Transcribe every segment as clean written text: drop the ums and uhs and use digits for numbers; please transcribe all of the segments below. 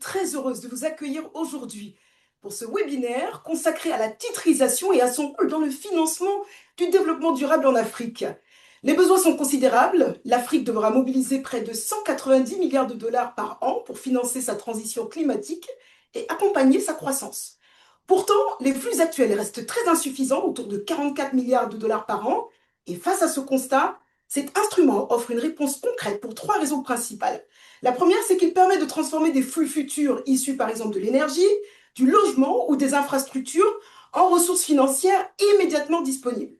très heureuse de vous accueillir aujourd'hui pour ce webinaire consacré à la titrisation et à son rôle dans le financement du développement durable en Afrique. Les besoins sont considérables. L'Afrique devra mobiliser près de 190 milliards de dollars par an pour financer sa transition climatique et accompagner sa croissance. Pourtant, les flux actuels restent très insuffisants, autour de 44 milliards de dollars par an. Et face à ce constat, cet instrument offre une réponse concrète pour trois raisons principales. La première, c'est qu'il permet de transformer des flux futurs issus par exemple de l'énergie, du logement ou des infrastructures en ressources financières immédiatement disponibles.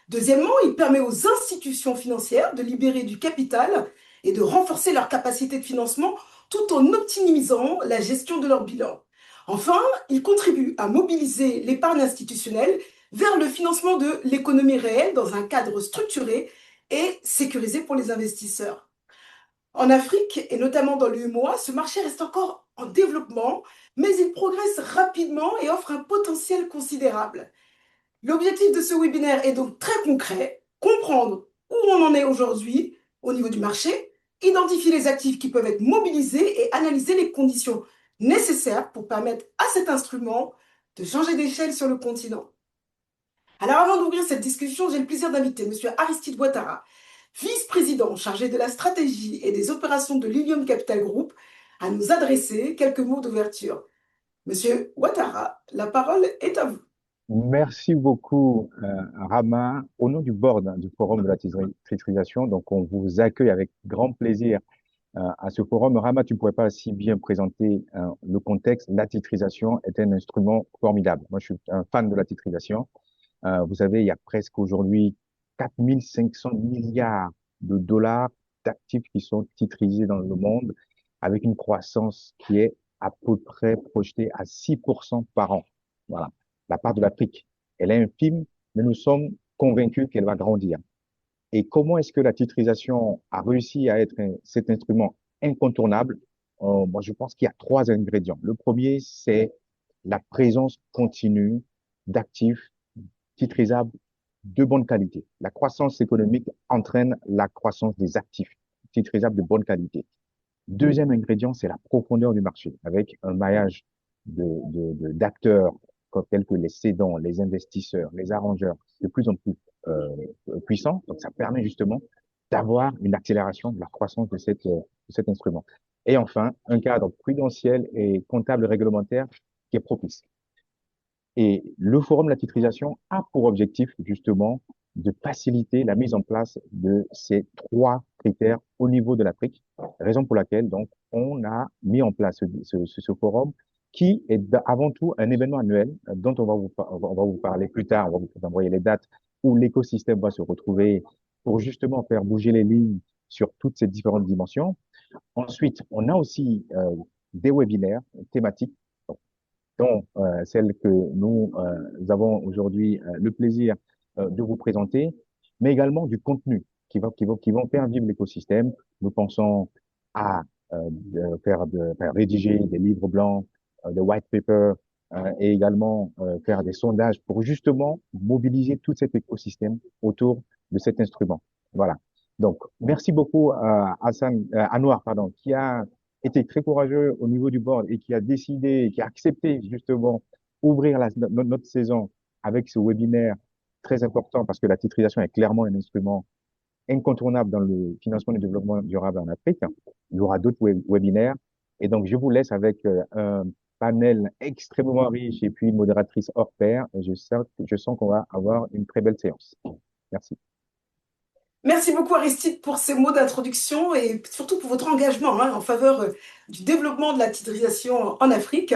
Deuxièmement, il permet aux institutions financières de libérer du capital et de renforcer leur capacité de financement tout en optimisant la gestion de leur bilan. Enfin, il contribue à mobiliser l'épargne institutionnelle vers le financement de l'économie réelle dans un cadre structuré et sécurisé pour les investisseurs. En Afrique, et notamment dans l'UEMOA, ce marché reste encore en développement, mais il progresse rapidement et offre un potentiel considérable. L'objectif de ce webinaire est donc très concret, comprendre où on en est aujourd'hui au niveau du marché, identifier les actifs qui peuvent être mobilisés et analyser les conditions nécessaires pour permettre à cet instrument de changer d'échelle sur le continent. Alors avant d'ouvrir cette discussion, j'ai le plaisir d'inviter M. Aristide Ouattara, vice-président chargé de la stratégie et des opérations de Lilium Capital Group, à nous adresser quelques mots d'ouverture. Monsieur Ouattara, la parole est à vous. Merci beaucoup, Rama. Au nom du board du Forum de la titrisation, donc on vous accueille avec grand plaisir à ce forum. Rama, tu ne pourrais pas si bien présenter le contexte. La titrisation est un instrument formidable. Moi, je suis un fan de la titrisation. Vous savez, il y a presque aujourd'hui 4500 milliards de dollars d'actifs qui sont titrisés dans le monde, avec une croissance qui est à peu près projetée à 6% par an. Voilà. La part de l'Afrique, elle est infime, mais nous sommes convaincus qu'elle va grandir. Et comment est-ce que la titrisation a réussi à être cet instrument incontournable? Moi, je pense qu'il y a trois ingrédients. Le premier, c'est la présence continue d'actifs titrisables de bonne qualité. La croissance économique entraîne la croissance des actifs titrisables de bonne qualité. Deuxième ingrédient, c'est la profondeur du marché, avec un maillage d'acteurs tels que les cédants, les investisseurs, les arrangeurs, de plus en plus puissants. Donc, ça permet justement d'avoir une accélération de la croissance de cet instrument. Et enfin, un cadre prudentiel et comptable réglementaire qui est propice. Et le forum de la titrisation a pour objectif justement de faciliter la mise en place de ces trois critères au niveau de l'Afrique, raison pour laquelle donc on a mis en place ce forum qui est avant tout un événement annuel dont on va vous parler plus tard, on va vous envoyer les dates où l'écosystème va se retrouver pour justement faire bouger les lignes sur toutes ces différentes dimensions. Ensuite, on a aussi des webinaires thématiques dont celle que nous avons aujourd'hui le plaisir de vous présenter, mais également du contenu qui vont faire vivre l'écosystème. Nous pensons à faire rédiger des livres blancs, des white papers, et également faire des sondages pour justement mobiliser tout cet écosystème autour de cet instrument. Voilà. Donc, merci beaucoup à Anouar, pardon, qui a été très courageux au niveau du board et qui a décidé, qui a accepté justement ouvrir notre saison avec ce webinaire très important parce que la titrisation est clairement un instrument incontournable dans le financement du développement durable en Afrique. Il y aura d'autres webinaires. Et donc, je vous laisse avec un panel extrêmement riche et puis une modératrice hors pair. Et je sens qu'on va avoir une très belle séance. Merci. Merci beaucoup Aristide pour ces mots d'introduction et surtout pour votre engagement en faveur du développement de la titrisation en Afrique.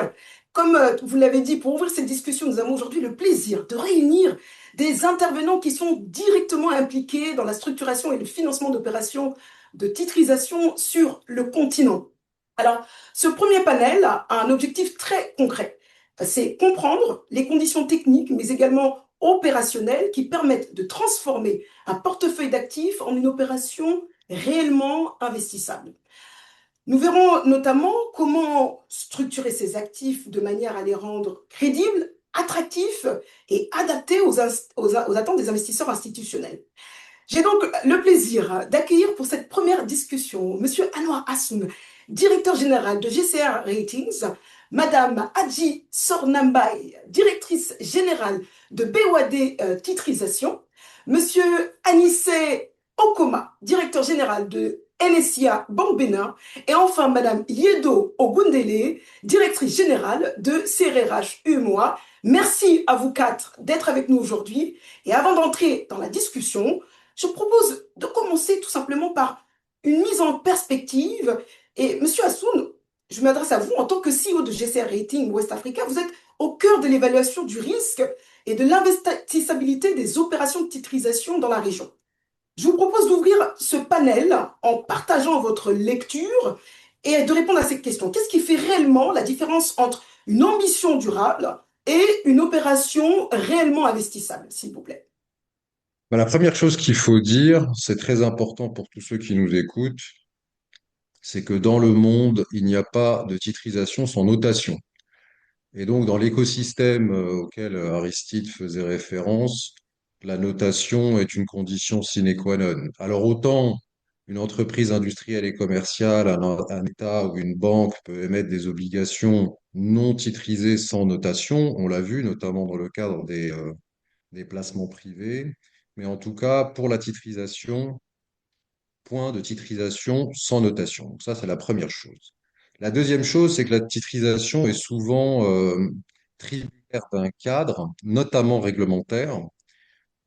Comme vous l'avez dit, pour ouvrir cette discussion, nous avons aujourd'hui le plaisir de réunir des intervenants qui sont directement impliqués dans la structuration et le financement d'opérations de titrisation sur le continent. Alors, ce premier panel a un objectif très concret. C'est comprendre les conditions techniques, mais également opérationnelles qui permettent de transformer un portefeuille d'actifs en une opération réellement investissable. Nous verrons notamment comment structurer ces actifs de manière à les rendre crédibles, attractifs et adaptés aux attentes des investisseurs institutionnels. J'ai donc le plaisir d'accueillir pour cette première discussion M. Anouar Assoum, directeur général de GCR Ratings, Madame Adji Sornambay, directrice générale de BOAD Titrisation, Monsieur Anissé Okoma, directeur général de NSIA Banque Bénin, et enfin Madame Yedo Ogundele, directrice générale de CRRH UMOA. Merci à vous quatre d'être avec nous aujourd'hui. Et avant d'entrer dans la discussion, je propose de commencer tout simplement par une mise en perspective. Et Monsieur Assoun, je m'adresse à vous en tant que CEO de GCR Rating West Africa. Vous êtes au cœur de l'évaluation du risque et de l'investissabilité des opérations de titrisation dans la région. Je vous propose d'ouvrir ce panel en partageant votre lecture et de répondre à cette question. Qu'est-ce qui fait réellement la différence entre une ambition durable et une opération réellement investissable, s'il vous plaît? La première chose qu'il faut dire, c'est très important pour tous ceux qui nous écoutent, c'est que dans le monde, il n'y a pas de titrisation sans notation. Et donc, dans l'écosystème auquel Aristide faisait référence, la notation est une condition sine qua non. Alors, autant une entreprise industrielle et commerciale, un État ou une banque peut émettre des obligations non titrisées sans notation, on l'a vu notamment dans le cadre des placements privés, mais en tout cas, pour la titrisation, point de titrisation sans notation. Donc ça, c'est la première chose. La deuxième chose, c'est que la titrisation est souvent tributaire d'un cadre, notamment réglementaire,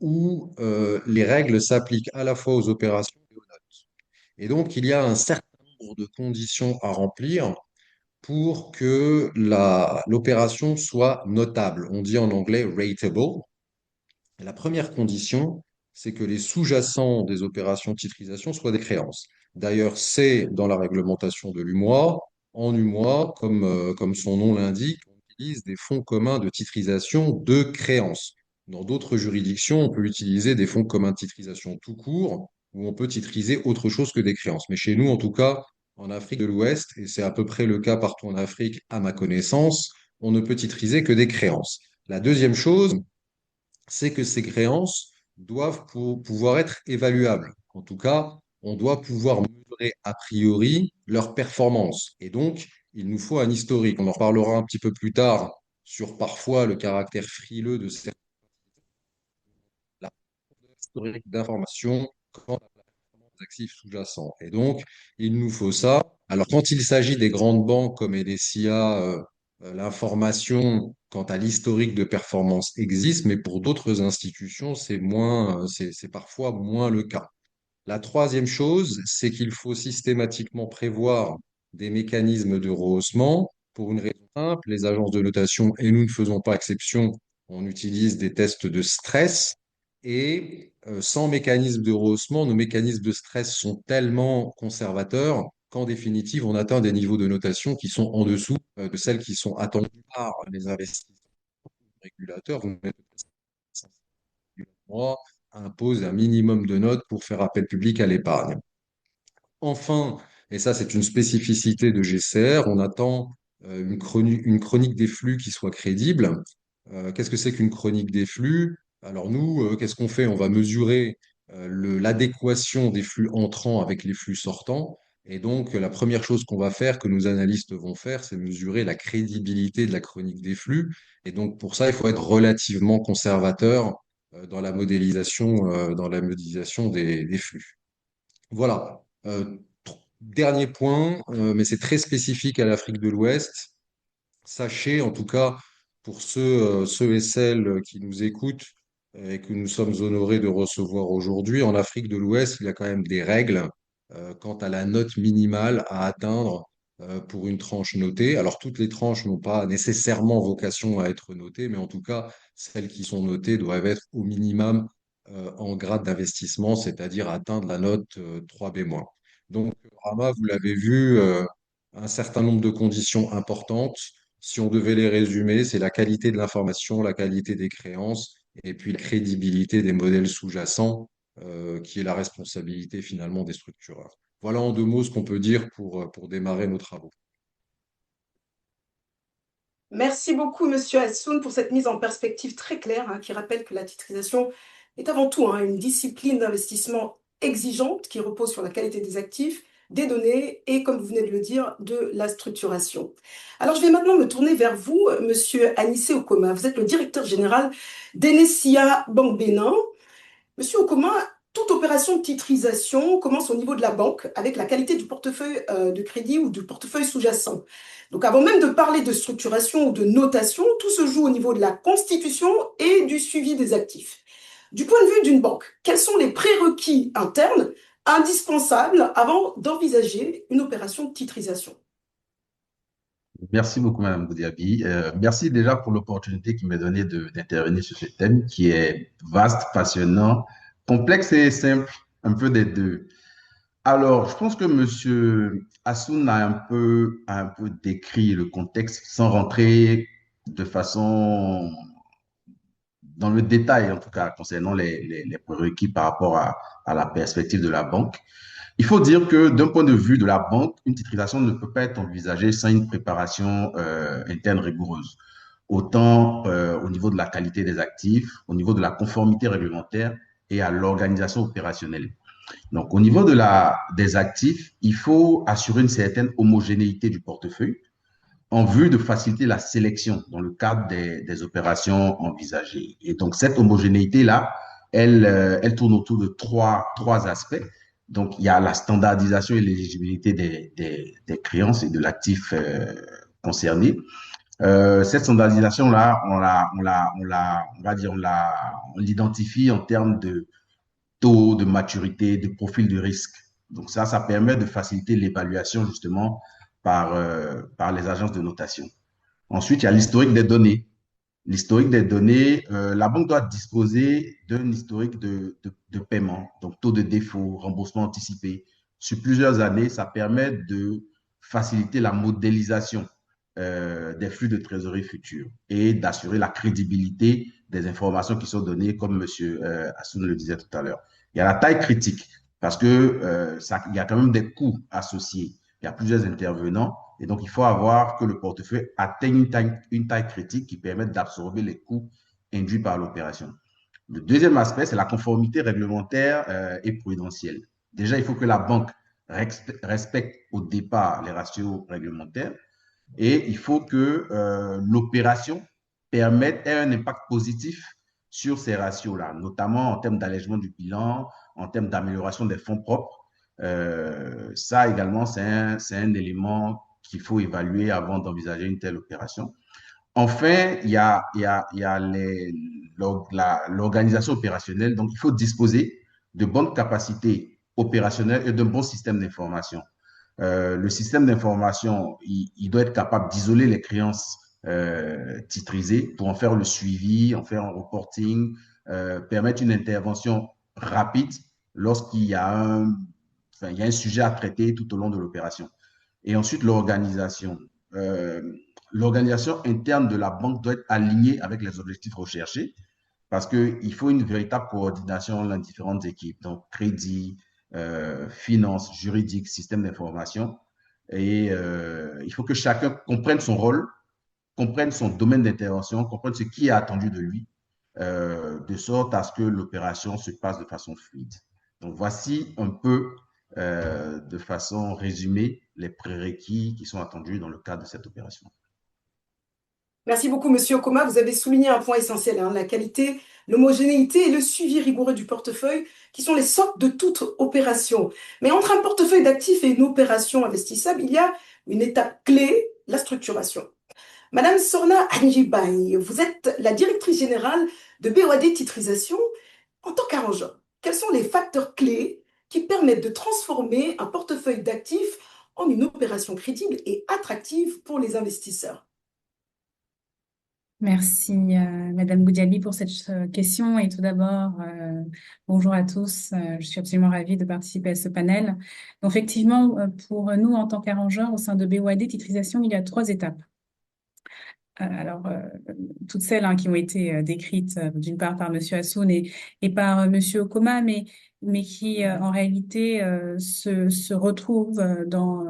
où les règles s'appliquent à la fois aux opérations et aux notes. Et donc, il y a un certain nombre de conditions à remplir pour que l'opération soit notable. On dit en anglais rateable. La première condition, c'est que les sous-jacents des opérations de titrisation soient des créances. D'ailleurs, c'est dans la réglementation de l'UMOA. En UMOA, comme son nom l'indique, on utilise des fonds communs de titrisation de créances. Dans d'autres juridictions, on peut utiliser des fonds communs de titrisation tout court, où on peut titriser autre chose que des créances. Mais chez nous, en tout cas, en Afrique de l'Ouest, et c'est à peu près le cas partout en Afrique à ma connaissance, on ne peut titriser que des créances. La deuxième chose, c'est que ces créances doivent pouvoir être évaluables. En tout cas, on doit pouvoir mesurer a priori leur performance. Et donc, il nous faut un historique. On en reparlera un petit peu plus tard sur parfois le caractère frileux de certains historiques d'information quant aux actifs sous-jacents. Et donc, il nous faut ça. Alors, quand il s'agit des grandes banques comme LCA, l'information quant à l'historique de performance existe, mais pour d'autres institutions, c'est parfois moins le cas. La troisième chose, c'est qu'il faut systématiquement prévoir des mécanismes de rehaussement pour une raison simple. Les agences de notation, et nous ne faisons pas exception, on utilise des tests de stress. Et sans mécanisme de rehaussement, nos mécanismes de stress sont tellement conservateurs qu'en définitive, on atteint des niveaux de notation qui sont en dessous de celles qui sont attendues par les investisseurs régulateurs. Vous mettez mois impose un minimum de notes pour faire appel public à l'épargne. Enfin, et ça c'est une spécificité de GCR, on attend une chronique des flux qui soit crédible. Qu'est-ce que c'est qu'une chronique des flux? Alors nous, qu'est-ce qu'on fait? On va mesurer l'adéquation des flux entrants avec les flux sortants. Et donc, la première chose qu'on va faire, que nos analystes vont faire, c'est mesurer la crédibilité de la chronique des flux. Et donc, pour ça, il faut être relativement conservateur dans la modélisation des flux. Voilà. Dernier point, mais c'est très spécifique à l'Afrique de l'Ouest. Sachez, en tout cas, pour ceux et celles qui nous écoutent et que nous sommes honorés de recevoir aujourd'hui, en Afrique de l'Ouest, il y a quand même des règles quant à la note minimale à atteindre pour une tranche notée. Alors, toutes les tranches n'ont pas nécessairement vocation à être notées, mais en tout cas, celles qui sont notées doivent être au minimum en grade d'investissement, c'est-à-dire atteindre la note 3B-. Donc, Rama, vous l'avez vu, un certain nombre de conditions importantes. Si on devait les résumer, c'est la qualité de l'information, la qualité des créances et puis la crédibilité des modèles sous-jacents, qui est la responsabilité finalement des structureurs. Voilà en deux mots ce qu'on peut dire pour démarrer nos travaux. Merci beaucoup, Monsieur Assoun, pour cette mise en perspective très claire, qui rappelle que la titrisation est avant tout une discipline d'investissement exigeante qui repose sur la qualité des actifs, des données et, comme vous venez de le dire, de la structuration. Alors, je vais maintenant me tourner vers vous, Monsieur Anissé Okoma. Vous êtes le directeur général d'Enesia Banque Bénin. Monsieur Okoma, toute opération de titrisation commence au niveau de la banque avec la qualité du portefeuille de crédit ou du portefeuille sous-jacent. Donc, avant même de parler de structuration ou de notation, tout se joue au niveau de la constitution et du suivi des actifs. Du point de vue d'une banque, quels sont les prérequis internes indispensables avant d'envisager une opération de titrisation? Merci beaucoup, Madame Goudiaby. Merci déjà pour l'opportunité qui m'est donnée d'intervenir sur ce thème qui est vaste, passionnant, complexe et simple, un peu des deux. Alors, je pense que Monsieur Assoun a un peu décrit le contexte sans rentrer de façon dans le détail, en tout cas, concernant les prérequis par rapport à la perspective de la banque. Il faut dire que d'un point de vue de la banque, une titrisation ne peut pas être envisagée sans une préparation interne rigoureuse, autant au niveau de la qualité des actifs, au niveau de la conformité réglementaire et à l'organisation opérationnelle. Donc, au niveau des actifs, il faut assurer une certaine homogénéité du portefeuille en vue de faciliter la sélection dans le cadre des opérations envisagées. Et donc, cette homogénéité-là, elle tourne autour de trois aspects. Donc, il y a la standardisation et l'éligibilité des créances et de l'actif concerné. Cette standardisation-là, on l'identifie en termes de taux de maturité, de profil de risque. Donc ça permet de faciliter l'évaluation justement par les agences de notation. Ensuite, il y a l'historique des données. L'historique des données, la banque doit disposer d'un historique de paiement, donc taux de défaut, remboursement anticipé. Sur plusieurs années, ça permet de faciliter la modélisation des flux de trésorerie futurs et d'assurer la crédibilité des informations qui sont données, comme M. Assoun le disait tout à l'heure. Il y a la taille critique, parce que il y a quand même des coûts associés. Il y a plusieurs intervenants, et donc il faut avoir que le portefeuille atteigne une taille critique qui permette d'absorber les coûts induits par l'opération. Le deuxième aspect, c'est la conformité réglementaire et prudentielle. Déjà, il faut que la banque respecte au départ les ratios réglementaires et il faut que l'opération ait un impact positif sur ces ratios-là, notamment en termes d'allègement du bilan, en termes d'amélioration des fonds propres. Ça également, c'est un élément qu'il faut évaluer avant d'envisager une telle opération. Enfin, il y a l'organisation opérationnelle. Donc, il faut disposer de bonnes capacités opérationnelles et d'un bon système d'information. Le système d'information, il doit être capable d'isoler les créances titrisées pour en faire le suivi, en faire un reporting, permettre une intervention rapide lorsqu'il y a un sujet à traiter tout au long de l'opération. Et ensuite, l'organisation. L'organisation interne de la banque doit être alignée avec les objectifs recherchés parce qu'il faut une véritable coordination entre les différentes équipes, donc crédit, finance, juridique, système d'information. Et il faut que chacun comprenne son rôle, comprenne son domaine d'intervention, comprenne ce qui est attendu de lui, de sorte à ce que l'opération se passe de façon fluide. Donc, voici un peu, de façon résumée, les prérequis qui sont attendus dans le cadre de cette opération. Merci beaucoup, Monsieur Okoma. Vous avez souligné un point essentiel, hein, la qualité, l'homogénéité et le suivi rigoureux du portefeuille, qui sont les socles de toute opération. Mais entre un portefeuille d'actifs et une opération investissable, il y a une étape clé, la structuration. Madame Sorna Anjibaï, vous êtes la directrice générale de BOAD Titrisation. En tant qu'arrangeur, quels sont les facteurs clés qui permettent de transformer un portefeuille d'actifs en une opération crédible et attractive pour les investisseurs? Merci, Madame Goudiaby, pour cette question. Et tout d'abord, bonjour à tous. Je suis absolument ravie de participer à ce panel. Donc, effectivement, pour nous, en tant qu'arrangeurs, au sein de BOAD Titrisation, il y a 3 étapes. Alors, toutes celles qui ont été décrites d'une part par Monsieur Assoun et par Monsieur Okoma, mais qui en réalité se retrouvent dans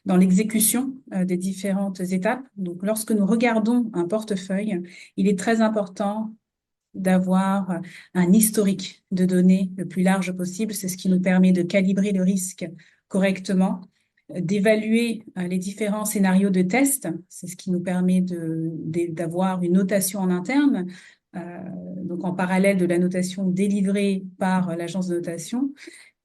l'exécution des différentes étapes. Donc, lorsque nous regardons un portefeuille, il est très important d'avoir un historique de données le plus large possible. C'est ce qui nous permet de calibrer le risque correctement, d'évaluer les différents scénarios de test. C'est ce qui nous permet d'avoir une notation en interne, donc en parallèle de la notation délivrée par l'agence de notation,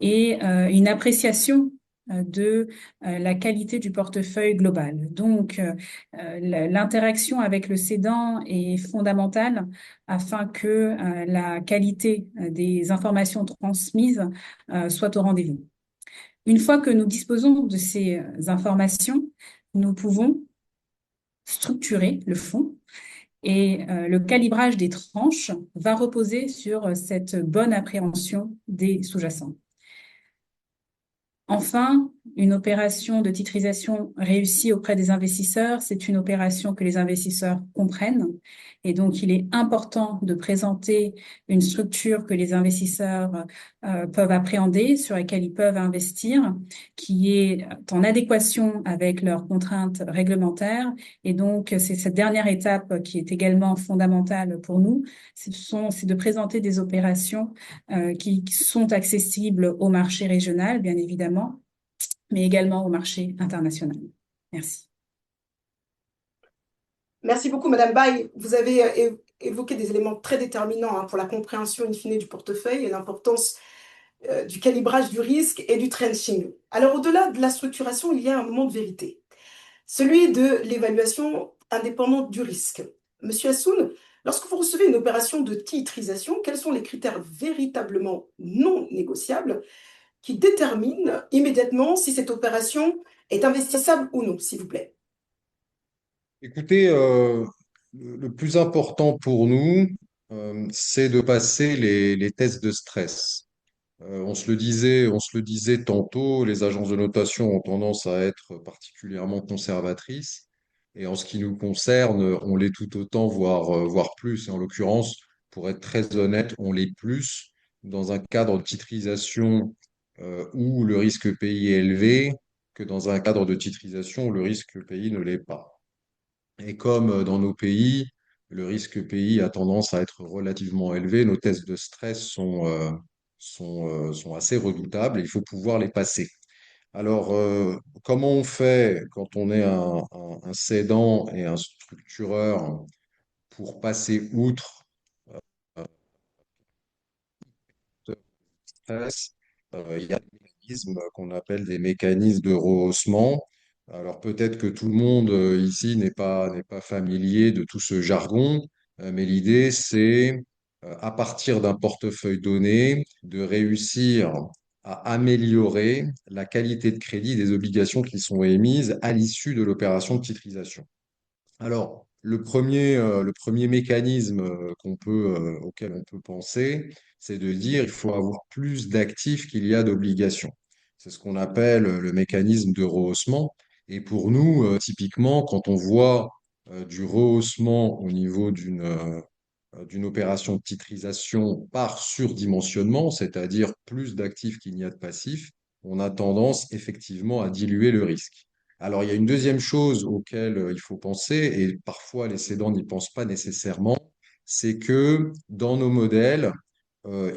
et une appréciation de la qualité du portefeuille global. Donc, l'interaction avec le cédant est fondamentale afin que la qualité des informations transmises soit au rendez-vous. Une fois que nous disposons de ces informations, nous pouvons structurer le fonds et le calibrage des tranches va reposer sur cette bonne appréhension des sous-jacents. Enfin, une opération de titrisation réussie auprès des investisseurs, c'est une opération que les investisseurs comprennent. Et donc, il est important de présenter une structure que les investisseurs peuvent appréhender, sur laquelle ils peuvent investir, qui est en adéquation avec leurs contraintes réglementaires. Et donc, c'est cette dernière étape qui est également fondamentale pour nous, c'est de présenter des opérations qui sont accessibles au marché régional, bien évidemment, mais également au marché international. Merci. Merci beaucoup, Madame Baye. Vous avez évoqué des éléments très déterminants pour la compréhension in fine du portefeuille et l'importance du calibrage du risque et du trenching. Alors, au-delà de la structuration, il y a un moment de vérité, celui de l'évaluation indépendante du risque. Monsieur Assoun, lorsque vous recevez une opération de titrisation, quels sont les critères véritablement non négociables qui déterminent immédiatement si cette opération est investissable ou non, s'il vous plaît? Écoutez, le plus important pour nous, c'est de passer les tests de stress. On se le disait tantôt, les agences de notation ont tendance à être particulièrement conservatrices. Et en ce qui nous concerne, on l'est tout autant, voire plus. Et en l'occurrence, pour être très honnête, on l'est plus dans un cadre de titrisation où le risque pays est élevé que dans un cadre de titrisation où le risque pays ne l'est pas. Et comme dans nos pays, le risque pays a tendance à être relativement élevé, nos tests de stress sont assez redoutables et il faut pouvoir les passer. Alors, comment on fait quand on est un cédant et un structureur pour passer outre stress? Il y a des mécanismes qu'on appelle des mécanismes de rehaussement. Alors peut-être que tout le monde ici n'est pas familier de tout ce jargon, mais l'idée c'est, à partir d'un portefeuille donné, de réussir à améliorer la qualité de crédit des obligations qui sont émises à l'issue de l'opération de titrisation. Alors, le premier mécanisme auquel on peut penser, c'est de dire qu'il faut avoir plus d'actifs qu'il y a d'obligations. C'est ce qu'on appelle le mécanisme de rehaussement. Et pour nous, typiquement, quand on voit du rehaussement au niveau d'une opération de titrisation par surdimensionnement, c'est-à-dire plus d'actifs qu'il n'y a de passifs, on a tendance effectivement à diluer le risque. Alors, il y a une deuxième chose auquel il faut penser, et parfois les cédants n'y pensent pas nécessairement, c'est que dans nos modèles,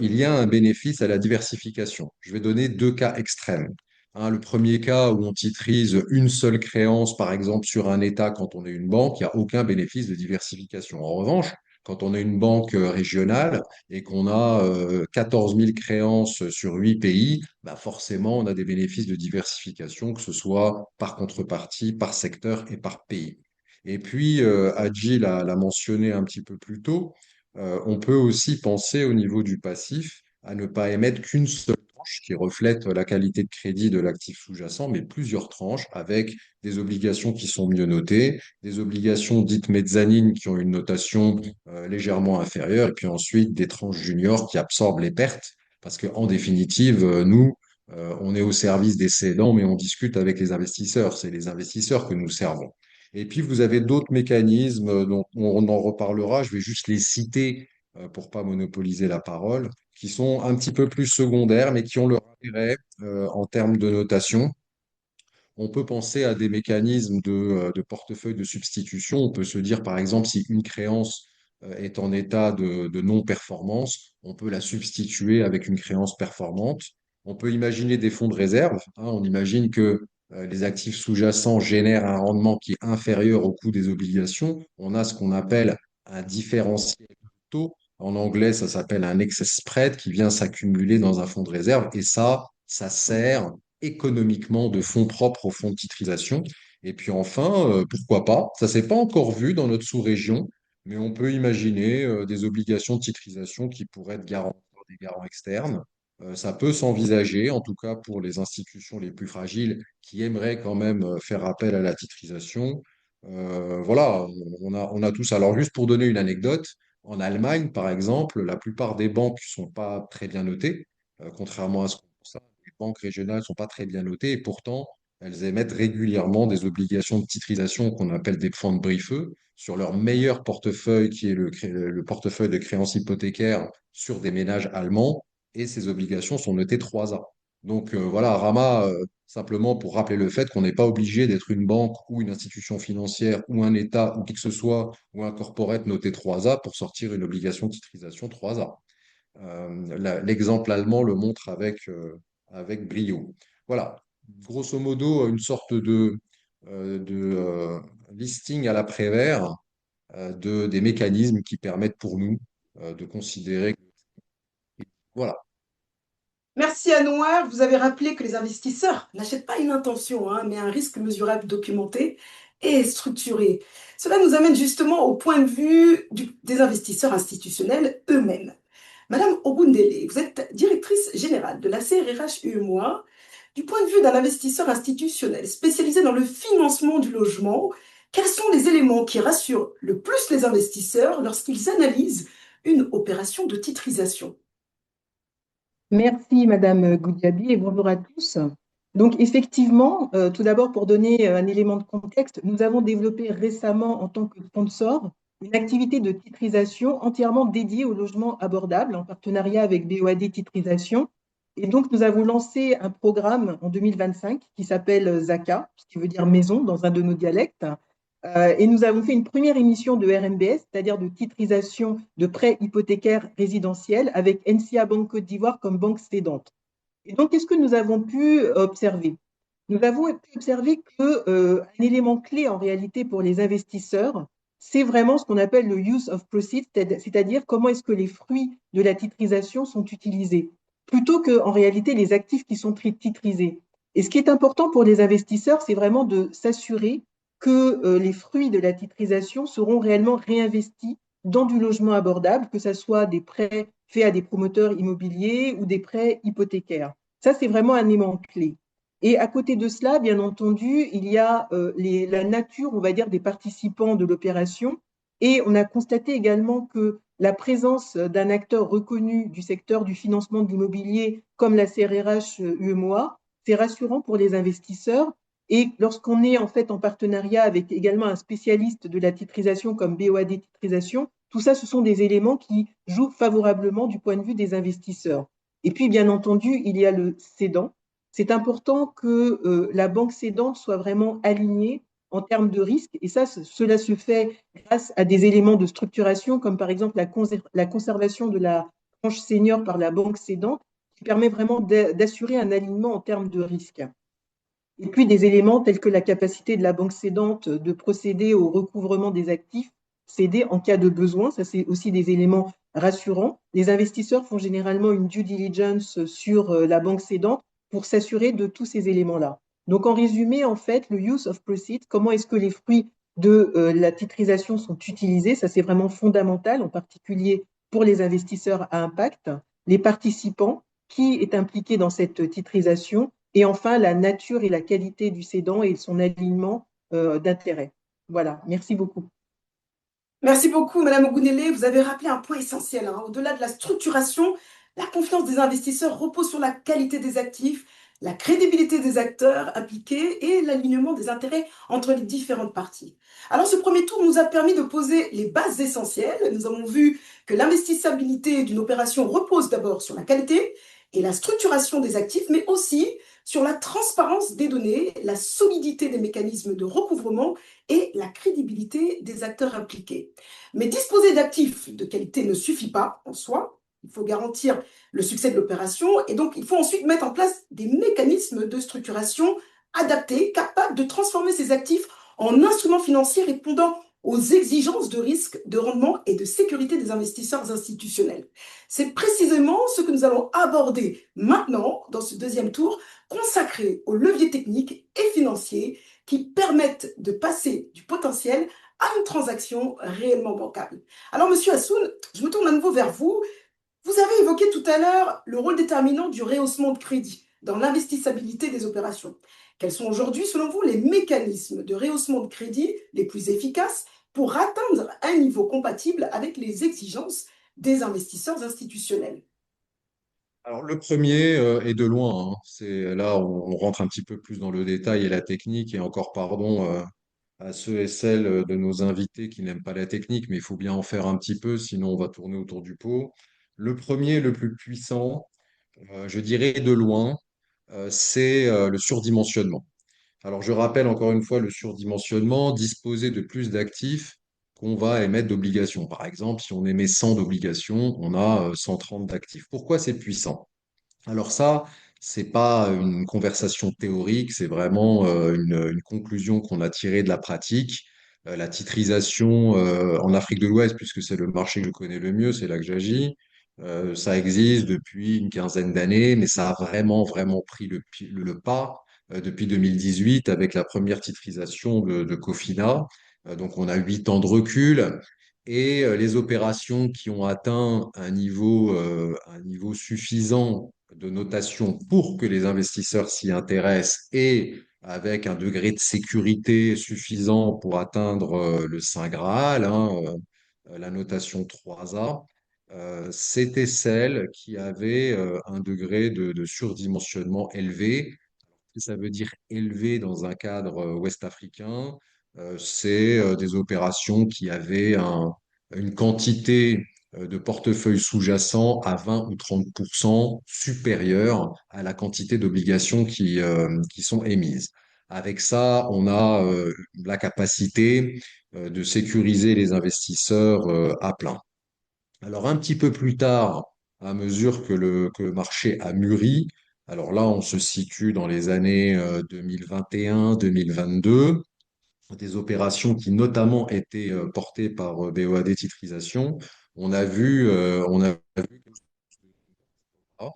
il y a un bénéfice à la diversification. Je vais donner deux cas extrêmes. Le premier cas où on titrise une seule créance, par exemple, sur un État quand on est une banque, il n'y a aucun bénéfice de diversification. En revanche, quand on est une banque régionale et qu'on a 14 000 créances sur 8 pays, bah forcément, on a des bénéfices de diversification, que ce soit par contrepartie, par secteur et par pays. Et puis, Hadji l'a mentionné un petit peu plus tôt, on peut aussi penser au niveau du passif à ne pas émettre qu'une seule tranche qui reflète la qualité de crédit de l'actif sous-jacent, mais plusieurs tranches avec des obligations qui sont mieux notées, des obligations dites mezzanines qui ont une notation légèrement inférieure, et puis ensuite des tranches juniors qui absorbent les pertes, parce qu'en définitive, nous, on est au service des cédants, mais on discute avec les investisseurs. C'est les investisseurs que nous servons. Et puis, vous avez d'autres mécanismes dont on en reparlera. Je vais juste les citer pour pas monopoliser la parole, qui sont un petit peu plus secondaires, mais qui ont leur intérêt en termes de notation. On peut penser à des mécanismes de portefeuille de substitution. On peut se dire, par exemple, si une créance est en état de non-performance, on peut la substituer avec une créance performante. On peut imaginer des fonds de réserve, hein. On imagine que les actifs sous-jacents génèrent un rendement qui est inférieur au coût des obligations. On a ce qu'on appelle un différentiel de taux. En anglais, ça s'appelle un excess spread qui vient s'accumuler dans un fonds de réserve. Et ça sert économiquement de fonds propres au fonds de titrisation. Et puis enfin, pourquoi pas, ça ne s'est pas encore vu dans notre sous-région, mais on peut imaginer des obligations de titrisation qui pourraient être garanties par des garants externes. Ça peut s'envisager, en tout cas pour les institutions les plus fragiles qui aimeraient quand même faire appel à la titrisation. Voilà, on a tous. Alors, juste pour donner une anecdote, en Allemagne, par exemple, la plupart des banques ne sont pas très bien notées, contrairement à ce qu'on pense. Les banques régionales ne sont pas très bien notées et pourtant, elles émettent régulièrement des obligations de titrisation qu'on appelle des Pfandbriefe sur leur meilleur portefeuille, qui est le portefeuille de créances hypothécaires sur des ménages allemands, et ces obligations sont notées 3A. Donc voilà, Rama, simplement pour rappeler le fait qu'on n'est pas obligé d'être une banque ou une institution financière ou un État ou qui que ce soit ou un corporate noté 3A pour sortir une obligation de titrisation 3A. L'exemple allemand le montre avec brio. Voilà, grosso modo, une sorte de listing à la Prévert des mécanismes qui permettent pour nous de considérer. Voilà. Merci Anouar. Vous avez rappelé que les investisseurs n'achètent pas une intention, hein, mais un risque mesurable, documenté et structuré. Cela nous amène justement au point de vue des investisseurs institutionnels eux-mêmes. Madame Ogundele, vous êtes directrice générale de la CRRH UEMOA. Du point de vue d'un investisseur institutionnel spécialisé dans le financement du logement, quels sont les éléments qui rassurent le plus les investisseurs lorsqu'ils analysent une opération de titrisation? Merci, Madame Goudiaby, et bonjour à tous. Donc, effectivement, tout d'abord, pour donner un élément de contexte, nous avons développé récemment, en tant que sponsor, une activité de titrisation entièrement dédiée au logement abordable, en partenariat avec BOAD Titrisation. Et donc, nous avons lancé un programme en 2025 qui s'appelle ZACA, ce qui veut dire maison dans un de nos dialectes. Et nous avons fait une première émission de RMBS, c'est-à-dire de titrisation de prêts hypothécaires résidentiels, avec NCA Banque Côte d'Ivoire comme banque cédante. Et donc, qu'est-ce que nous avons pu observer? Nous avons pu observer qu'un élément clé en réalité pour les investisseurs, c'est vraiment ce qu'on appelle le use of proceeds, c'est-à-dire comment est-ce que les fruits de la titrisation sont utilisés, plutôt qu'en réalité les actifs qui sont titrisés. Et ce qui est important pour les investisseurs, c'est vraiment de s'assurer que les fruits de la titrisation seront réellement réinvestis dans du logement abordable, que ce soit des prêts faits à des promoteurs immobiliers ou des prêts hypothécaires. Ça, c'est vraiment un élément clé. Et à côté de cela, bien entendu, il y a la nature, on va dire, des participants de l'opération. Et on a constaté également que la présence d'un acteur reconnu du secteur du financement de l'immobilier, comme la CRRH UEMOA, c'est rassurant pour les investisseurs. Et lorsqu'on est en fait en partenariat avec également un spécialiste de la titrisation comme BOAD Titrisation, tout ça, ce sont des éléments qui jouent favorablement du point de vue des investisseurs. Et puis, bien entendu, il y a le cédant. C'est important que la banque cédante soit vraiment alignée en termes de risque. Et ça, cela se fait grâce à des éléments de structuration, comme par exemple la conservation de la tranche senior par la banque cédante, qui permet vraiment d'assurer un alignement en termes de risque. Et puis des éléments tels que la capacité de la banque cédante de procéder au recouvrement des actifs cédés en cas de besoin. Ça, c'est aussi des éléments rassurants. Les investisseurs font généralement une due diligence sur la banque cédante pour s'assurer de tous ces éléments-là. Donc, en résumé, en fait, le use of proceeds, comment est-ce que les fruits de la titrisation sont utilisés, ça c'est vraiment fondamental, en particulier pour les investisseurs à impact, les participants, qui est impliqué dans cette titrisation, et enfin la nature et la qualité du cédant et son alignement d'intérêt. Voilà, merci beaucoup. Merci beaucoup, Madame Ogunele. Vous avez rappelé un point essentiel, hein. Au-delà de la structuration, la confiance des investisseurs repose sur la qualité des actifs, la crédibilité des acteurs impliqués et l'alignement des intérêts entre les différentes parties. Alors, ce premier tour nous a permis de poser les bases essentielles. Nous avons vu que l'investissabilité d'une opération repose d'abord sur la qualité et la structuration des actifs, mais aussi sur la transparence des données, la solidité des mécanismes de recouvrement et la crédibilité des acteurs impliqués. Mais disposer d'actifs de qualité ne suffit pas en soi. Il faut garantir le succès de l'opération et donc il faut ensuite mettre en place des mécanismes de structuration adaptés, capables de transformer ces actifs en instruments financiers répondant aux exigences de risque, de rendement et de sécurité des investisseurs institutionnels. C'est précisément ce que nous allons aborder maintenant dans ce deuxième tour consacré aux leviers techniques et financiers qui permettent de passer du potentiel à une transaction réellement bancable. Alors, Monsieur Hassoun, je me tourne à nouveau vers vous. Vous avez évoqué tout à l'heure le rôle déterminant du rehaussement de crédit dans l'investissabilité des opérations. Quels sont aujourd'hui, selon vous, les mécanismes de rehaussement de crédit les plus efficaces pour atteindre un niveau compatible avec les exigences des investisseurs institutionnels? Alors, le premier est de loin, hein. C'est là on rentre un petit peu plus dans le détail et la technique. Et encore pardon à ceux et celles de nos invités qui n'aiment pas la technique, mais il faut bien en faire un petit peu, sinon on va tourner autour du pot. Le premier, le plus puissant, je dirais de loin, c'est le surdimensionnement. Alors, je rappelle encore une fois le surdimensionnement, disposer de plus d'actifs qu'on va émettre d'obligations. Par exemple, si on émet 100 d'obligations, on a 130 d'actifs. Pourquoi c'est puissant? Alors ça, c'est pas une conversation théorique, c'est vraiment une conclusion qu'on a tirée de la pratique. La titrisation en Afrique de l'Ouest, puisque c'est le marché que je connais le mieux, c'est là que j'agis, ça existe depuis une quinzaine d'années, mais ça a vraiment, vraiment pris le pas depuis 2018 avec la première titrisation de Cofina. Donc on a 8 ans de recul. Et les opérations qui ont atteint un niveau suffisant de notation pour que les investisseurs s'y intéressent et avec un degré de sécurité suffisant pour atteindre le Saint Graal, hein, la notation 3A, c'était celles qui avaient un degré de surdimensionnement élevé. Ça veut dire élevé dans un cadre ouest-africain. C'est des opérations qui avaient une quantité de portefeuille sous-jacent à 20 ou 30% supérieure à la quantité d'obligations qui sont émises. Avec ça, on a la capacité de sécuriser les investisseurs à plein. Alors un petit peu plus tard, à mesure que le marché a mûri, alors là on se situe dans les années 2021-2022, des opérations qui notamment étaient portées par BOAD Titrisation, on a vu ah,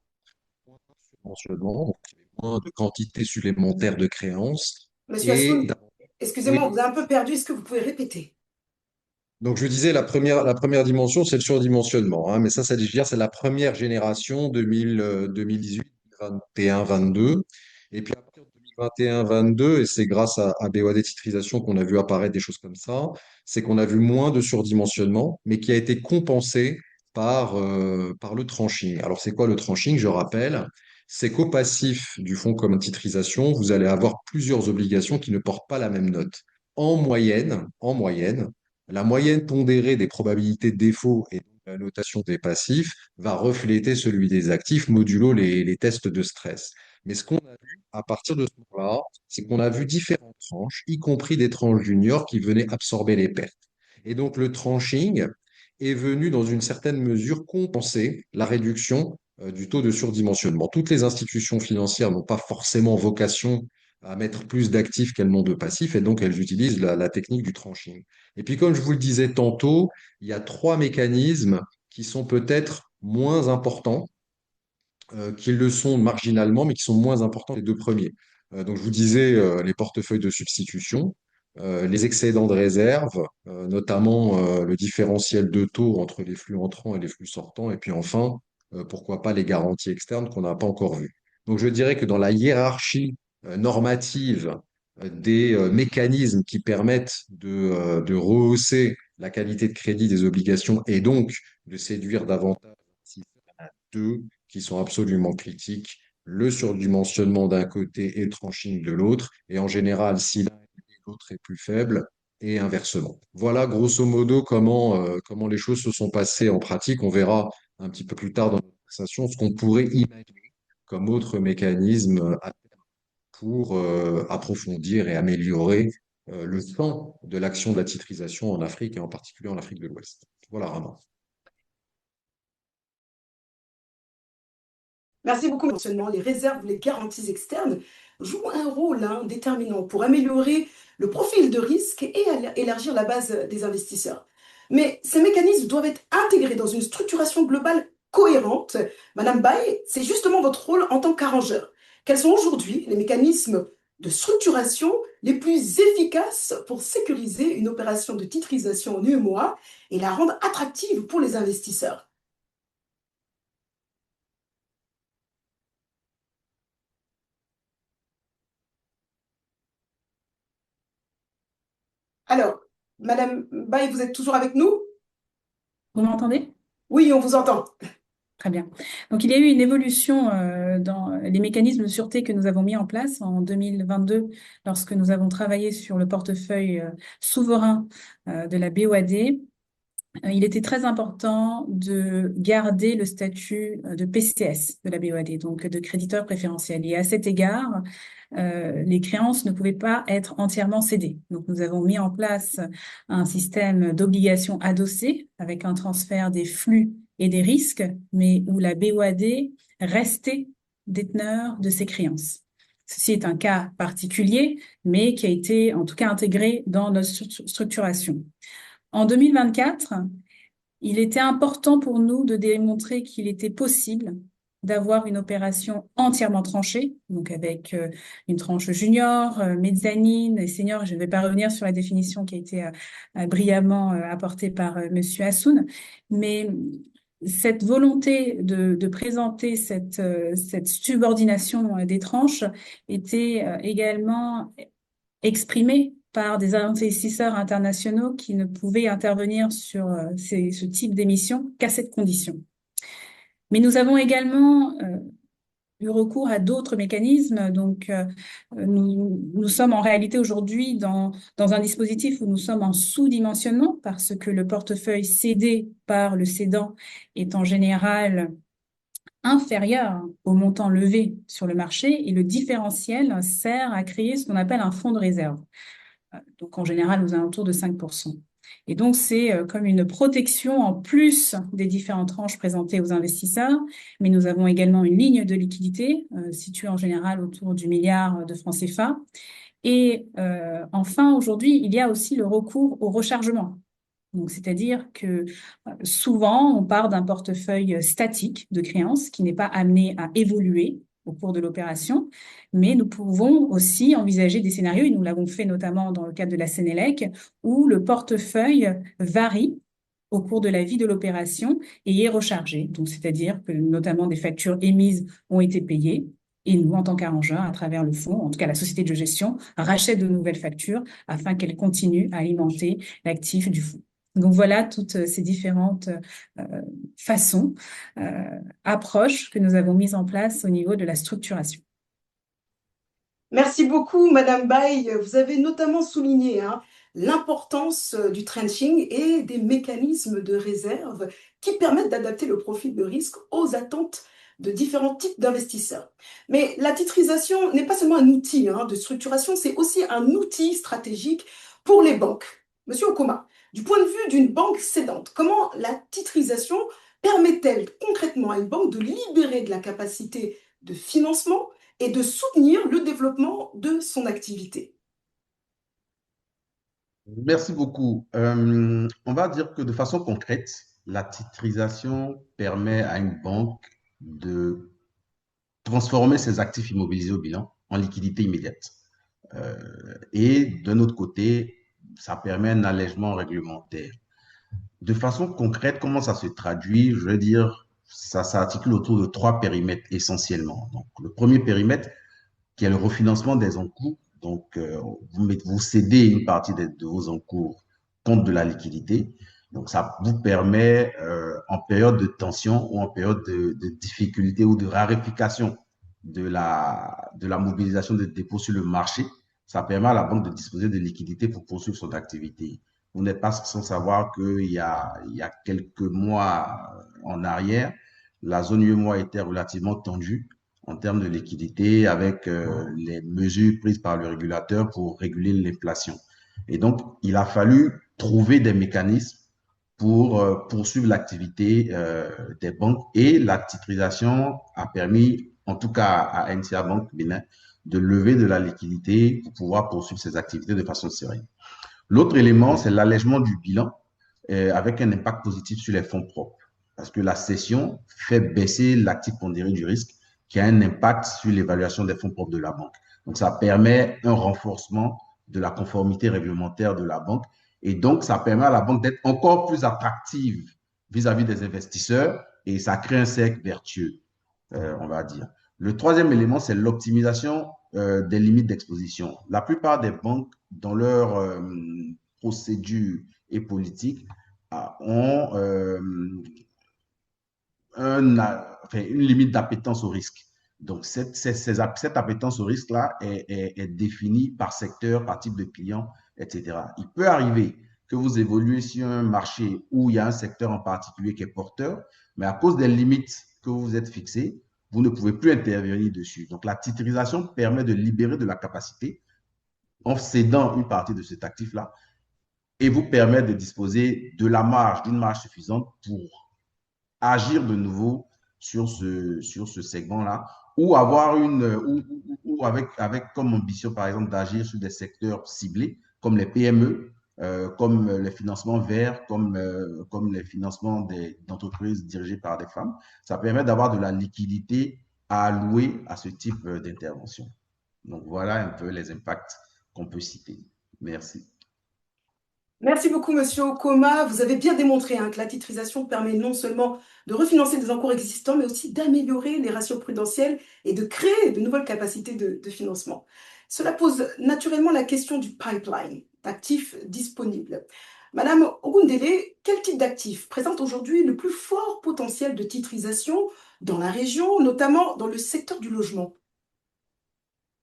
mentionnement, donc il y avait moins de quantité supplémentaire de créances Monsieur et Hassoun, excusez-moi, on oui. vous a un peu perdu. Est-ce que vous pouvez répéter? Donc, je disais, la première dimension, c'est le surdimensionnement, hein, mais ça, je veux dire, c'est la première génération 2018, 21, 22. Et puis, à partir de 2021, 22, et c'est grâce à BOAD Titrisation qu'on a vu apparaître des choses comme ça, c'est qu'on a vu moins de surdimensionnement, mais qui a été compensé par le tranching. Alors, c'est quoi le tranching? Je rappelle, c'est qu'au passif du fonds commun de titrisation, vous allez avoir plusieurs obligations qui ne portent pas la même note. En moyenne, la moyenne pondérée des probabilités de défaut et la notation des passifs va refléter celui des actifs modulo les tests de stress. Mais ce qu'on a vu à partir de ce moment-là, c'est qu'on a vu différentes tranches, y compris des tranches juniors qui venaient absorber les pertes. Et donc le tranching est venu dans une certaine mesure compenser la réduction du taux de surdimensionnement. Toutes les institutions financières n'ont pas forcément vocation à mettre plus d'actifs qu'elles n'ont de passifs, et donc elles utilisent la technique du tranching. Et puis, comme je vous le disais tantôt, il y a trois mécanismes qui sont peut-être moins importants, qu'ils le sont marginalement, mais qui sont moins importants que les deux premiers. Donc, je vous disais les portefeuilles de substitution, les excédents de réserve, notamment le différentiel de taux entre les flux entrants et les flux sortants, et puis enfin, pourquoi pas les garanties externes qu'on n'a pas encore vues. Donc, je dirais que dans la hiérarchie normative des mécanismes qui permettent de rehausser la qualité de crédit des obligations et donc de séduire davantage deux qui sont absolument critiques, le surdimensionnement d'un côté et le tranching de l'autre, et en général, si l'un et l'autre est plus faible, et inversement. Voilà grosso modo comment les choses se sont passées en pratique. On verra un petit peu plus tard dans la conversation ce qu'on pourrait imaginer comme autre mécanisme pour approfondir et améliorer le champ de l'action de la titrisation en Afrique et en particulier en Afrique de l'Ouest. Voilà, Raman. Merci beaucoup. Mentionnement, les réserves, les garanties externes jouent un rôle déterminant pour améliorer le profil de risque et élargir la base des investisseurs. Mais ces mécanismes doivent être intégrés dans une structuration globale cohérente. Madame Bay, c'est justement votre rôle en tant qu'arrangeur. Quels sont aujourd'hui les mécanismes de structuration les plus efficaces pour sécuriser une opération de titrisation en UEMOA et la rendre attractive pour les investisseurs? Alors, Madame Bay, vous êtes toujours avec nous? Vous m'entendez? Oui, on vous entend. Très bien. Donc, il y a eu une évolution dans les mécanismes de sûreté que nous avons mis en place en 2022 lorsque nous avons travaillé sur le portefeuille souverain de la BOAD. Il était très important de garder le statut de PCS de la BOAD, donc de créditeur préférentiel. Et à cet égard, les créances ne pouvaient pas être entièrement cédées. Donc, nous avons mis en place un système d'obligations adossées avec un transfert des flux et des risques, mais où la BOAD restait déteneur de ces créances. Ceci est un cas particulier, mais qui a été en tout cas intégré dans notre structuration. En 2024, il était important pour nous de démontrer qu'il était possible d'avoir une opération entièrement tranchée, donc avec une tranche junior, mezzanine et senior. Je ne vais pas revenir sur la définition qui a été brillamment apportée par Monsieur Hassoun, mais cette volonté de présenter cette subordination des tranches était également exprimée par des investisseurs internationaux qui ne pouvaient intervenir sur ce type d'émission qu'à cette condition. Mais nous avons également eu recours à d'autres mécanismes. Donc, nous sommes en réalité aujourd'hui dans un dispositif où nous sommes en sous-dimensionnement parce que le portefeuille cédé par le cédant est en général inférieur au montant levé sur le marché et le différentiel sert à créer ce qu'on appelle un fonds de réserve. Donc, en général, aux alentours de 5%. Et donc, c'est comme une protection en plus des différentes tranches présentées aux investisseurs. Mais nous avons également une ligne de liquidité située en général autour du milliard de francs CFA. Et enfin, aujourd'hui, il y a aussi le recours au rechargement. Donc, c'est-à-dire que souvent, on part d'un portefeuille statique de créances qui n'est pas amené à évoluer au cours de l'opération, mais nous pouvons aussi envisager des scénarios, et nous l'avons fait notamment dans le cadre de la Sénélec, où le portefeuille varie au cours de la vie de l'opération et est rechargé. Donc, c'est-à-dire que notamment des factures émises ont été payées, et nous, en tant qu'arrangeurs, à travers le fonds, en tout cas la société de gestion, rachète de nouvelles factures afin qu'elles continuent à alimenter l'actif du fonds. Donc voilà toutes ces différentes façons, approches que nous avons mises en place au niveau de la structuration. Merci beaucoup, Madame Bay. Vous avez notamment souligné l'importance du trenching et des mécanismes de réserve qui permettent d'adapter le profil de risque aux attentes de différents types d'investisseurs. Mais la titrisation n'est pas seulement un outil de structuration, c'est aussi un outil stratégique pour les banques. Monsieur Okoma, du point de vue d'une banque cédante, comment la titrisation permet-elle concrètement à une banque de libérer de la capacité de financement et de soutenir le développement de son activité? Merci beaucoup. On va dire que de façon concrète, la titrisation permet à une banque de transformer ses actifs immobilisés au bilan en liquidité immédiate. Et d'un autre côté, ça permet un allègement réglementaire. De façon concrète, comment ça se traduit? Je veux dire, ça s'articule autour de trois périmètres essentiellement. Donc, le premier périmètre, qui est le refinancement des encours. Donc, vous cédez une partie de vos encours contre de la liquidité. Donc, ça vous permet, en période de tension ou en période de difficulté ou de raréfaction de la mobilisation des dépôts sur le marché, ça permet à la banque de disposer de liquidités pour poursuivre son activité. Vous n'êtes pas sans savoir qu'il y a quelques mois en arrière, la zone UEMOA était relativement tendue en termes de liquidité avec les mesures prises par le régulateur pour réguler l'inflation. Et donc, il a fallu trouver des mécanismes pour poursuivre l'activité des banques. Et la titrisation a permis, en tout cas à NCA Banque Bénin, de lever de la liquidité pour pouvoir poursuivre ses activités de façon sereine. L'autre élément, c'est l'allègement du bilan avec un impact positif sur les fonds propres. Parce que la cession fait baisser l'actif pondéré du risque qui a un impact sur l'évaluation des fonds propres de la banque. Donc, ça permet un renforcement de la conformité réglementaire de la banque. Et donc, ça permet à la banque d'être encore plus attractive vis-à-vis des investisseurs et ça crée un cercle vertueux, on va dire. Le troisième élément, c'est l'optimisation des limites d'exposition. La plupart des banques, dans leur procédure et politique, ont une limite d'appétence au risque. Donc, cette appétence au risque-là est définie par secteur, par type de client, etc. Il peut arriver que vous évoluez sur un marché où il y a un secteur en particulier qui est porteur, mais à cause des limites que vous vous êtes fixées, vous ne pouvez plus intervenir dessus. Donc, la titrisation permet de libérer de la capacité en cédant une partie de cet actif-là et vous permet de disposer de la marge, d'une marge suffisante pour agir de nouveau sur ce segment-là ou avoir ou avec comme ambition, par exemple, d'agir sur des secteurs ciblés comme les PME, comme les financements verts, comme les financements d'entreprises dirigées par des femmes. Ça permet d'avoir de la liquidité à allouer à ce type d'intervention. Donc, voilà un peu les impacts qu'on peut citer. Merci. Merci beaucoup, Monsieur Okoma. Vous avez bien démontré que la titrisation permet non seulement de refinancer des encours existants, mais aussi d'améliorer les ratios prudentiels et de créer de nouvelles capacités de financement. Cela pose naturellement la question du pipeline d'actifs disponibles. Madame Ogundele, quel type d'actifs présente aujourd'hui le plus fort potentiel de titrisation dans la région, notamment dans le secteur du logement?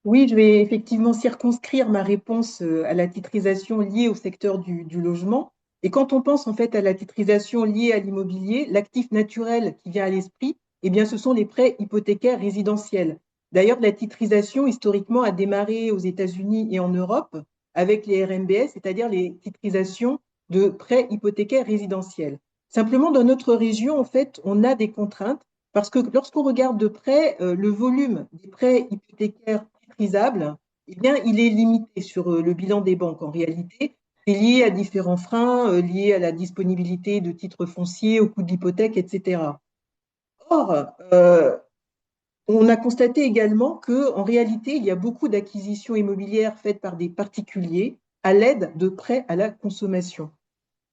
Oui, je vais effectivement circonscrire ma réponse à la titrisation liée au secteur du logement. Et quand on pense en fait à la titrisation liée à l'immobilier, l'actif naturel qui vient à l'esprit, eh bien, ce sont les prêts hypothécaires résidentiels. D'ailleurs, la titrisation historiquement a démarré aux États-Unis et en Europe avec les RMBS, c'est-à-dire les titrisations de prêts hypothécaires résidentiels. Simplement, dans notre région, en fait, on a des contraintes parce que lorsqu'on regarde de près le volume des prêts hypothécaires titrisable, eh bien, il est limité sur le bilan des banques. En réalité, c'est lié à différents freins, liés à la disponibilité de titres fonciers, au coût de l'hypothèque, etc. Or, on a constaté également qu'en réalité, il y a beaucoup d'acquisitions immobilières faites par des particuliers à l'aide de prêts à la consommation.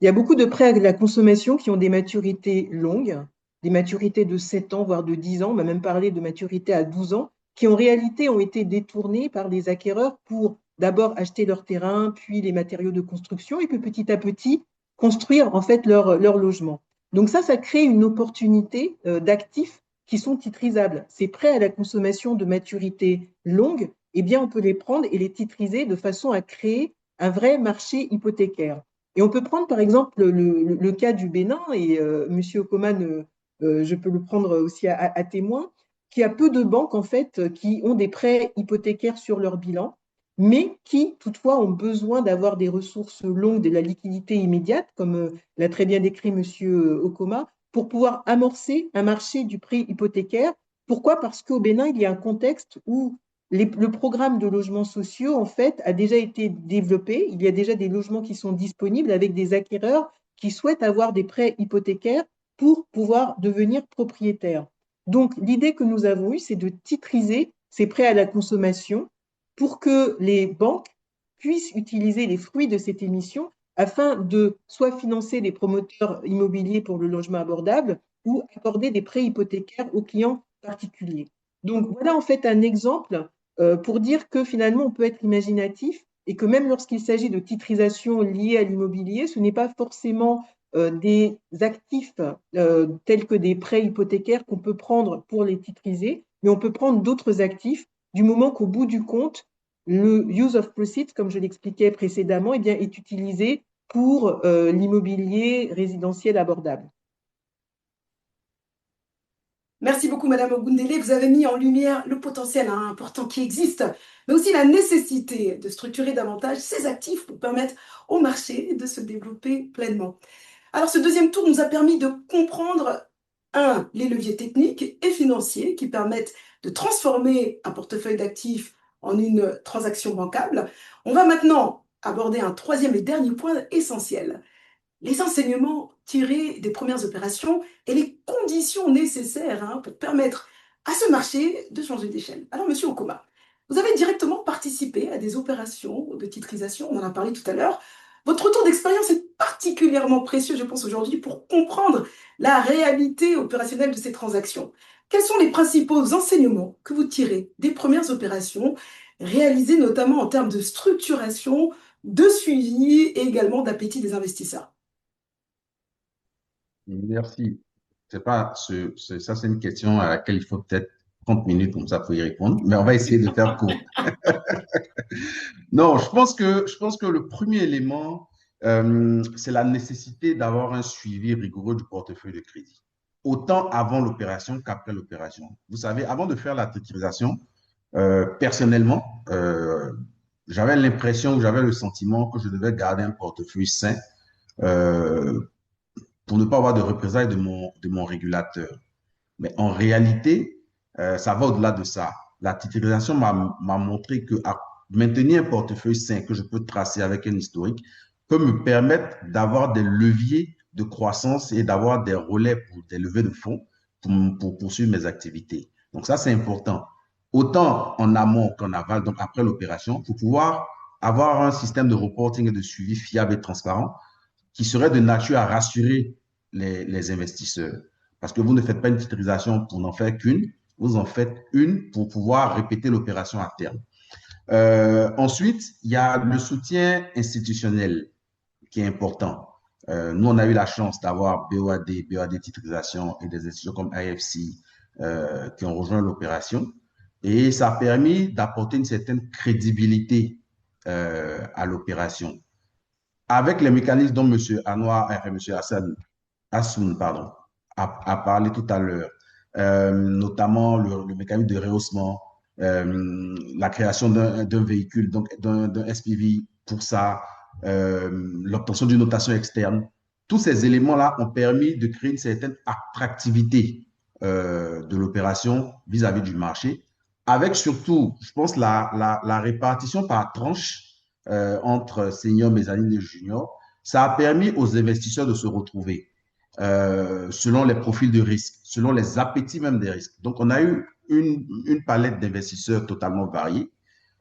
Il y a beaucoup de prêts à la consommation qui ont des maturités longues, des maturités de 7 ans, voire de 10 ans, on va même parler de maturité à 12 ans, qui en réalité ont été détournés par des acquéreurs pour d'abord acheter leur terrain, puis les matériaux de construction, et puis petit à petit construire en fait leur logement. Donc ça crée une opportunité d'actifs qui sont titrisables. Ces prêts à la consommation de maturité longue, eh bien on peut les prendre et les titriser de façon à créer un vrai marché hypothécaire. Et on peut prendre par exemple le cas du Bénin, et M. Okoman, je peux le prendre aussi à témoin, qu'il y a peu de banques en fait qui ont des prêts hypothécaires sur leur bilan, mais qui toutefois ont besoin d'avoir des ressources longues, de la liquidité immédiate, comme l'a très bien décrit M. Okoma, pour pouvoir amorcer un marché du prêt hypothécaire. Pourquoi? Parce qu'au Bénin, il y a un contexte où le programme de logements sociaux, en fait, a déjà été développé. Il y a déjà des logements qui sont disponibles avec des acquéreurs qui souhaitent avoir des prêts hypothécaires pour pouvoir devenir propriétaires. Donc, l'idée que nous avons eue, c'est de titriser ces prêts à la consommation pour que les banques puissent utiliser les fruits de cette émission afin de soit financer les promoteurs immobiliers pour le logement abordable ou accorder des prêts hypothécaires aux clients particuliers. Donc, voilà en fait un exemple pour dire que finalement, on peut être imaginatif et que même lorsqu'il s'agit de titrisation liée à l'immobilier, ce n'est pas forcément des actifs tels que des prêts hypothécaires qu'on peut prendre pour les titriser, mais on peut prendre d'autres actifs du moment qu'au bout du compte, le use of proceeds, comme je l'expliquais précédemment, eh bien, est utilisé pour l'immobilier résidentiel abordable. Merci beaucoup, Madame Ogundele. Vous avez mis en lumière le potentiel important qui existe, mais aussi la nécessité de structurer davantage ces actifs pour permettre au marché de se développer pleinement. Alors, ce deuxième tour nous a permis de comprendre, un, les leviers techniques et financiers qui permettent de transformer un portefeuille d'actifs en une transaction bancable. On va maintenant aborder un troisième et dernier point essentiel, les enseignements tirés des premières opérations et les conditions nécessaires pour permettre à ce marché de changer d'échelle. Alors, Monsieur Okoma, vous avez directement participé à des opérations de titrisation, on en a parlé tout à l'heure. Votre retour d'expérience est particulièrement précieux, je pense, aujourd'hui, pour comprendre la réalité opérationnelle de ces transactions. Quels sont les principaux enseignements que vous tirez des premières opérations réalisées notamment en termes de structuration, de suivi et également d'appétit des investisseurs? Merci. C'est pas ça, c'est une question à laquelle il faut peut-être 30 minutes comme ça pour y répondre, mais on va essayer de faire court. Non, je pense que le premier élément, c'est la nécessité d'avoir un suivi rigoureux du portefeuille de crédit, autant avant l'opération qu'après l'opération. Vous savez, avant de faire la titrisation, personnellement, j'avais l'impression ou j'avais le sentiment que je devais garder un portefeuille sain euh, pour ne pas avoir de représailles de mon régulateur. Mais en réalité, ça va au-delà de ça. La titrisation m'a montré que maintenir un portefeuille sain que je peux tracer avec un historique peut me permettre d'avoir des leviers de croissance et d'avoir des relais pour des levées de fonds pour poursuivre mes activités. Donc ça, c'est important. Autant en amont qu'en aval, donc après l'opération, pour pouvoir avoir un système de reporting et de suivi fiable et transparent qui serait de nature à rassurer les investisseurs. Parce que vous ne faites pas une titrisation pour n'en faire qu'une, vous en faites une pour pouvoir répéter l'opération à terme. Ensuite, il y a le soutien institutionnel qui est important. Nous, on a eu la chance d'avoir BOAD Titrisation et des institutions comme IFC qui ont rejoint l'opération. Et ça a permis d'apporter une certaine crédibilité à l'opération. Avec les mécanismes dont M. Anwar, M. Hassoun, pardon, a parlé tout à l'heure, notamment le mécanisme de rehaussement, la création d'un véhicule, donc d'un SPV pour ça, l'obtention d'une notation externe. Tous ces éléments-là ont permis de créer une certaine attractivité de l'opération vis-à-vis du marché, avec surtout, je pense, la répartition par tranche entre seniors, mezzanine et juniors. Ça a permis aux investisseurs de se retrouver selon les profils de risque, selon les appétits même des risques. Donc, on a eu une palette d'investisseurs totalement variée,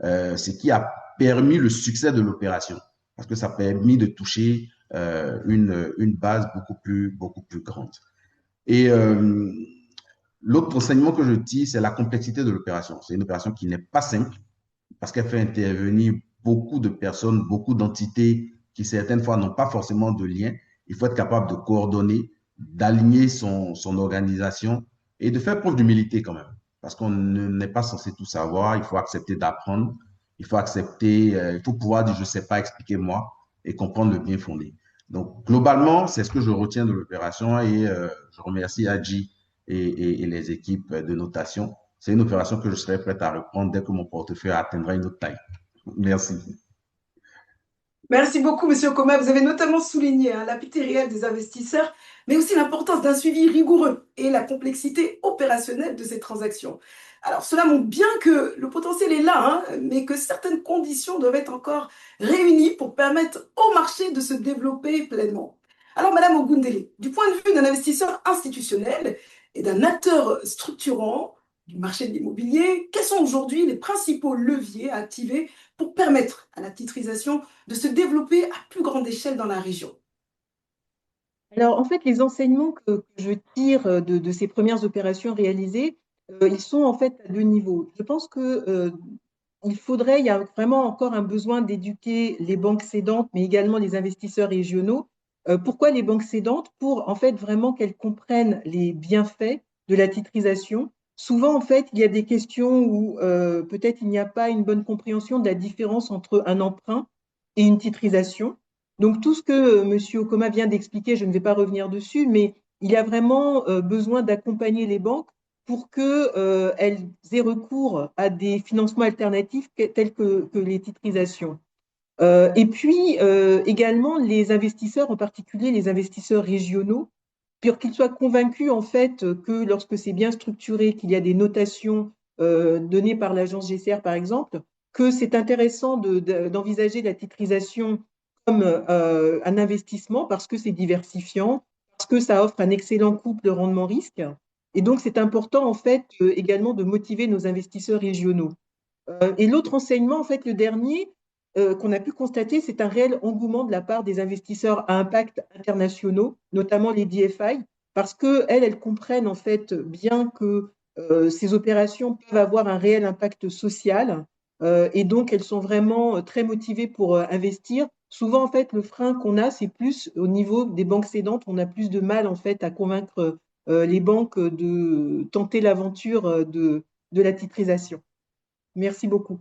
ce qui a permis le succès de l'opération, parce que ça a permis de toucher une base beaucoup plus grande. Et l'autre enseignement que je tire, c'est la complexité de l'opération. C'est une opération qui n'est pas simple, parce qu'elle fait intervenir beaucoup de personnes, beaucoup d'entités qui certaines fois n'ont pas forcément de lien. Il faut être capable de coordonner, d'aligner son organisation et de faire preuve d'humilité quand même. Parce qu'on n'est pas censé tout savoir, il faut accepter d'apprendre, il faut accepter, il faut pouvoir dire je ne sais pas, expliquez-moi et comprendre le bien fondé. Donc, globalement, c'est ce que je retiens de l'opération et je remercie Adji et les équipes de notation. C'est une opération que je serai prêt à reprendre dès que mon portefeuille atteindra une autre taille. Merci. Merci beaucoup, Monsieur Okoma. Vous avez notamment souligné l'appétit réel des investisseurs, mais aussi l'importance d'un suivi rigoureux et la complexité opérationnelle de ces transactions. Alors, cela montre bien que le potentiel est là, mais que certaines conditions doivent être encore réunies pour permettre au marché de se développer pleinement. Alors, Madame Ogundele, du point de vue d'un investisseur institutionnel et d'un acteur structurant du marché de l'immobilier, quels sont aujourd'hui les principaux leviers à activer pour permettre à la titrisation de se développer à plus grande échelle dans la région? Alors, en fait, les enseignements que je tire de ces premières opérations réalisées, ils sont en fait à deux niveaux. Je pense que il y a vraiment encore un besoin d'éduquer les banques cédantes, mais également les investisseurs régionaux. Pourquoi les banques cédantes? Pour en fait vraiment qu'elles comprennent les bienfaits de la titrisation. Souvent, en fait, il y a des questions où peut-être il n'y a pas une bonne compréhension de la différence entre un emprunt et une titrisation. Donc, tout ce que M. Okoma vient d'expliquer, je ne vais pas revenir dessus, mais il y a vraiment besoin d'accompagner les banques pour qu'elles aient recours à des financements alternatifs tels que les titrisations. Et puis également les investisseurs, en particulier les investisseurs régionaux, pour qu'ils soient convaincus en fait que lorsque c'est bien structuré, qu'il y a des notations données par l'agence GCR par exemple, que c'est intéressant d'envisager la titrisation comme un investissement parce que c'est diversifiant, parce que ça offre un excellent couple rendement-risque. Et donc c'est important en fait également de motiver nos investisseurs régionaux. Et l'autre enseignement, en fait, le dernier, qu'on a pu constater, c'est un réel engouement de la part des investisseurs à impact internationaux, notamment les DFI, parce qu'elles comprennent en fait bien que ces opérations peuvent avoir un réel impact social, et donc elles sont vraiment très motivées pour investir. Souvent, en fait, le frein qu'on a, c'est plus au niveau des banques cédantes. On a plus de mal, en fait, à convaincre les banques de tenter l'aventure de la titrisation. Merci beaucoup.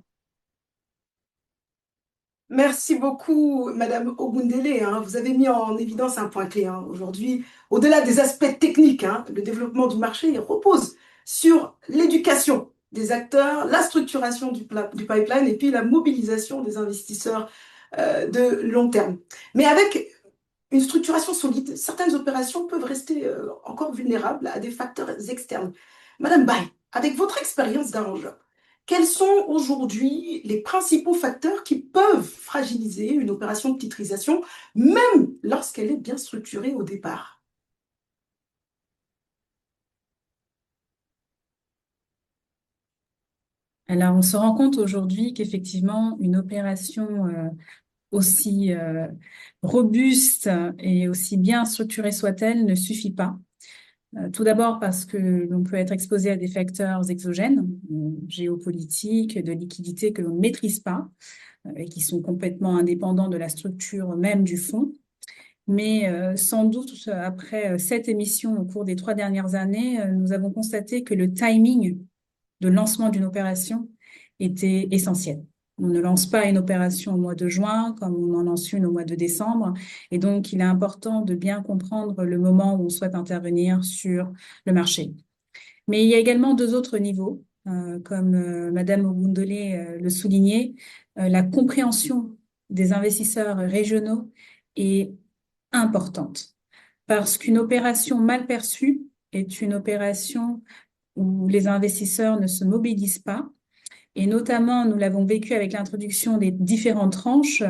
Merci beaucoup, Madame Ogundele, hein. Vous avez mis en évidence un point clé, hein. Aujourd'hui, au-delà des aspects techniques, hein, le développement du marché il repose sur l'éducation des acteurs, la structuration du pipeline et puis la mobilisation des investisseurs de long terme. Mais avec une structuration solide, certaines opérations peuvent rester encore vulnérables à des facteurs externes. Madame Bay, avec votre expérience d'arrangeur, quels sont aujourd'hui les principaux facteurs qui peuvent fragiliser une opération de titrisation, même lorsqu'elle est bien structurée au départ? Alors, on se rend compte aujourd'hui qu'effectivement, une opération aussi robuste et aussi bien structurée soit-elle ne suffit pas. Tout d'abord parce que l'on peut être exposé à des facteurs exogènes, géopolitiques, de liquidité que l'on ne maîtrise pas et qui sont complètement indépendants de la structure même du fonds. Mais sans doute, après 7 émissions au cours des 3 dernières années, nous avons constaté que le timing de lancement d'une opération était essentiel. On ne lance pas une opération au mois de juin comme on en lance une au mois de décembre. Et donc, il est important de bien comprendre le moment où on souhaite intervenir sur le marché. Mais il y a également 2 autres niveaux, comme Madame Ogundele le soulignait. La compréhension des investisseurs régionaux est importante parce qu'une opération mal perçue est une opération où les investisseurs ne se mobilisent pas. Et notamment, nous l'avons vécu avec l'introduction des différentes tranches.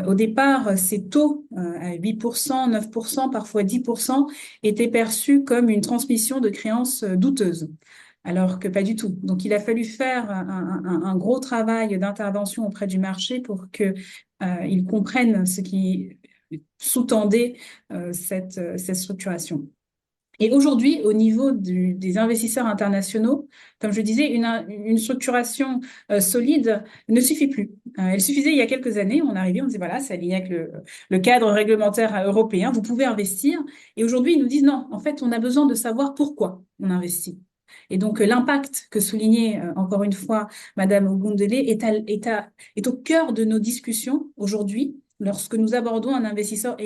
Au départ, ces taux à 8%, 9%, parfois 10%, étaient perçus comme une transmission de créances douteuses, alors que pas du tout. Donc, il a fallu faire un gros travail d'intervention auprès du marché pour qu'ils comprennent ce qui sous-tendait cette structuration. Et aujourd'hui, au niveau des investisseurs internationaux, comme je disais, une structuration solide ne suffit plus. Elle suffisait il y a quelques années, on arrivait, on disait voilà, c'est aligné avec le cadre réglementaire européen, vous pouvez investir. Et aujourd'hui, ils nous disent non, en fait, on a besoin de savoir pourquoi on investit. Et donc, l'impact que soulignait encore une fois Madame Ogundele est au cœur de nos discussions aujourd'hui lorsque nous abordons un investisseur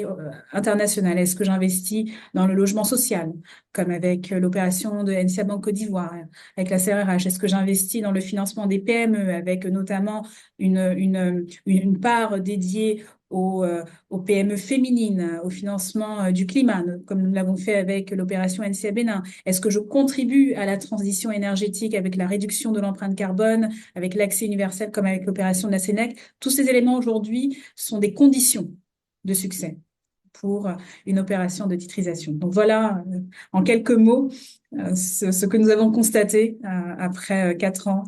international. Est-ce que j'investis dans le logement social, comme avec l'opération de NCA Banque Côte d'Ivoire, avec la CRRH? Est-ce que j'investis dans le financement des PME, avec notamment une part dédiée aux PME féminines, au financement du climat, comme nous l'avons fait avec l'opération NCA Bénin? Est-ce que je contribue à la transition énergétique avec la réduction de l'empreinte carbone, avec l'accès universel comme avec l'opération de la Sénèque? Tous ces éléments aujourd'hui sont des conditions de succès pour une opération de titrisation. Donc voilà, en quelques mots, ce que nous avons constaté après 4 ans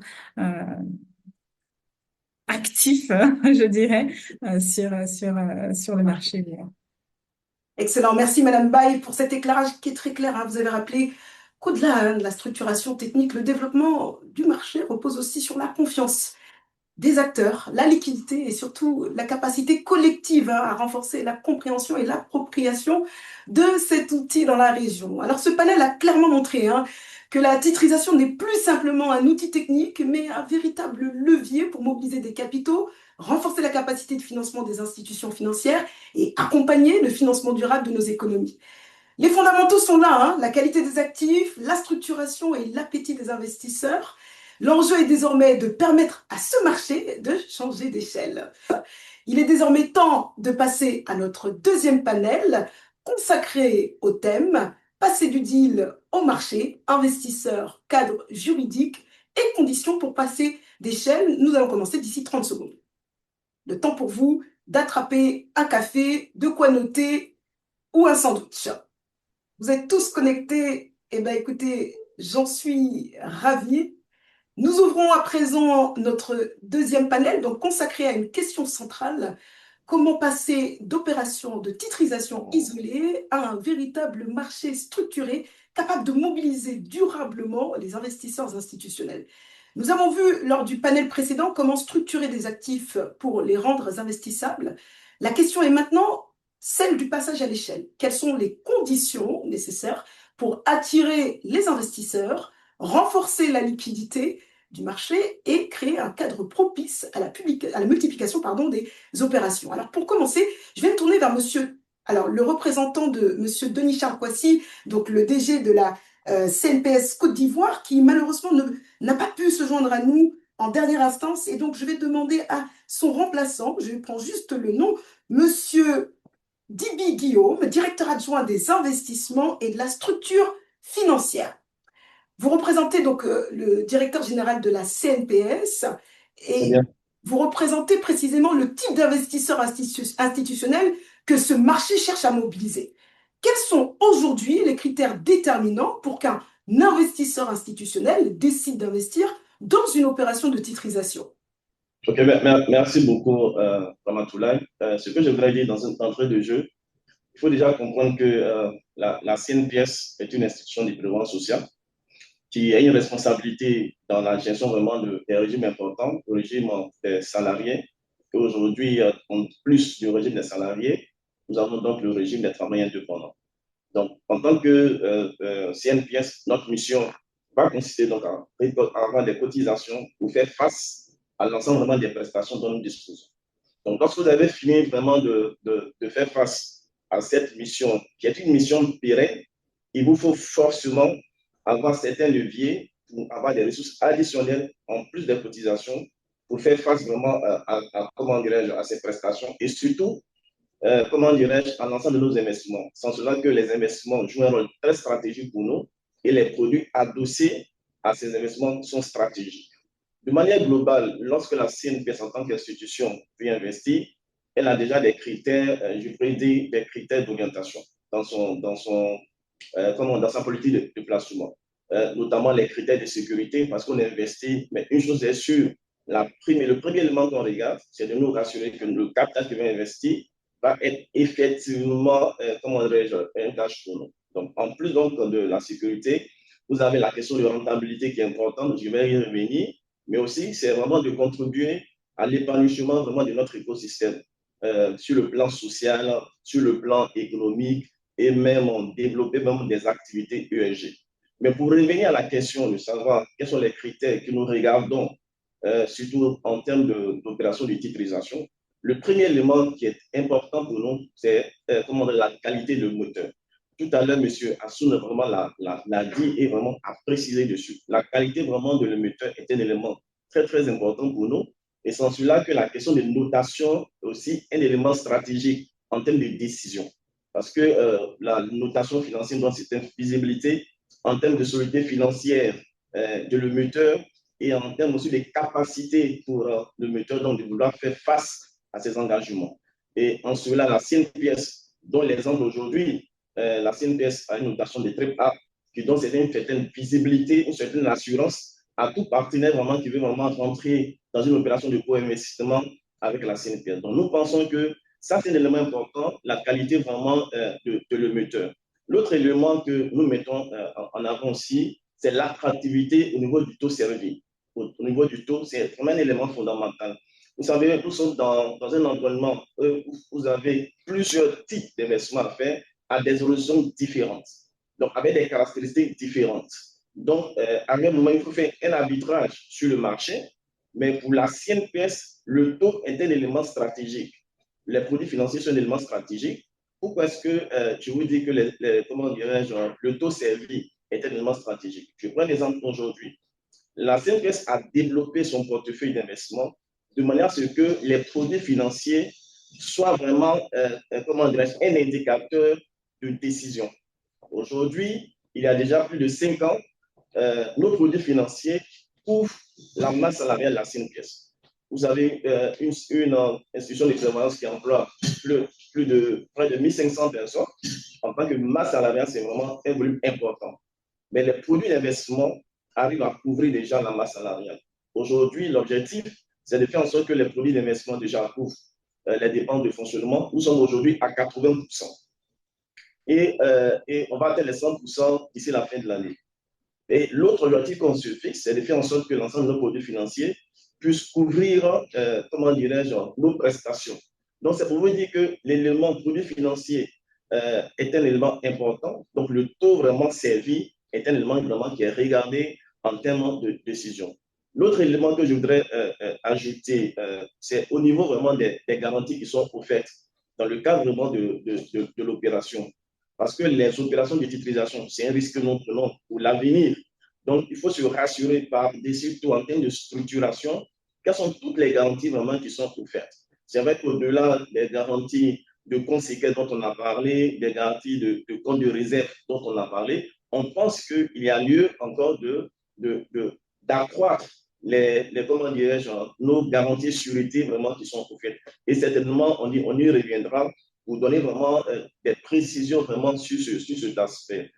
actifs, je dirais, sur le marché. Excellent. Merci, Madame Baye, pour cet éclairage qui est très clair, hein. Vous avez rappelé qu'au-delà, hein, de la structuration technique, le développement du marché repose aussi sur la confiance des acteurs, la liquidité et surtout la capacité collective, hein, à renforcer la compréhension et l'appropriation de cet outil dans la région. Alors ce panel a clairement montré, hein, que la titrisation n'est plus simplement un outil technique, mais un véritable levier pour mobiliser des capitaux, renforcer la capacité de financement des institutions financières et accompagner le financement durable de nos économies. Les fondamentaux sont là, hein, la qualité des actifs, la structuration et l'appétit des investisseurs. L'enjeu est désormais de permettre à ce marché de changer d'échelle. Il est désormais temps de passer à notre deuxième panel consacré au thème passer du deal au marché, investisseurs, cadre juridique et conditions pour passer d'échelle. Nous allons commencer d'ici 30 secondes. Le temps pour vous d'attraper un café, de quoi noter ou un sandwich. Vous êtes tous connectés? Eh bien, écoutez, j'en suis ravie. Nous ouvrons à présent notre deuxième panel, donc consacré à une question centrale. Comment passer d'opérations de titrisation isolées à un véritable marché structuré capable de mobiliser durablement les investisseurs institutionnels? Nous avons vu lors du panel précédent comment structurer des actifs pour les rendre investissables. La question est maintenant celle du passage à l'échelle. Quelles sont les conditions nécessaires pour attirer les investisseurs, renforcer la liquidité du marché et créer un cadre propice à la multiplication des opérations. Alors pour commencer, je vais me tourner vers le représentant de monsieur Denis Charles-Coissy, donc le DG de la CNPS Côte d'Ivoire, qui malheureusement n'a pas pu se joindre à nous en dernière instance, et donc je vais demander à son remplaçant, je prends juste le nom, monsieur Diby Guillaume, directeur adjoint des investissements et de la structure financière. Vous représentez donc le directeur général de la CNPS et vous représentez précisément le type d'investisseur institutionnel que ce marché cherche à mobiliser. Quels sont aujourd'hui les critères déterminants pour qu'un investisseur institutionnel décide d'investir dans une opération de titrisation? Ok, merci beaucoup, Ramatoulaye. Ce que je voudrais dire dans une entrée de jeu, il faut déjà comprendre que la CNPS est une institution de prévoyance sociale qui a une responsabilité dans la gestion vraiment des régimes importants, le régime des salariés. Et aujourd'hui, en plus du régime des salariés, nous avons donc le régime des travailleurs indépendants. Donc, en tant que CNPS, notre mission va consister donc à avoir des cotisations pour faire face à l'ensemble vraiment des prestations dont nous disposons. Donc, lorsque vous avez fini vraiment de faire face à cette mission, qui est une mission pérenne, il vous faut forcément avoir certains leviers pour avoir des ressources additionnelles en plus des cotisations pour faire face vraiment comment dirais-je, à ces prestations et surtout, comment dirais-je, à l'ensemble de nos investissements. Sans cela que les investissements jouent un rôle très stratégique pour nous et les produits adossés à ces investissements sont stratégiques. De manière globale, lorsque la CNPS en tant qu'institution veut investir, elle a déjà des critères, je pourrais dire des critères d'orientation dans sa politique de placement, notamment les critères de sécurité, parce qu'on investit, mais une chose est sûre, le premier élément qu'on regarde, c'est de nous rassurer que le capital qui va investir va être effectivement, un cash pour nous. Donc, en plus donc, de la sécurité, vous avez la question de rentabilité qui est importante, je vais y revenir, mais aussi c'est vraiment de contribuer à l'épanouissement vraiment de notre écosystème sur le plan social, sur le plan économique et même développer même des activités ESG. Mais pour revenir à la question de savoir quels sont les critères que nous regardons, surtout en termes d'opération de titrisation, le premier élément qui est important pour nous, c'est la qualité de moteur. Tout à l'heure, M. Assoun vraiment l'a dit et vraiment a précisé dessus. La qualité vraiment de l'émetteur est un élément très, très important pour nous. Et c'est celui-là que la question de notation est aussi un élément stratégique en termes de décision. Parce que la notation financière donne certaine visibilité en termes de solidité financière de l'émetteur et en termes aussi de capacité pour l'émetteur donc de vouloir faire face à ses engagements. Et en cela, la CNPS, dont l'exemple aujourd'hui, la CNPS a une notation de triple A qui donne une certaine visibilité, une certaine assurance à tout partenaire vraiment qui veut vraiment rentrer dans une opération de co-investissement avec la CNPS. Donc, nous pensons que ça, c'est un élément important, la qualité vraiment de l'émetteur. L'autre élément que nous mettons en avant aussi, c'est l'attractivité au niveau du taux servi. Au niveau du taux, c'est vraiment un élément fondamental. Vous savez, nous sommes dans un environnement où vous avez plusieurs types d'investissements à faire à des horizons différentes, donc avec des caractéristiques différentes. Donc, à un moment, il faut faire un arbitrage sur le marché, mais pour la CNPS, le taux est un élément stratégique. Les produits financiers sont un élément stratégique. Pourquoi est-ce que je vous dis que le taux servi est un élément stratégique? Je prends l'exemple aujourd'hui. la CNPS a développé son portefeuille d'investissement de manière à ce que les produits financiers soient vraiment, comment dirais-je, un indicateur de décision. Aujourd'hui, il y a déjà plus de 5 ans, nos produits financiers couvrent la masse salariale de la CNPS. Vous avez une institution de prévoyance qui emploie près de 1500 personnes. En tant que masse salariale, c'est vraiment un volume important. Mais les produits d'investissement arrivent à couvrir déjà la masse salariale. Aujourd'hui, l'objectif, c'est de faire en sorte que les produits d'investissement déjà couvrent les dépenses de fonctionnement. Nous sommes aujourd'hui à 80%. Et on va atteindre les 100% d'ici la fin de l'année. Et l'autre objectif qu'on se fixe, c'est de faire en sorte que l'ensemble de nos produits financiers puissent couvrir, comment dirais-je, nos prestations. Donc, c'est pour vous dire que l'élément produit financier est un élément important. Donc, le taux vraiment servi est un élément vraiment qui est regardé en termes de décision. L'autre élément que je voudrais ajouter, c'est au niveau vraiment des garanties qui sont offertes dans le cadre vraiment de l'opération. Parce que les opérations de titrisation, c'est un risque que nous prenons pour l'avenir. Donc, il faut se rassurer par des surtout en termes de structuration, quelles sont toutes les garanties vraiment qui sont offertes. C'est vrai qu'au-delà des garanties de conséquences dont on a parlé, des garanties de compte de réserve dont on a parlé, on pense qu'il y a lieu encore d'accroître comment dirais-je, nos garanties sûreté vraiment qui sont offertes. Et certainement, on y reviendra pour donner vraiment des précisions vraiment sur cet aspect.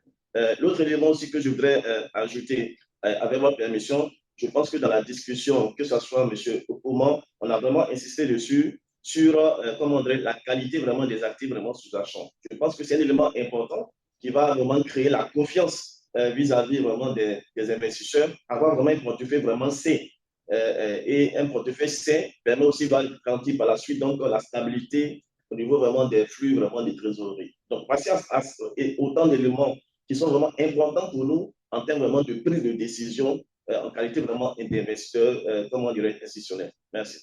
L'autre élément aussi que je voudrais ajouter, avec votre permission, je pense que dans la discussion, que ce soit M. Oman, on a vraiment insisté dessus, sur comment dire, la qualité vraiment des actifs vraiment sous-jacents. Je pense que c'est un élément important qui va vraiment créer la confiance vis-à-vis vraiment des investisseurs, avoir vraiment un portefeuille vraiment sain. Et un portefeuille sain permet aussi de garantir par la suite donc la stabilité au niveau vraiment des flux, vraiment des trésoreries. Donc, passer à autant d'éléments qui sont vraiment importants pour nous en termes vraiment de prise de décision en qualité vraiment d'investisseur, comment dirais-je, institutionnel. Merci.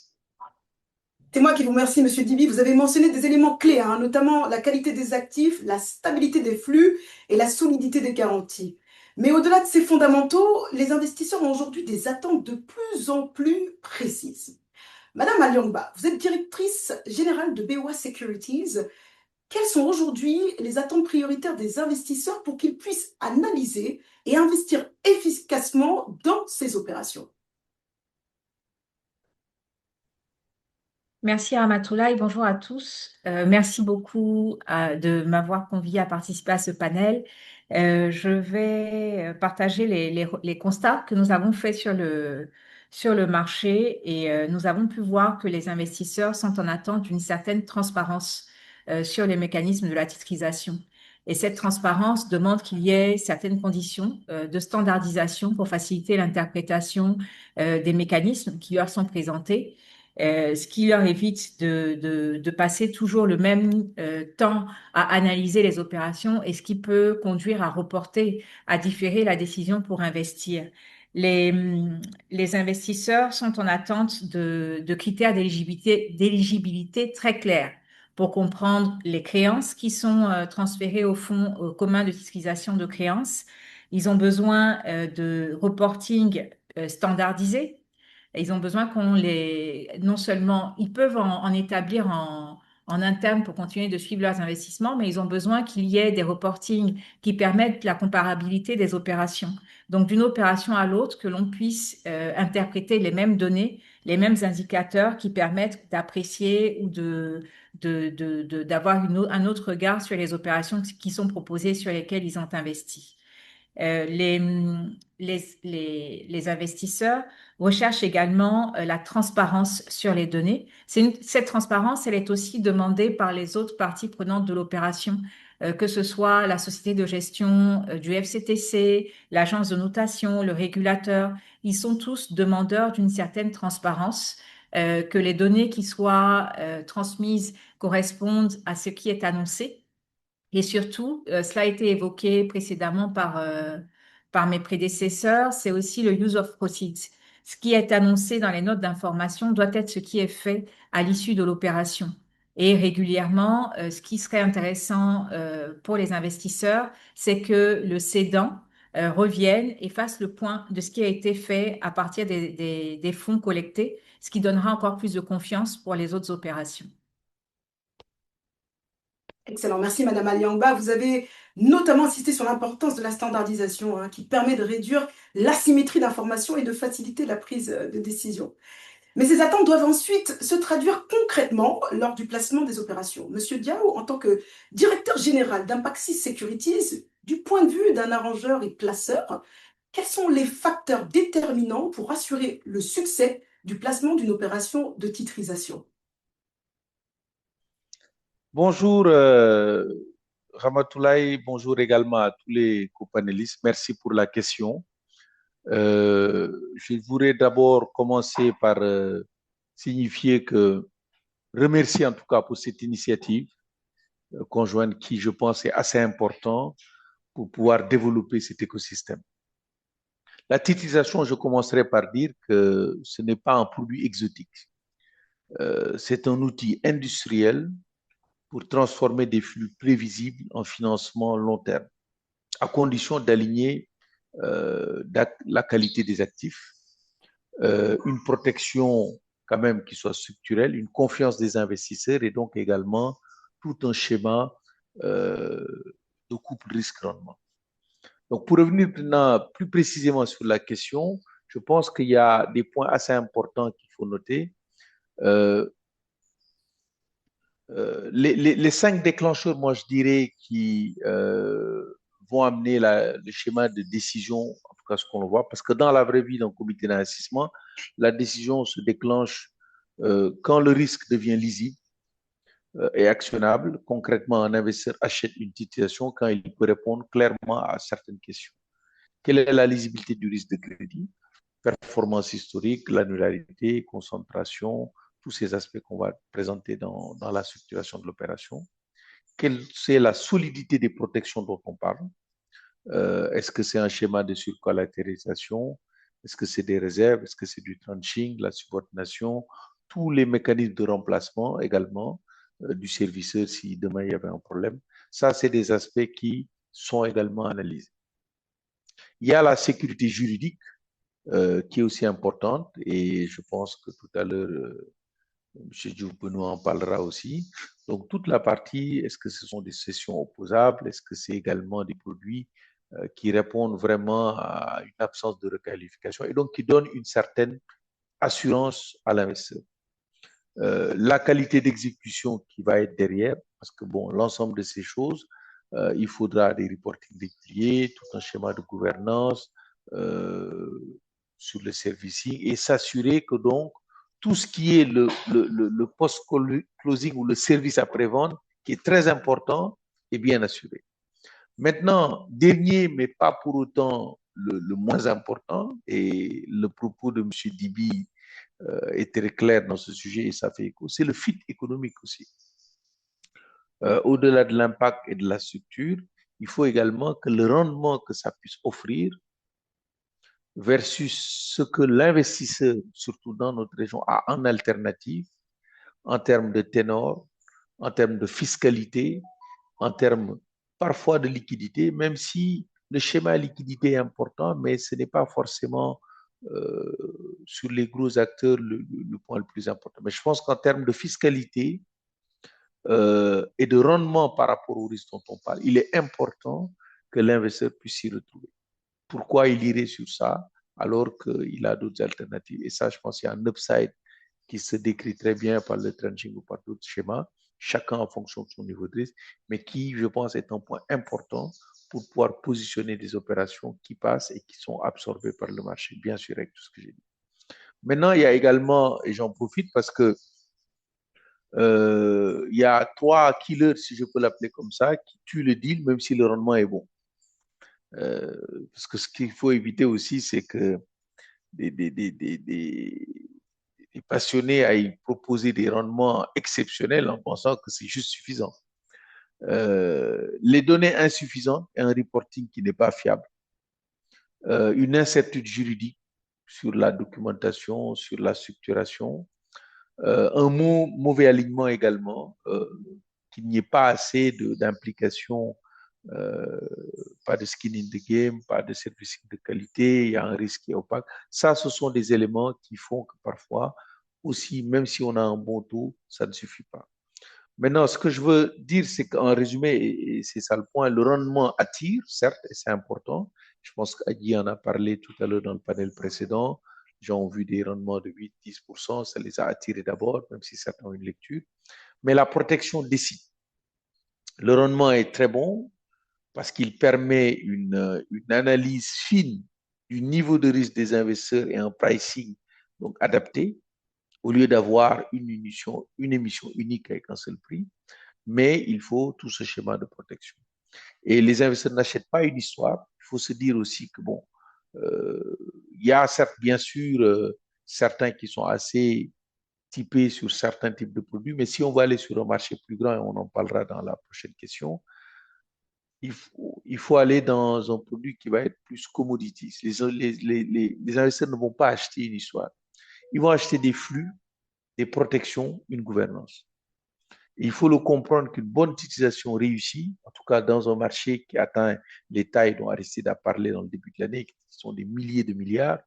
C'est moi qui vous remercie, Monsieur Dibi. Vous avez mentionné des éléments clés, hein, notamment la qualité des actifs, la stabilité des flux et la solidité des garanties. Mais au-delà de ces fondamentaux, les investisseurs ont aujourd'hui des attentes de plus en plus précises. Madame Aliangba, vous êtes directrice générale de BOA Securities. Quelles sont aujourd'hui les attentes prioritaires des investisseurs pour qu'ils puissent analyser et investir efficacement dans ces opérations? Merci Ramatoulaye, bonjour à tous. Merci beaucoup de m'avoir convié à participer à ce panel. Je vais partager les constats que nous avons faits sur le marché et nous avons pu voir que les investisseurs sont en attente d'une certaine transparence sur les mécanismes de la titrisation. Et cette transparence demande qu'il y ait certaines conditions de standardisation pour faciliter l'interprétation des mécanismes qui leur sont présentés. Ce qui leur évite de passer toujours le même temps à analyser les opérations et ce qui peut conduire à reporter, à différer la décision pour investir. Les investisseurs sont en attente de critères d'éligibilité très clairs pour comprendre les créances qui sont transférées au fonds commun de titrisation de créances. Ils ont besoin de reporting standardisé. Ils ont besoin non seulement, ils peuvent en établir en interne pour continuer de suivre leurs investissements, mais ils ont besoin qu'il y ait des reportings qui permettent la comparabilité des opérations. Donc, d'une opération à l'autre, que l'on puisse interpréter les mêmes données, les mêmes indicateurs qui permettent d'apprécier ou d'avoir un autre regard sur les opérations qui sont proposées, sur lesquelles ils ont investi. Les investisseurs recherchent également la transparence sur les données. Cette transparence, elle est aussi demandée par les autres parties prenantes de l'opération, que ce soit la société de gestion du FCTC, l'agence de notation, le régulateur. Ils sont tous demandeurs d'une certaine transparence, que les données qui soient transmises correspondent à ce qui est annoncé. Et surtout, cela a été évoqué précédemment par mes prédécesseurs, c'est aussi le use of proceeds. Ce qui est annoncé dans les notes d'information doit être ce qui est fait à l'issue de l'opération. Et régulièrement, ce qui serait intéressant pour les investisseurs, c'est que le cédant revienne et fasse le point de ce qui a été fait à partir des fonds collectés, ce qui donnera encore plus de confiance pour les autres opérations. Excellent, merci Madame Aliangba. Vous avez notamment insisté sur l'importance de la standardisation, hein, qui permet de réduire l'asymétrie d'information et de faciliter la prise de décision. Mais ces attentes doivent ensuite se traduire concrètement lors du placement des opérations. Monsieur Diao, en tant que directeur général d'Impaxis Securities, du point de vue d'un arrangeur et placeur, quels sont les facteurs déterminants pour assurer le succès du placement d'une opération de titrisation? Bonjour Ramatoulaye, bonjour également à tous les copanélistes. Merci pour la question. Je voudrais d'abord commencer par remercier en tout cas pour cette initiative conjointe qui, je pense, est assez important pour pouvoir développer cet écosystème. La titrisation, je commencerai par dire que ce n'est pas un produit exotique. C'est un outil industriel pour transformer des flux prévisibles en financement long terme, à condition d'aligner la qualité des actifs, une protection quand même qui soit structurelle, une confiance des investisseurs et donc également tout un schéma de couple risque-rendement. Donc pour revenir maintenant plus précisément sur la question, je pense qu'il y a des points assez importants qu'il faut noter. Les 5 déclencheurs, moi je dirais, qui vont amener le schéma de décision, en tout cas ce qu'on voit, parce que dans la vraie vie, dans le comité d'investissement, la décision se déclenche quand le risque devient lisible et actionnable. Concrètement, un investisseur achète une titrisation quand il peut répondre clairement à certaines questions. Quelle est la lisibilité du risque de crédit? Performance historique, l'annularité, concentration, tous ces aspects qu'on va présenter dans la structuration de l'opération. Quelle c'est la solidité des protections dont on parle? Est-ce que c'est un schéma de surcollatéralisation? Est-ce que c'est des réserves? Est-ce que c'est du tranching, la subordination? Tous les mécanismes de remplacement également du serviceur si demain il y avait un problème. Ça, c'est des aspects qui sont également analysés. Il y a la sécurité juridique qui est aussi importante et je pense que tout à l'heure, M. Diouf nous en parlera aussi. Donc, toute la partie, est-ce que ce sont des cessions opposables? Est-ce que c'est également des produits qui répondent vraiment à une absence de requalification et donc qui donnent une certaine assurance à l'investisseur? La qualité d'exécution qui va être derrière, parce que bon, l'ensemble de ces choses, il faudra des reportings réguliers, tout un schéma de gouvernance sur le servicing et s'assurer que donc tout ce qui est le post-closing ou le service après-vente, qui est très important, est bien assuré. Maintenant, dernier, mais pas pour autant le moins important, et le propos de M. Dibi est très clair dans ce sujet et ça fait écho, c'est le fit économique aussi. Au-delà de l'impact et de la structure, il faut également que le rendement que ça puisse offrir versus ce que l'investisseur, surtout dans notre région, a en alternative en termes de ténor, en termes de fiscalité, en termes parfois de liquidité, même si le schéma liquidité est important, mais ce n'est pas forcément sur les gros acteurs le point le plus important. Mais je pense qu'en termes de fiscalité et de rendement par rapport au risque dont on parle, il est important que l'investisseur puisse s'y retrouver. Pourquoi il irait sur ça alors qu'il a d'autres alternatives? Et ça, je pense qu'il y a un upside qui se décrit très bien par le tranching ou par d'autres schémas, chacun en fonction de son niveau de risque, mais qui, je pense, est un point important pour pouvoir positionner des opérations qui passent et qui sont absorbées par le marché, bien sûr, avec tout ce que j'ai dit. Maintenant, il y a également, et j'en profite parce que il y a 3 killers, si je peux l'appeler comme ça, qui tuent le deal, même si le rendement est bon. Parce que ce qu'il faut éviter aussi, c'est que des passionnés aillent proposer des rendements exceptionnels en pensant que c'est juste suffisant. Les données insuffisantes et un reporting qui n'est pas fiable, une incertitude juridique sur la documentation, sur la structuration, un mauvais alignement également, qu'il n'y ait pas assez d'implication pas de skin in the game, pas de service de qualité, il y a un risque qui est opaque. Ça, ce sont des éléments qui font que parfois, aussi, même si on a un bon taux, ça ne suffit pas. Maintenant, ce que je veux dire, c'est qu'en résumé, et c'est ça le point, le rendement attire, certes, et c'est important. Je pense qu'Adi en a parlé tout à l'heure dans le panel précédent. Les gens ont vu des rendements de 8-10%, ça les a attirés d'abord, même si certains ont une lecture. Mais la protection décide. Le rendement est très bon parce qu'il permet une analyse fine du niveau de risque des investisseurs et un pricing donc adapté, au lieu d'avoir une émission unique avec un seul prix. Mais il faut tout ce schéma de protection. Et les investisseurs n'achètent pas une histoire. Il faut se dire aussi que, bon, il y a certes, bien sûr, certains qui sont assez typés sur certains types de produits, mais si on va aller sur un marché plus grand, et on en parlera dans la prochaine question, il faut aller dans un produit qui va être plus commodities. Les investisseurs ne vont pas acheter une histoire. Ils vont acheter des flux, des protections, une gouvernance. Il faut le comprendre qu'une bonne utilisation réussie, en tout cas dans un marché qui atteint les tailles dont Aristide a parlé dans le début de l'année, qui sont des milliers de milliards,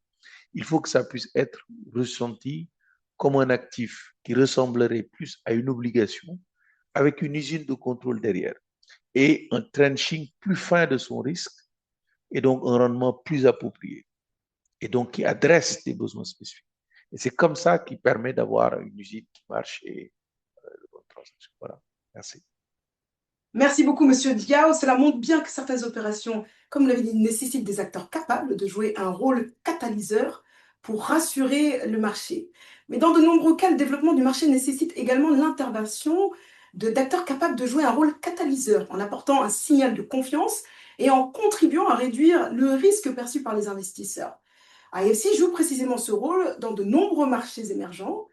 il faut que ça puisse être ressenti comme un actif qui ressemblerait plus à une obligation avec une usine de contrôle derrière et un trenching plus fin de son risque et donc un rendement plus approprié et donc qui adresse des besoins spécifiques. Et c'est comme ça qui permet d'avoir une usine qui marche et de bonnes transactions. Voilà, merci. Merci beaucoup, Monsieur Diao. Cela montre bien que certaines opérations, comme vous l'avez dit, nécessitent des acteurs capables de jouer un rôle catalyseur pour rassurer le marché. Mais dans de nombreux cas, le développement du marché nécessite également l'intervention d'acteurs capables de jouer un rôle catalyseur en apportant un signal de confiance et en contribuant à réduire le risque perçu par les investisseurs. AFC joue précisément ce rôle dans de nombreux marchés émergents.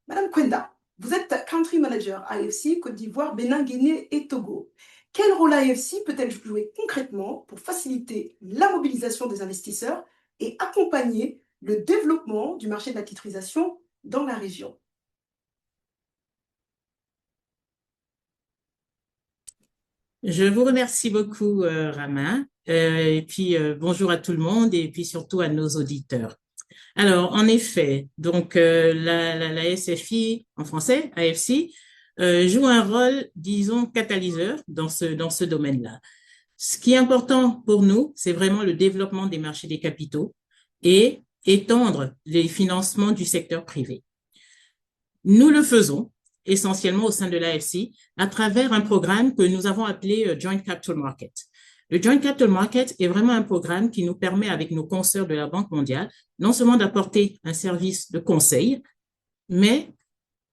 Madame Kwenda, vous êtes Country Manager AFC, Côte d'Ivoire, Bénin, Guinée et Togo. Quel rôle AFC peut-elle jouer concrètement pour faciliter la mobilisation des investisseurs et accompagner le développement du marché de la titrisation dans la région? Je vous remercie beaucoup, Rama, et puis bonjour à tout le monde et puis surtout à nos auditeurs. Alors, en effet, donc la SFI en français, AFC, joue un rôle, disons, catalyseur dans ce domaine-là. Ce qui est important pour nous, c'est vraiment le développement des marchés des capitaux et étendre les financements du secteur privé. Nous le faisons essentiellement au sein de l'AFC à travers un programme que nous avons appelé Joint Capital Market. Le Joint Capital Market est vraiment un programme qui nous permet, avec nos consoeurs de la Banque mondiale, non seulement d'apporter un service de conseil, mais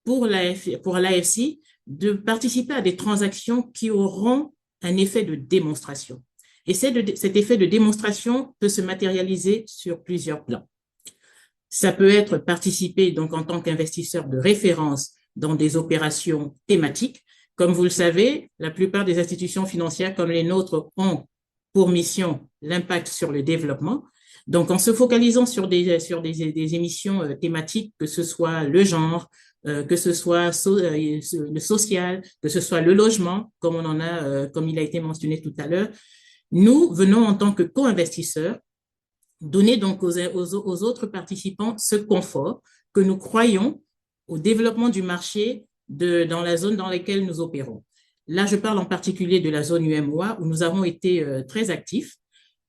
pour l'AFC, de participer à des transactions qui auront un effet de démonstration. Et cet effet de démonstration peut se matérialiser sur plusieurs plans. Ça peut être participer donc en tant qu'investisseur de référence dans des opérations thématiques. Comme vous le savez, la plupart des institutions financières comme les nôtres ont pour mission l'impact sur le développement. Donc, en se focalisant sur des émissions thématiques, que ce soit le genre, que ce soit le social, que ce soit le logement, comme comme il a été mentionné tout à l'heure, nous venons en tant que co-investisseurs donner donc aux autres participants ce confort que nous croyons au développement du marché dans la zone dans laquelle nous opérons. Là, je parle en particulier de la zone UMOA où nous avons été très actifs,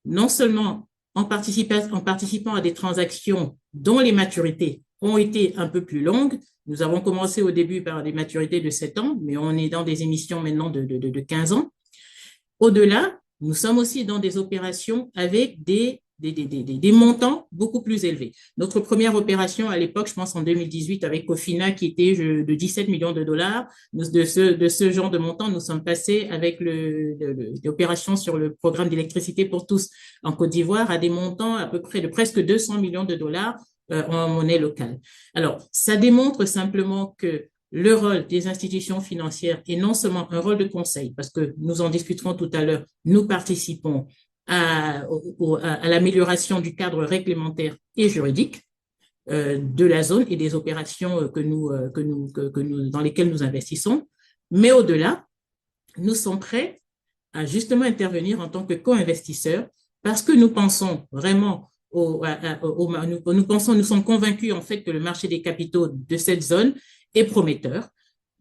non seulement en participant à des transactions dont les maturités ont été un peu plus longues. Nous avons commencé au début par des maturités de 7 ans, mais on est dans des émissions maintenant de 15 ans. Au-delà, nous sommes aussi dans des opérations avec des montants beaucoup plus élevés. Notre première opération à l'époque, je pense en 2018, avec Cofina, qui était de 17 millions de dollars. De ce genre de montant, nous sommes passés avec l'opération sur le programme d'électricité pour tous en Côte d'Ivoire à des montants à peu près de presque 200 millions de dollars en monnaie locale. Alors, ça démontre simplement que le rôle des institutions financières est non seulement un rôle de conseil, parce que nous en discuterons tout à l'heure, nous participons à l'amélioration du cadre réglementaire et juridique de la zone et des opérations dans lesquelles nous investissons. Mais au-delà, nous sommes prêts à justement intervenir en tant que co-investisseur parce que nous pensons vraiment nous sommes convaincus en fait que le marché des capitaux de cette zone est prometteur.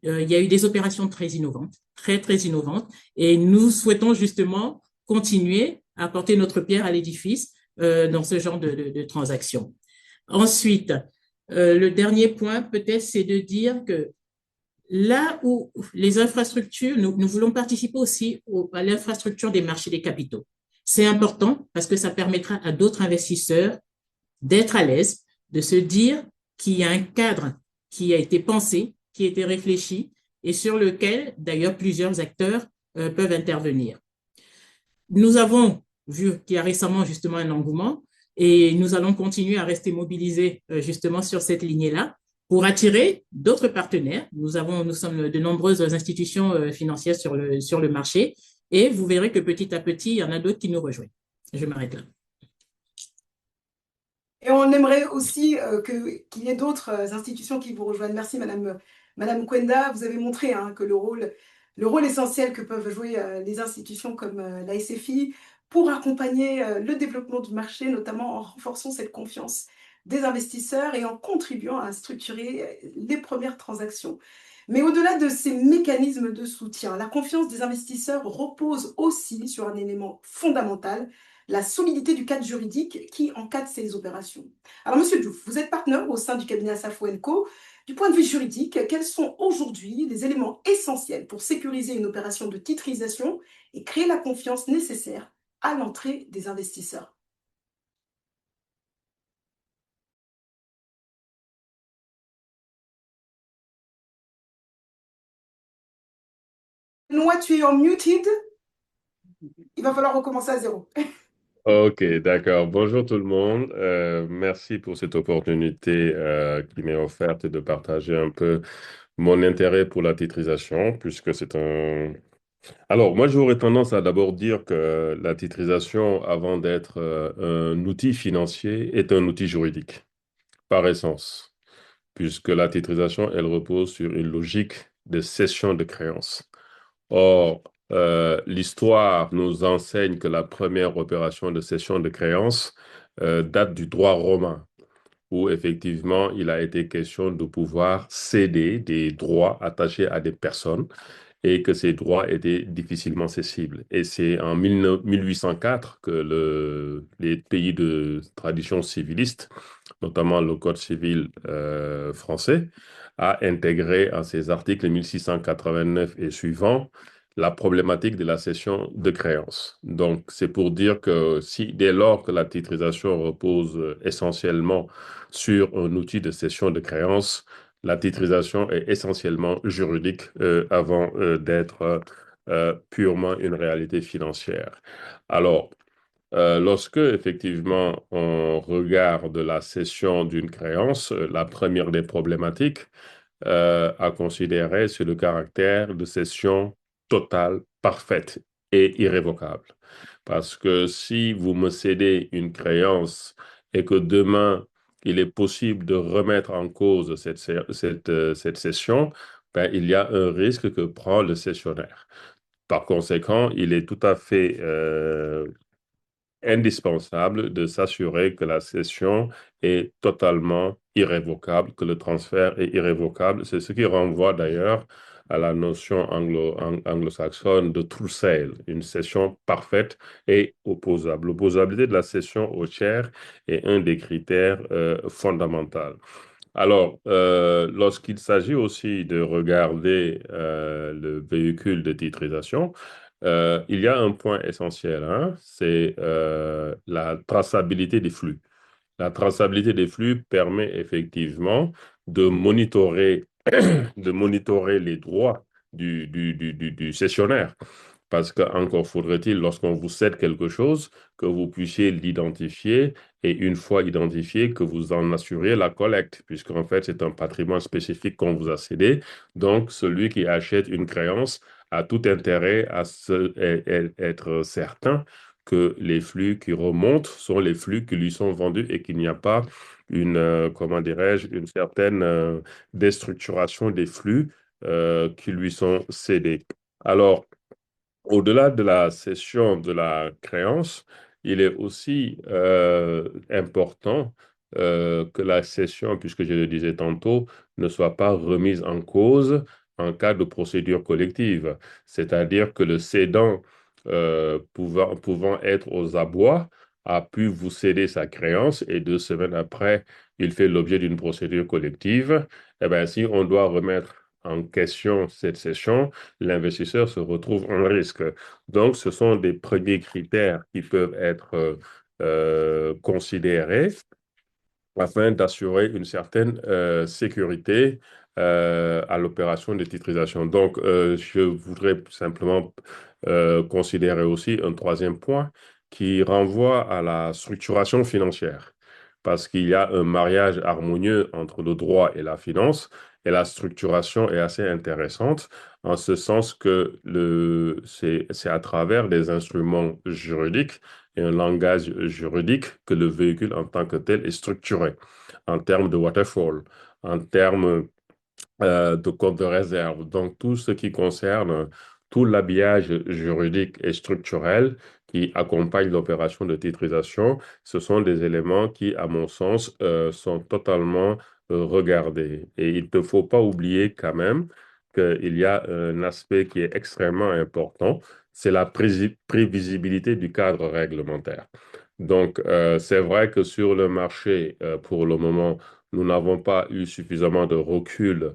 Il y a eu des opérations très innovantes, très, très innovantes, et nous souhaitons justement continuer à apporter notre pierre à l'édifice dans ce genre de transactions. Ensuite, le dernier point, peut-être, c'est de dire que là où les infrastructures, nous voulons participer aussi à l'infrastructure des marchés des capitaux. C'est important parce que ça permettra à d'autres investisseurs d'être à l'aise, de se dire qu'il y a un cadre qui a été pensé, qui a été réfléchi et sur lequel, d'ailleurs, plusieurs acteurs peuvent intervenir. Nous avons vu qu'il y a récemment justement un engouement et nous allons continuer à rester mobilisés justement sur cette lignée-là pour attirer d'autres partenaires. Nous sommes de nombreuses institutions financières sur le marché et vous verrez que petit à petit, il y en a d'autres qui nous rejoignent. Je m'arrête là. Et on aimerait aussi qu'il y ait d'autres institutions qui vous rejoignent. Merci, Madame Kwenda. Vous avez montré que le rôle essentiel que peuvent jouer les institutions comme la SFI pour accompagner le développement du marché, notamment en renforçant cette confiance des investisseurs et en contribuant à structurer les premières transactions. Mais au-delà de ces mécanismes de soutien, la confiance des investisseurs repose aussi sur un élément fondamental, la solidité du cadre juridique qui encadre ces opérations. Alors, Monsieur Diouf, vous êtes partenaire au sein du cabinet Assafo & Co. Du point de vue juridique, quels sont aujourd'hui les éléments essentiels pour sécuriser une opération de titrisation et créer la confiance nécessaire à l'entrée des investisseurs? Benoît, tu es en muted. Il va falloir recommencer à zéro. Ok, d'accord. Bonjour tout le monde. Merci pour cette opportunité qui m'est offerte de partager un peu mon intérêt pour la titrisation, puisque c'est un... Alors, moi, j'aurais tendance à d'abord dire que la titrisation, avant d'être un outil financier, est un outil juridique, par essence, puisque la titrisation, elle repose sur une logique de cession de créances. Or, l'histoire nous enseigne que la première opération de cession de créances date du droit romain, où effectivement il a été question de pouvoir céder des droits attachés à des personnes et que ces droits étaient difficilement cessibles. Et c'est en 1804 que les pays de tradition civiliste, notamment le Code civil français, a intégré à ses articles 1689 et suivants la problématique de la cession de créances. Donc, c'est pour dire que si dès lors que la titrisation repose essentiellement sur un outil de cession de créances, la titrisation est essentiellement juridique avant d'être purement une réalité financière. Alors, lorsque effectivement on regarde la cession d'une créance, la première des problématiques à considérer, c'est le caractère de cession totale, parfaite et irrévocable. Parce que si vous me cédez une créance et que demain, il est possible de remettre en cause cette cession, ben, il y a un risque que prend le cessionnaire. Par conséquent, il est tout à fait indispensable de s'assurer que la cession est totalement irrévocable, que le transfert est irrévocable. C'est ce qui renvoie d'ailleurs à la notion anglo-saxonne de true sale, une cession parfaite et opposable. L'opposabilité de la cession au tiers est un des critères fondamentaux. Alors, lorsqu'il s'agit aussi de regarder le véhicule de titrisation, il y a un point essentiel, hein, c'est la traçabilité des flux. La traçabilité des flux permet effectivement de monitorer, de monitorer les droits du cessionnaire. Parce qu'encore faudrait-il, lorsqu'on vous cède quelque chose, que vous puissiez l'identifier et une fois identifié, que vous en assuriez la collecte, puisqu'en fait, c'est un patrimoine spécifique qu'on vous a cédé. Donc, celui qui achète une créance a tout intérêt à être certain que les flux qui remontent sont les flux qui lui sont vendus et qu'il n'y a pas comment dirais-je, une certaine déstructuration des flux qui lui sont cédés. Alors, au-delà de la cession de la créance, il est aussi important que la cession, puisque je le disais tantôt, ne soit pas remise en cause en cas de procédure collective. C'est-à-dire que le cédant pouvant être aux abois a pu vous céder sa créance et 2 semaines après, il fait l'objet d'une procédure collective. Eh bien, si on doit remettre en question cette cession, l'investisseur se retrouve en risque. Donc, ce sont des premiers critères qui peuvent être considérés afin d'assurer une certaine sécurité à l'opération de titrisation. Donc, je voudrais simplement considérer aussi un troisième point qui renvoie à la structuration financière, parce qu'il y a un mariage harmonieux entre le droit et la finance, et la structuration est assez intéressante en ce sens que c'est à travers des instruments juridiques et un langage juridique que le véhicule en tant que tel est structuré en termes de waterfall, en termes de compte de réserve. Donc, tout ce qui concerne tout l'habillage juridique et structurel qui accompagne l'opération de titrisation, ce sont des éléments qui, à mon sens, sont totalement regardés. Et il ne faut pas oublier quand même qu'il y a un aspect qui est extrêmement important, c'est la prévisibilité du cadre réglementaire. Donc, c'est vrai que sur le marché, pour le moment, nous n'avons pas eu suffisamment de recul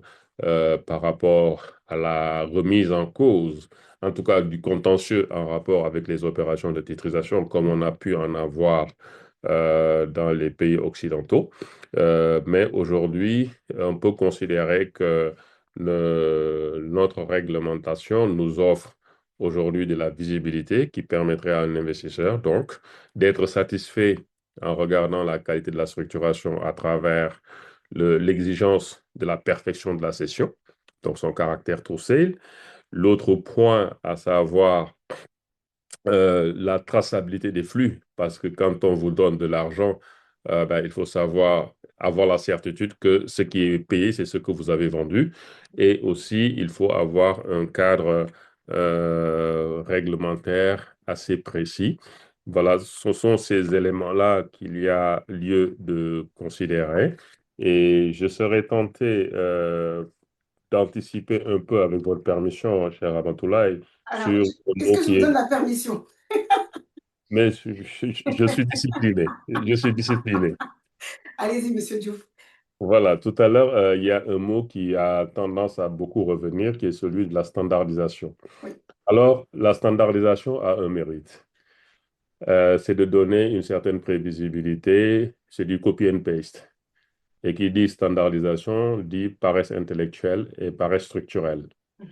par rapport à la remise en cause, en tout cas du contentieux en rapport avec les opérations de titrisation, comme on a pu en avoir dans les pays occidentaux. Mais aujourd'hui, on peut considérer que notre réglementation nous offre aujourd'hui de la visibilité qui permettrait à un investisseur donc d'être satisfait en regardant la qualité de la structuration à travers l'exigence de la perfection de la session, donc son caractère to sale. L'autre point, à savoir la traçabilité des flux, parce que quand on vous donne de l'argent, ben, il faut savoir avoir la certitude que ce qui est payé, c'est ce que vous avez vendu. Et aussi, il faut avoir un cadre réglementaire assez précis. Voilà, ce sont ces éléments-là qu'il y a lieu de considérer. Et je serais tenté d'anticiper un peu, avec votre permission, cher Ramatoulaye, Alors, sur le qu'est-ce mot que je qui vous donne est la permission? mais je suis discipliné. Je suis discipliné. Allez-y, Monsieur Diouf. Voilà, tout à l'heure, il y a un mot qui a tendance à beaucoup revenir, qui est celui de la standardisation. Oui. Alors, la standardisation a un mérite. C'est de donner une certaine prévisibilité, c'est du copy and paste. Et qui dit standardisation dit paresse intellectuelle et paresse structurelle. Mhm.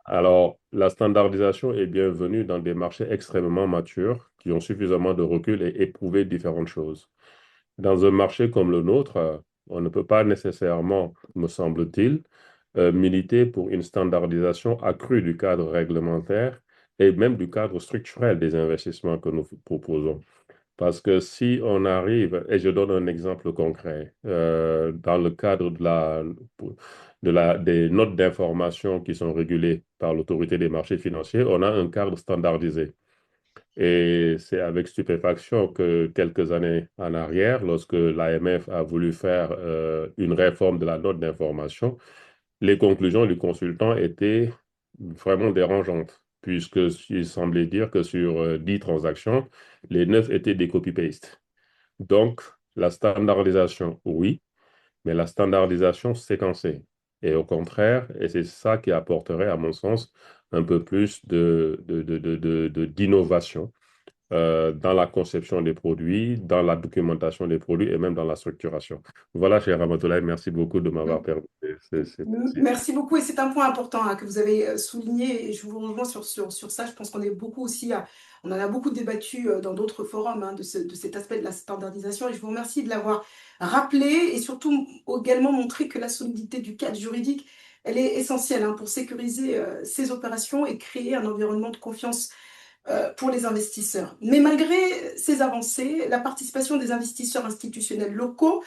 Alors, la standardisation est bienvenue dans des marchés extrêmement matures qui ont suffisamment de recul et éprouvé différentes choses. Dans un marché comme le nôtre, on ne peut pas nécessairement, me semble-t-il, militer pour une standardisation accrue du cadre réglementaire et même du cadre structurel des investissements que nous proposons. Parce que si on arrive, et je donne un exemple concret, dans le cadre des notes d'information qui sont régulées par l'autorité des marchés financiers, on a un cadre standardisé. Et c'est avec stupéfaction que quelques années en arrière, lorsque l'AMF a voulu faire une réforme de la note d'information, les conclusions du consultant étaient vraiment dérangeantes, puisqu'il semblait dire que sur 10 transactions, les 9 étaient des copy-paste. Donc, la standardisation, oui, mais la standardisation séquencée. Et au contraire, et c'est ça qui apporterait, à mon sens, un peu plus d'innovation dans la conception des produits, dans la documentation des produits et même dans la structuration. Voilà, cher Ramatoulaye, merci beaucoup de m'avoir permis. Merci beaucoup et c'est un point important que vous avez souligné et je vous rejoins sur ça. Je pense qu'on est beaucoup aussi, on en a beaucoup débattu dans d'autres forums de cet aspect de la standardisation et je vous remercie de l'avoir rappelé et surtout également montré que la solidité du cadre juridique, elle est essentielle pour sécuriser ces opérations et créer un environnement de confiance pour les investisseurs. Mais malgré ces avancées, la participation des investisseurs institutionnels locaux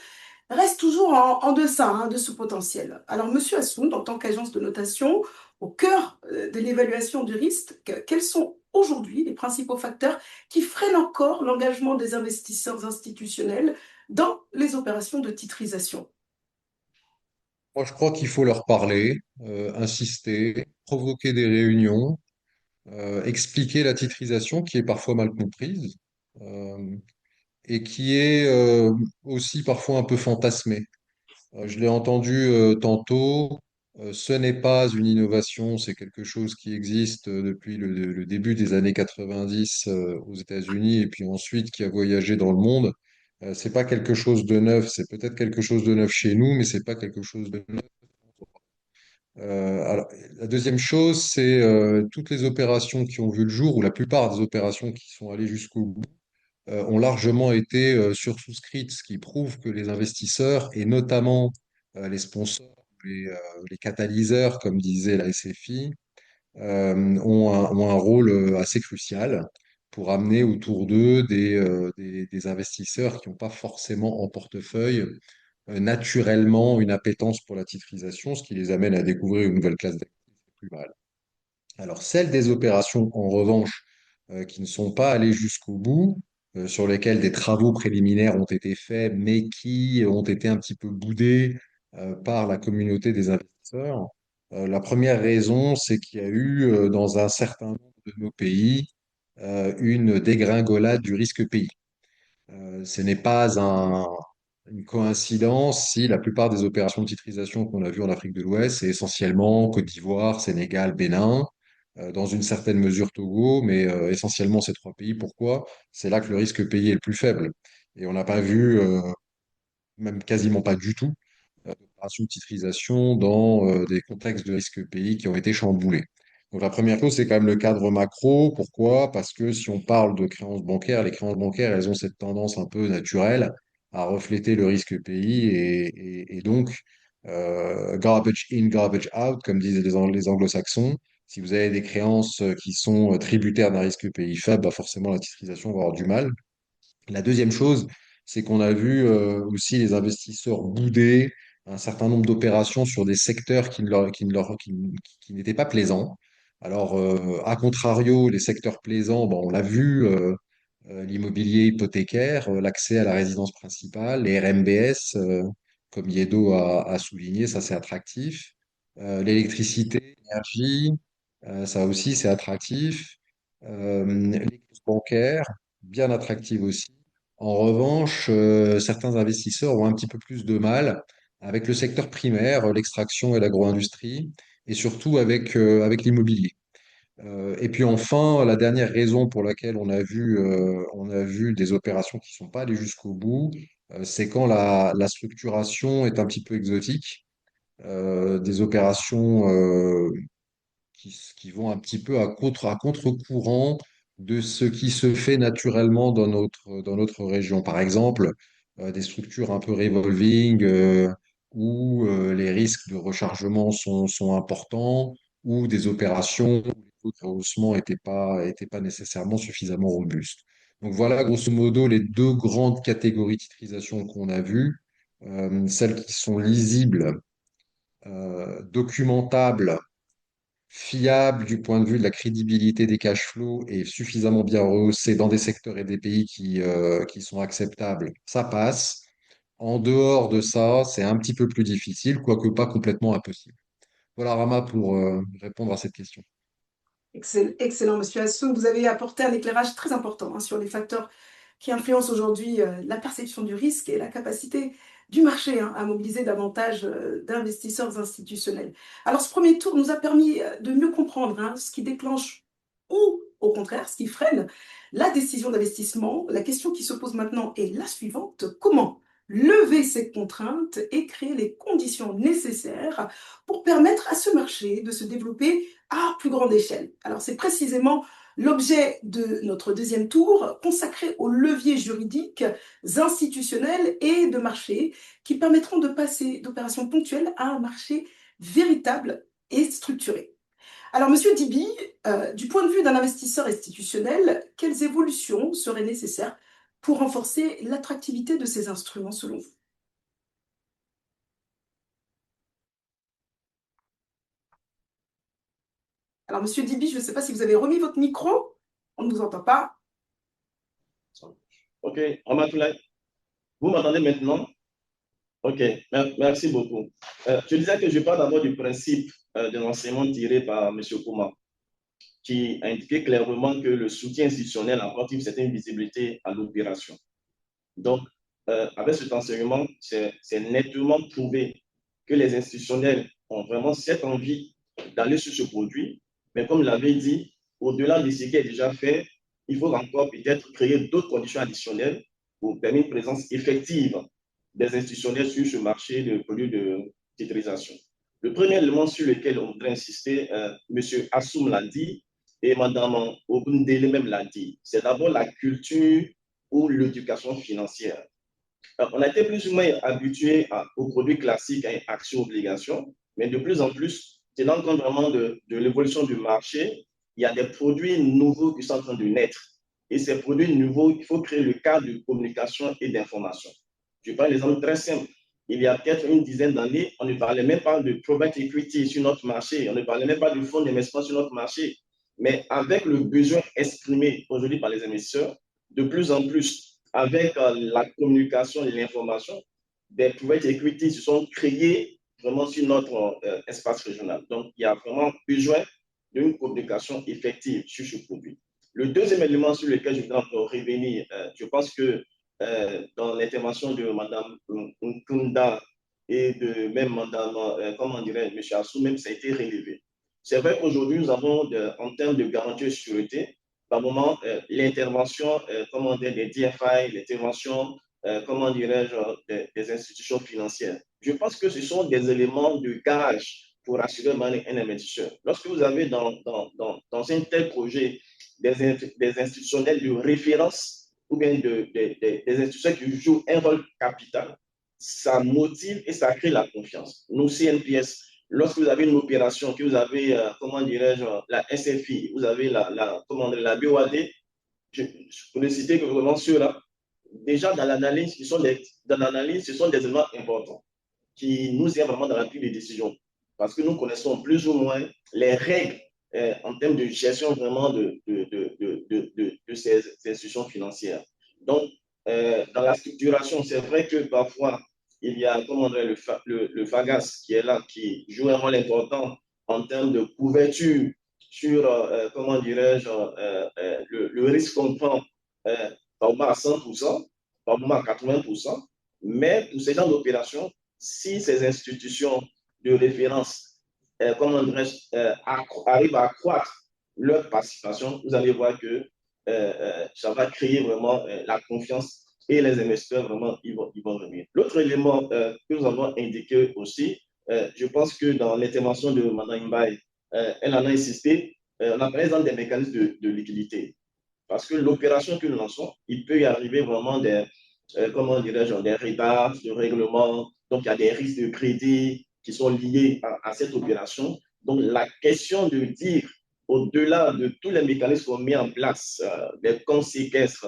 reste toujours en deçà de ce potentiel. Alors, Monsieur Assoun, en tant qu'agence de notation, au cœur de l'évaluation du risque, quels sont aujourd'hui les principaux facteurs qui freinent encore l'engagement des investisseurs institutionnels dans les opérations de titrisation? Moi, je crois qu'il faut leur parler, insister, provoquer des réunions, expliquer la titrisation qui est parfois mal comprise euh, et qui est aussi parfois un peu fantasmée. Je l'ai entendu tantôt, ce n'est pas une innovation, c'est quelque chose qui existe depuis le début des années 90 aux États-Unis et puis ensuite qui a voyagé dans le monde. C'est pas quelque chose de neuf, c'est peut-être quelque chose de neuf chez nous, mais c'est pas quelque chose de neuf. Alors, la deuxième chose, c'est toutes les opérations qui ont vu le jour, ou la plupart des opérations qui sont allées jusqu'au bout, ont largement été sursouscrites, ce qui prouve que les investisseurs, et notamment les sponsors, les catalyseurs, comme disait la SFI, ont un rôle assez crucial pour amener autour d'eux des investisseurs qui n'ont pas forcément en portefeuille naturellement une appétence pour la titrisation, ce qui les amène à découvrir une nouvelle classe d'actifs plus mal. Alors, celles des opérations, en revanche, qui ne sont pas allées jusqu'au bout, sur lesquelles des travaux préliminaires ont été faits, mais qui ont été un petit peu boudés par la communauté des investisseurs, la première raison, c'est qu'il y a eu, dans un certain nombre de nos pays, une dégringolade du risque pays. Ce n'est pas une coïncidence si la plupart des opérations de titrisation qu'on a vues en Afrique de l'Ouest, c'est essentiellement Côte d'Ivoire, Sénégal, Bénin, dans une certaine mesure Togo, mais essentiellement ces trois pays. Pourquoi? C'est là que le risque payé est le plus faible. Et on n'a pas vu, même quasiment pas du tout, d'opérations de titrisation dans des contextes de risque pays qui ont été chamboulés. Donc la première chose, c'est quand même le cadre macro. Pourquoi? Parce que si on parle de créances bancaires, les créances bancaires, elles ont cette tendance un peu naturelle à refléter le risque pays et donc garbage in, garbage out, comme disent les anglo-saxons. Si vous avez des créances qui sont tributaires d'un risque pays faible, bah forcément la titrisation va avoir du mal. La deuxième chose, c'est qu'on a vu aussi les investisseurs bouder un certain nombre d'opérations sur des secteurs qui n'étaient pas plaisants. Alors, à contrario, les secteurs plaisants, bon, on l'a vu, l'immobilier hypothécaire, l'accès à la résidence principale, les RMBS, comme Yedo a souligné, ça c'est attractif. L'électricité, l'énergie, ça aussi c'est attractif. Les crises bancaires, bien attractives aussi. En revanche, certains investisseurs ont un petit peu plus de mal avec le secteur primaire, l'extraction et l'agro-industrie, et surtout avec l'immobilier. Et puis enfin, la dernière raison pour laquelle on a vu des opérations qui ne sont pas allées jusqu'au bout, c'est quand la structuration est un petit peu exotique, des opérations qui vont un petit peu à contre-courant de ce qui se fait naturellement dans notre région. Par exemple, des structures un peu revolving, où les risques de rechargement sont importants, ou des opérations où les taux de rehaussement étaient pas nécessairement suffisamment robustes. Donc voilà, grosso modo, les deux grandes catégories de titrisation qu'on a vues. Celles qui sont lisibles, documentables, fiable du point de vue de la crédibilité des cash flows et suffisamment bien rehaussé dans des secteurs et des pays qui sont acceptables, ça passe. En dehors de ça, c'est un petit peu plus difficile, quoique pas complètement impossible. Voilà, Rama, pour répondre à cette question. Excellent, Monsieur Assoun. Vous avez apporté un éclairage très important sur les facteurs qui influencent aujourd'hui la perception du risque et la capacité du marché à mobiliser davantage d'investisseurs institutionnels. Alors, ce premier tour nous a permis de mieux comprendre ce qui déclenche ou, au contraire, ce qui freine la décision d'investissement. La question qui se pose maintenant est la suivante. Comment lever ces contraintes et créer les conditions nécessaires pour permettre à ce marché de se développer à plus grande échelle? Alors, c'est précisément l'objet de notre deuxième tour, consacré aux leviers juridiques, institutionnels et de marché qui permettront de passer d'opérations ponctuelles à un marché véritable et structuré. Alors, Monsieur Dibi, du point de vue d'un investisseur institutionnel, quelles évolutions seraient nécessaires pour renforcer l'attractivité de ces instruments selon vous? Alors, Monsieur Dibi, je ne sais pas si vous avez remis votre micro. On ne vous entend pas. OK. Ramatoulaye, vous m'entendez maintenant? OK. Merci beaucoup. Je disais que je parle d'abord du principe de l'enseignement tiré par M. Kouma, qui a indiqué clairement que le soutien institutionnel apporte une certaine visibilité à l'opération. Donc, avec cet enseignement, c'est nettement prouvé que les institutionnels ont vraiment cette envie d'aller sur ce produit. Mais comme l'avait dit, au-delà de ce qui est déjà fait, il faut encore peut-être créer d'autres conditions additionnelles pour permettre une présence effective des institutionnels sur ce marché de produits de titrisation. Le premier élément sur lequel on voudrait insister, M. Assoum l'a dit et Mme Obundele même l'a dit, c'est d'abord la culture ou l'éducation financière. On a été plus ou moins habitué aux produits classiques, actions-obligations, mais de plus en plus, tenant compte vraiment de l'évolution du marché, il y a des produits nouveaux qui sont en train de naître. Et ces produits nouveaux, il faut créer le cadre de communication et d'information. Je prends un exemple très simple. Il y a peut-être une dizaine d'années, on ne parlait même pas de private equity sur notre marché, on ne parlait même pas de fonds d'investissement sur notre marché. Mais avec le besoin exprimé aujourd'hui par les investisseurs, de plus en plus, avec la communication et l'information, des private equity se sont créés vraiment sur notre espace régional. Donc, il y a vraiment besoin d'une communication effective sur ce produit. Le deuxième élément sur lequel je voudrais encore revenir, je pense que dans l'intervention de Mme Nkunda et de même Mme, comment dirais M. Assou, même ça a été relevé. C'est vrai qu'aujourd'hui, nous avons, en termes de garantie de sécurité, par moment, l'intervention comment dire, des DFI, l'intervention comment dirais-je, des institutions financières. Je pense que ce sont des éléments de gage pour assurer un investisseur. Lorsque vous avez dans un tel projet des institutionnels de référence ou bien des institutions qui jouent un rôle capital, ça motive et ça crée la confiance. Nous, CNPS, lorsque vous avez une opération, que vous avez, comment dirais-je, la SFI, vous avez comment dire, la BOAD, pour ne citer que vraiment ceux-là, déjà dans l'analyse, ce sont des éléments importants qui nous aident vraiment dans la prise de décision. Parce que nous connaissons plus ou moins les règles en termes de gestion vraiment de ces institutions financières. Donc, dans la structuration, c'est vrai que parfois, il y a comment dire, le FAGAS qui est là, qui joue un rôle important en termes de couverture sur, comment dirais-je, le risque qu'on prend par moment à 100%, par moment à 80%. Mais pour ces gens d'opération, si ces institutions de référence comment arrivent à accroître leur participation, vous allez voir que ça va créer vraiment la confiance et les investisseurs, vraiment, ils vont venir. L'autre élément que nous avons indiqué aussi, je pense que dans l'intervention de Mme Mbaye, elle en a insisté, on a par exemple des mécanismes de liquidité. Parce que l'opération que nous lançons, il peut y arriver vraiment comment dirais-je, des retards de règlement. Donc, il y a des risques de crédit qui sont liés à cette opération. Donc, la question de dire, au-delà de tous les mécanismes qu'on met en place, les comptes séquestres,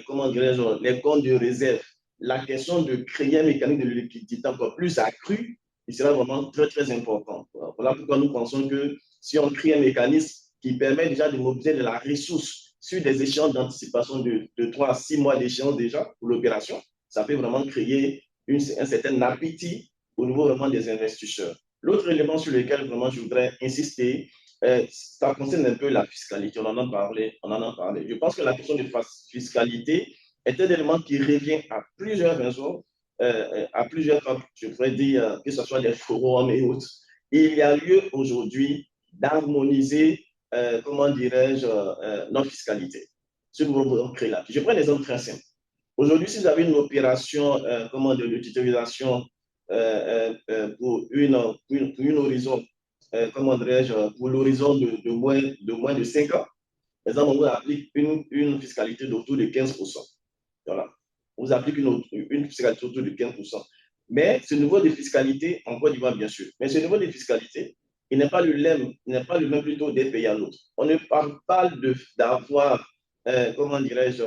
comment dirais-je, les comptes de réserve, la question de créer un mécanisme de liquidité encore plus accru, il sera vraiment très, très important. Voilà pourquoi nous pensons que si on crée un mécanisme qui permet déjà de mobiliser de la ressource sur des échéances d'anticipation de 3 à 6 mois d'échéance déjà pour l'opération, ça peut vraiment créer un certain appétit au niveau vraiment des investisseurs. L'autre élément sur lequel vraiment je voudrais insister, ça concerne un peu la fiscalité. On en a parlé. Je pense que la question de fiscalité est un élément qui revient à plusieurs raisons, à plusieurs fois, je pourrais dire, que ce soit des forums et autres. Il y a lieu aujourd'hui d'harmoniser, comment dirais-je, notre fiscalité. Si nous voulons créer là. Je prends un exemple très simple. Aujourd'hui, si vous avez une opération comment dire, de titularisation pour une horizon, comment dirais-je, pour l'horizon de moins de 5 ans, par exemple, on vous applique une fiscalité d'autour de 15%. Voilà. On vous applique une fiscalité autour de 15%. Mais ce niveau de fiscalité, en Côte d'Ivoire, bien sûr, mais ce niveau de fiscalité, il n'est pas le même plutôt d'un pays à l'autre. On ne parle pas d'avoir, comment dirais-je,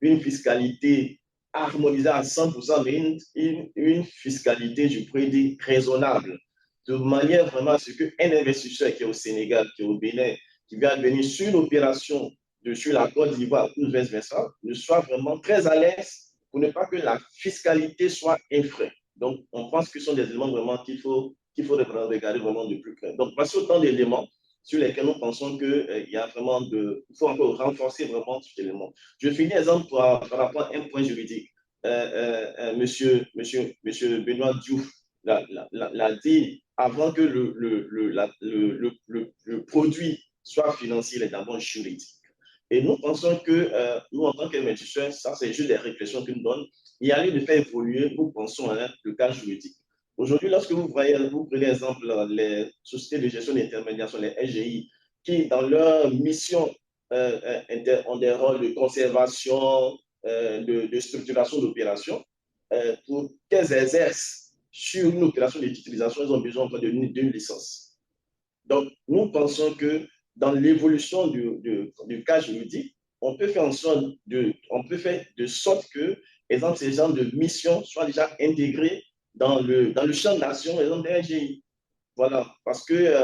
une fiscalité harmonisée à 100%, mais une fiscalité, je pourrais dire, raisonnable. de manière vraiment à ce qu'un investisseur qui est au Sénégal, qui est au Bénin, qui vient venir sur une opération sur la Côte d'Ivoire ou vice-versa, ne soit vraiment très à l'aise pour ne pas que la fiscalité soit un frein. Donc, on pense que ce sont des éléments vraiment qu'il faut regarder vraiment de plus près. Donc, voici autant d'éléments sur lesquels nous pensons qu'il y a vraiment il faut encore renforcer vraiment cet élément. Je finis exemple par rapport à un point juridique. Monsieur Benoît Diouf l'a dit avant que le produit soit financier, il est d'abord juridique. Et nous pensons que nous, en tant qu'investisseurs, ça c'est juste des réflexions qu'ils nous donnent. Il y a lieu de faire évoluer, nous pensons, le cas juridique. Aujourd'hui, lorsque vous prenez exemple les sociétés de gestion d'intermédiation, les SGI, qui dans leur mission ont des rôles de conservation, de structuration d'opération, pour qu'elles exercent sur une opération de titrisation, ils ont besoin d'une licence. Donc, nous pensons que dans l'évolution du cas juridique, on peut faire de sorte que, exemple, ces genres de missions soient déjà intégrés dans le champ d'action, exemple, des RGI. Voilà, parce que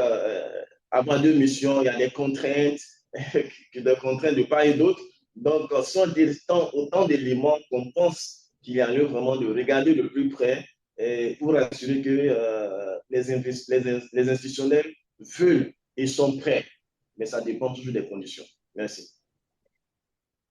avant deux missions, il y a des contraintes de part et d'autre. Donc, ce sont autant d'éléments qu'on pense qu'il y a lieu vraiment de regarder de plus près pour assurer que les institutionnels veulent et sont prêts. Mais ça dépend toujours des conditions. Merci.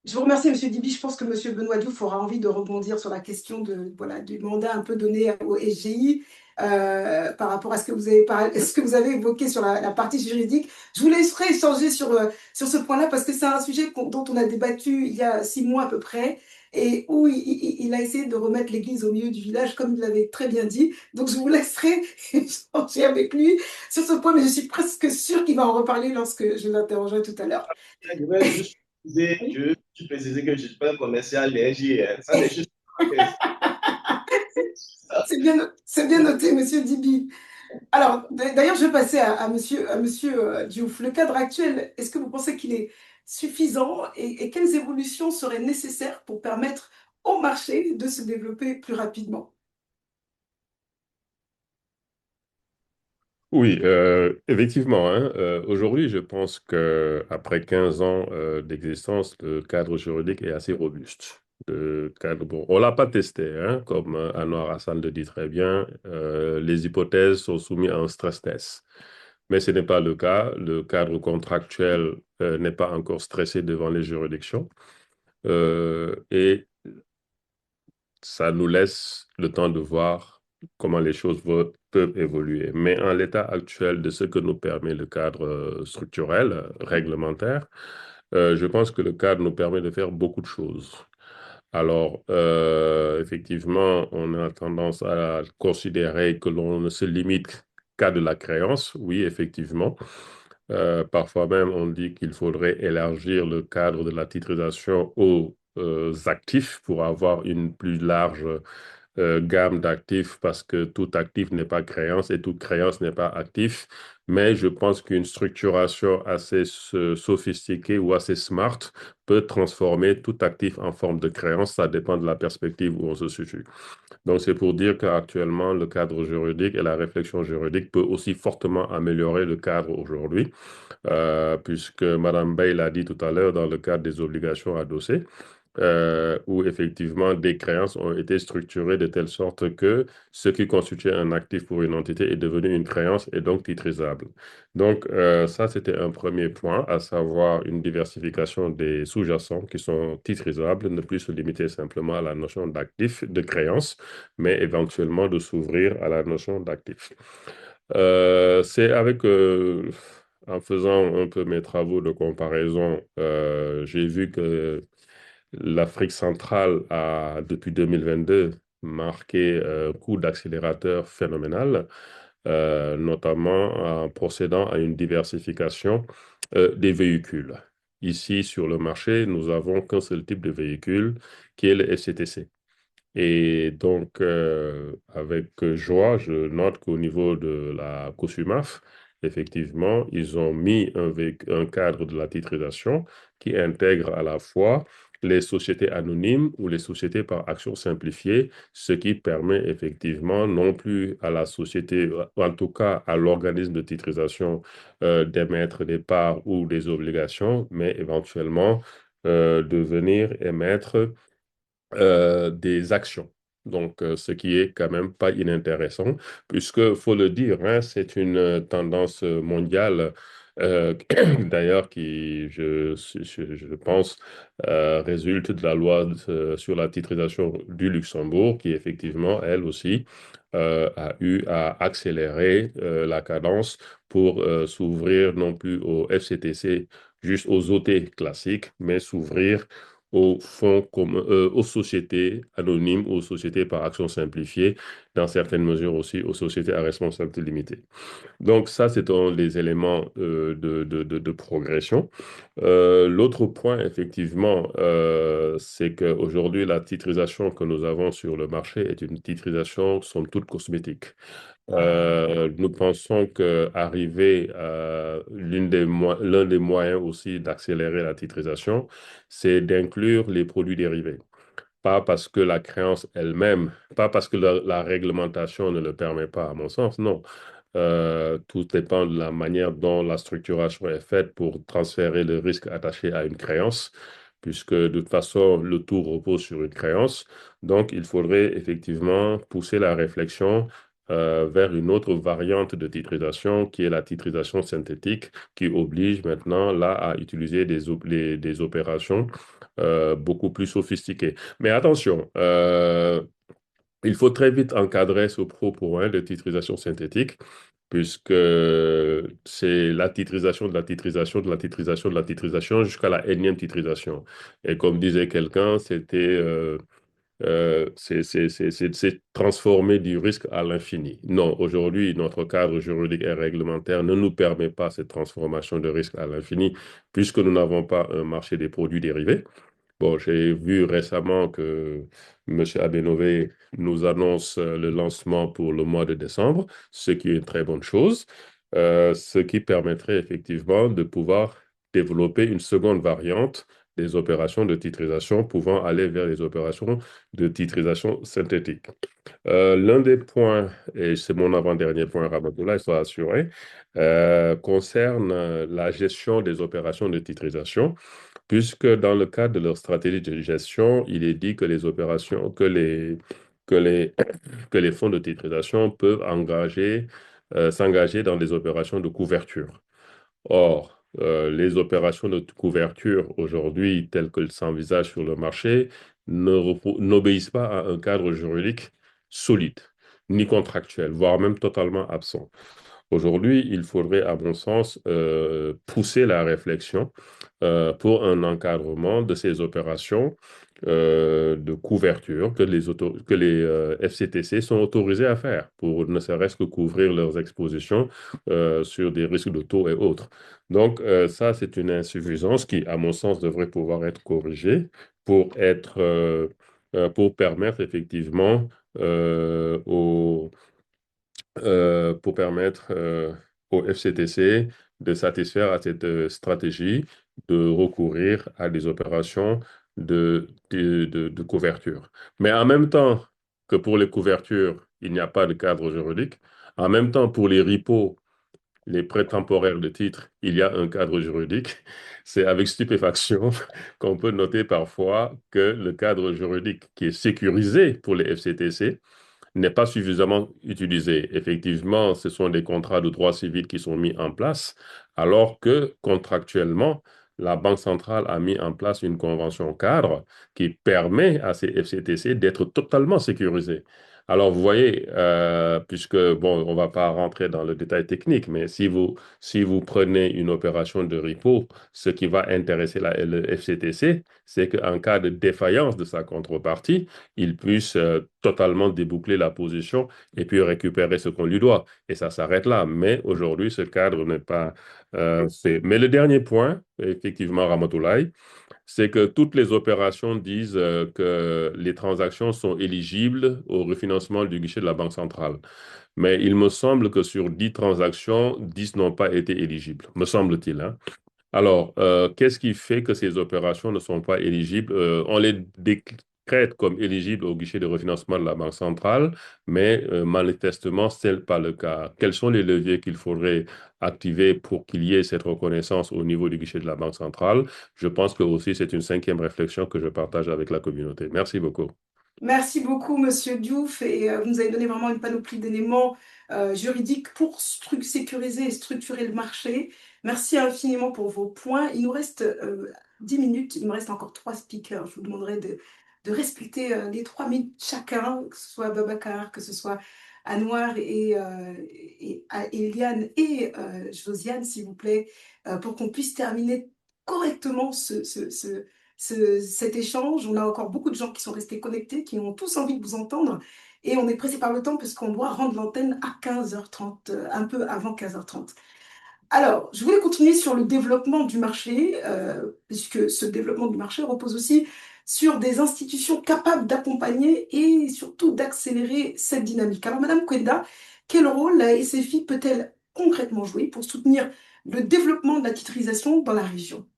Je vous remercie, M. Dibi. Je pense que M. Benoît Diouf aura envie de rebondir sur la question du mandat un peu donné au SGI par rapport à ce que vous avez évoqué sur la partie juridique. Je vous laisserai échanger sur ce point-là parce que c'est un sujet dont on a débattu il y a 6 mois à peu près et où il a essayé de remettre l'église au milieu du village, comme il l'avait très bien dit. Donc, je vous laisserai échanger avec lui sur ce point, mais je suis presque sûre qu'il va en reparler lorsque je l'interrogerai tout à l'heure. Je vais juste préciser que je ne suis pas un commercial des SGI. Ça, c'est juste... C'est bien noté, Monsieur Dibi. Alors, d'ailleurs, je vais passer à Monsieur Diouf. Le cadre actuel, est-ce que vous pensez qu'il est suffisant et quelles évolutions seraient nécessaires pour permettre au marché de se développer plus rapidement? Oui, effectivement, hein, aujourd'hui, je pense qu'après 15 ans d'existence, le cadre juridique est assez robuste. Bon, on ne l'a pas testé, hein, comme Anwar Hassan le dit très bien. Les hypothèses sont soumises à un stress test. Mais ce n'est pas le cas. Le cadre contractuel n'est pas encore stressé devant les juridictions. Et ça nous laisse le temps de voir comment les choses peuvent évoluer. Mais en l'état actuel de ce que nous permet le cadre structurel, réglementaire, je pense que le cadre nous permet de faire beaucoup de choses. Alors, effectivement, on a tendance à considérer que l'on ne se limite qu'à de la créance. Oui, effectivement. Parfois même, on dit qu'il faudrait élargir le cadre de la titrisation aux actifs pour avoir une plus large gamme d'actifs parce que tout actif n'est pas créance et toute créance n'est pas actif. Mais je pense qu'une structuration assez sophistiquée ou assez smart peut transformer tout actif en forme de créance. Ça dépend de la perspective où on se situe. Donc, c'est pour dire qu'actuellement, le cadre juridique et la réflexion juridique peut aussi fortement améliorer le cadre aujourd'hui, puisque Mme Bay l'a dit tout à l'heure dans le cadre des obligations adossées, où effectivement des créances ont été structurées de telle sorte que ce qui constituait un actif pour une entité est devenu une créance et donc titrisable. Donc ça, c'était un premier point, à savoir une diversification des sous-jacents qui sont titrisables, ne plus se limiter simplement à la notion d'actif, de créance, mais éventuellement de s'ouvrir à la notion d'actif. C'est en faisant un peu mes travaux de comparaison, j'ai vu que l'Afrique centrale a, depuis 2022, marqué un coup d'accélérateur phénoménal, notamment en procédant à une diversification des véhicules. Ici, sur le marché, nous n'avons qu'un seul type de véhicule, qui est le FCTC. Et donc, avec joie, je note qu'au niveau de la COSUMAF, effectivement, ils ont mis un cadre de la titrisation qui intègre à la fois les sociétés anonymes ou les sociétés par action simplifiée, ce qui permet effectivement non plus à la société, ou en tout cas à l'organisme de titrisation, d'émettre des parts ou des obligations, mais éventuellement de venir émettre des actions. Donc, ce qui est quand même pas inintéressant, puisque, faut le dire, hein, c'est une tendance mondiale, d'ailleurs, qui, je pense, résulte de la loi sur la titrisation du Luxembourg, qui effectivement, elle aussi, a eu à accélérer la cadence pour s'ouvrir non plus au FCTC, juste aux OT classiques, mais s'ouvrir aux fonds comme, aux sociétés anonymes, aux sociétés par action simplifiée, dans certaines mesures aussi aux sociétés à responsabilité limitée. Donc ça, c'est un des éléments de progression. L'autre point, effectivement, c'est qu'aujourd'hui, la titrisation que nous avons sur le marché est une titrisation, somme toute, cosmétique. Nous pensons qu'arriver à l'un des moyens aussi d'accélérer la titrisation, c'est d'inclure les produits dérivés. Pas parce que la créance elle-même, pas parce que la réglementation ne le permet pas, à mon sens, non. Tout dépend de la manière dont la structuration est faite pour transférer le risque attaché à une créance, puisque de toute façon, le tout repose sur une créance. Donc, il faudrait effectivement pousser la réflexion vers une autre variante de titrisation qui est la titrisation synthétique, qui oblige maintenant là à utiliser des opérations beaucoup plus sophistiquées. Mais attention, il faut très vite encadrer ce propos hein, de titrisation synthétique, puisque c'est la titrisation de la titrisation de la titrisation de la titrisation jusqu'à la énième titrisation. Et comme disait quelqu'un, c'est transformer du risque à l'infini. Non, aujourd'hui, notre cadre juridique et réglementaire ne nous permet pas cette transformation de risque à l'infini, puisque nous n'avons pas un marché des produits dérivés. Bon, j'ai vu récemment que M. Abenové nous annonce le lancement pour le mois de décembre, ce qui est une très bonne chose, ce qui permettrait effectivement de pouvoir développer une seconde variante des opérations de titrisation pouvant aller vers les opérations de titrisation synthétique. L'un des points, et c'est mon avant-dernier point, Ramatoula, il faut assurer, concerne la gestion des opérations de titrisation, puisque dans le cadre de leur stratégie de gestion, il est dit que les opérations, que les, que les fonds de titrisation peuvent s'engager dans des opérations de couverture. Or, les opérations de couverture aujourd'hui, telles qu'elles s'envisagent sur le marché, n'obéissent pas à un cadre juridique solide, ni contractuel, voire même totalement absent. Aujourd'hui, il faudrait, à mon sens, pousser la réflexion pour un encadrement de ces opérations de couverture que les FCTC sont autorisés à faire pour ne serait-ce que couvrir leurs expositions sur des risques de taux et autres. Donc, ça, c'est une insuffisance qui, à mon sens, devrait pouvoir être corrigée pour permettre effectivement pour permettre au FCTC de satisfaire à cette stratégie de recourir à des opérations de couverture. Mais en même temps que pour les couvertures, il n'y a pas de cadre juridique, en même temps pour les repos, les prêts temporaires de titres, il y a un cadre juridique. C'est avec stupéfaction qu'on peut noter parfois que le cadre juridique qui est sécurisé pour les FCTC n'est pas suffisamment utilisé. Effectivement, ce sont des contrats de droit civil qui sont mis en place, alors que contractuellement, la Banque centrale a mis en place une convention cadre qui permet à ces FCTC d'être totalement sécurisés. Alors, vous voyez, puisque, bon, on ne va pas rentrer dans le détail technique, mais si vous prenez une opération de repo, ce qui va intéresser le FCTC, c'est qu'en cas de défaillance de sa contrepartie, il puisse totalement déboucler la position et puis récupérer ce qu'on lui doit. Et ça s'arrête là. Mais aujourd'hui, ce cadre n'est pas fait. Mais le dernier point, effectivement, Ramatoulaye, c'est que toutes les opérations disent que les transactions sont éligibles au refinancement du guichet de la Banque centrale. Mais il me semble que sur 10 transactions, 10 n'ont pas été éligibles, me semble-t-il, hein. Alors, qu'est-ce qui fait que ces opérations ne sont pas éligibles? On les décrète comme éligibles au guichet de refinancement de la Banque centrale, mais manifestement, ce n'est pas le cas. Quels sont les leviers qu'il faudrait activer pour qu'il y ait cette reconnaissance au niveau du guichet de la Banque centrale? Je pense que aussi c'est une cinquième réflexion que je partage avec la communauté. Merci beaucoup. Merci beaucoup, Monsieur Diouf, et vous nous avez donné vraiment une panoplie d'éléments juridiques pour sécuriser et structurer le marché. Merci infiniment pour vos points. Il nous reste 10 minutes, il me reste encore 3 speakers. Je vous demanderai de respecter les 3 minutes chacun, que ce soit Babacar, que ce soit Anouar et Eliane et Josiane, s'il vous plaît, pour qu'on puisse terminer correctement cet échange. On a encore beaucoup de gens qui sont restés connectés, qui ont tous envie de vous entendre. Et on est pressé par le temps parce qu'on doit rendre l'antenne à 15h30, un peu avant 15h30. Alors, je voulais continuer sur le développement du marché, puisque ce développement du marché repose aussi sur des institutions capables d'accompagner et surtout d'accélérer cette dynamique. Alors, Madame Kwenda, quel rôle la SFI peut-elle concrètement jouer pour soutenir le développement de la titrisation dans la région?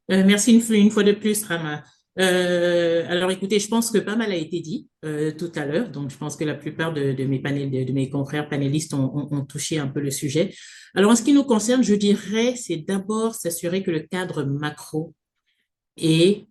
Merci une fois de plus, Rama. Alors, écoutez, je pense que pas mal a été dit tout à l'heure. Donc, je pense que la plupart de mes confrères panélistes ont touché un peu le sujet. Alors, en ce qui nous concerne, je dirais, c'est d'abord s'assurer que le cadre macro est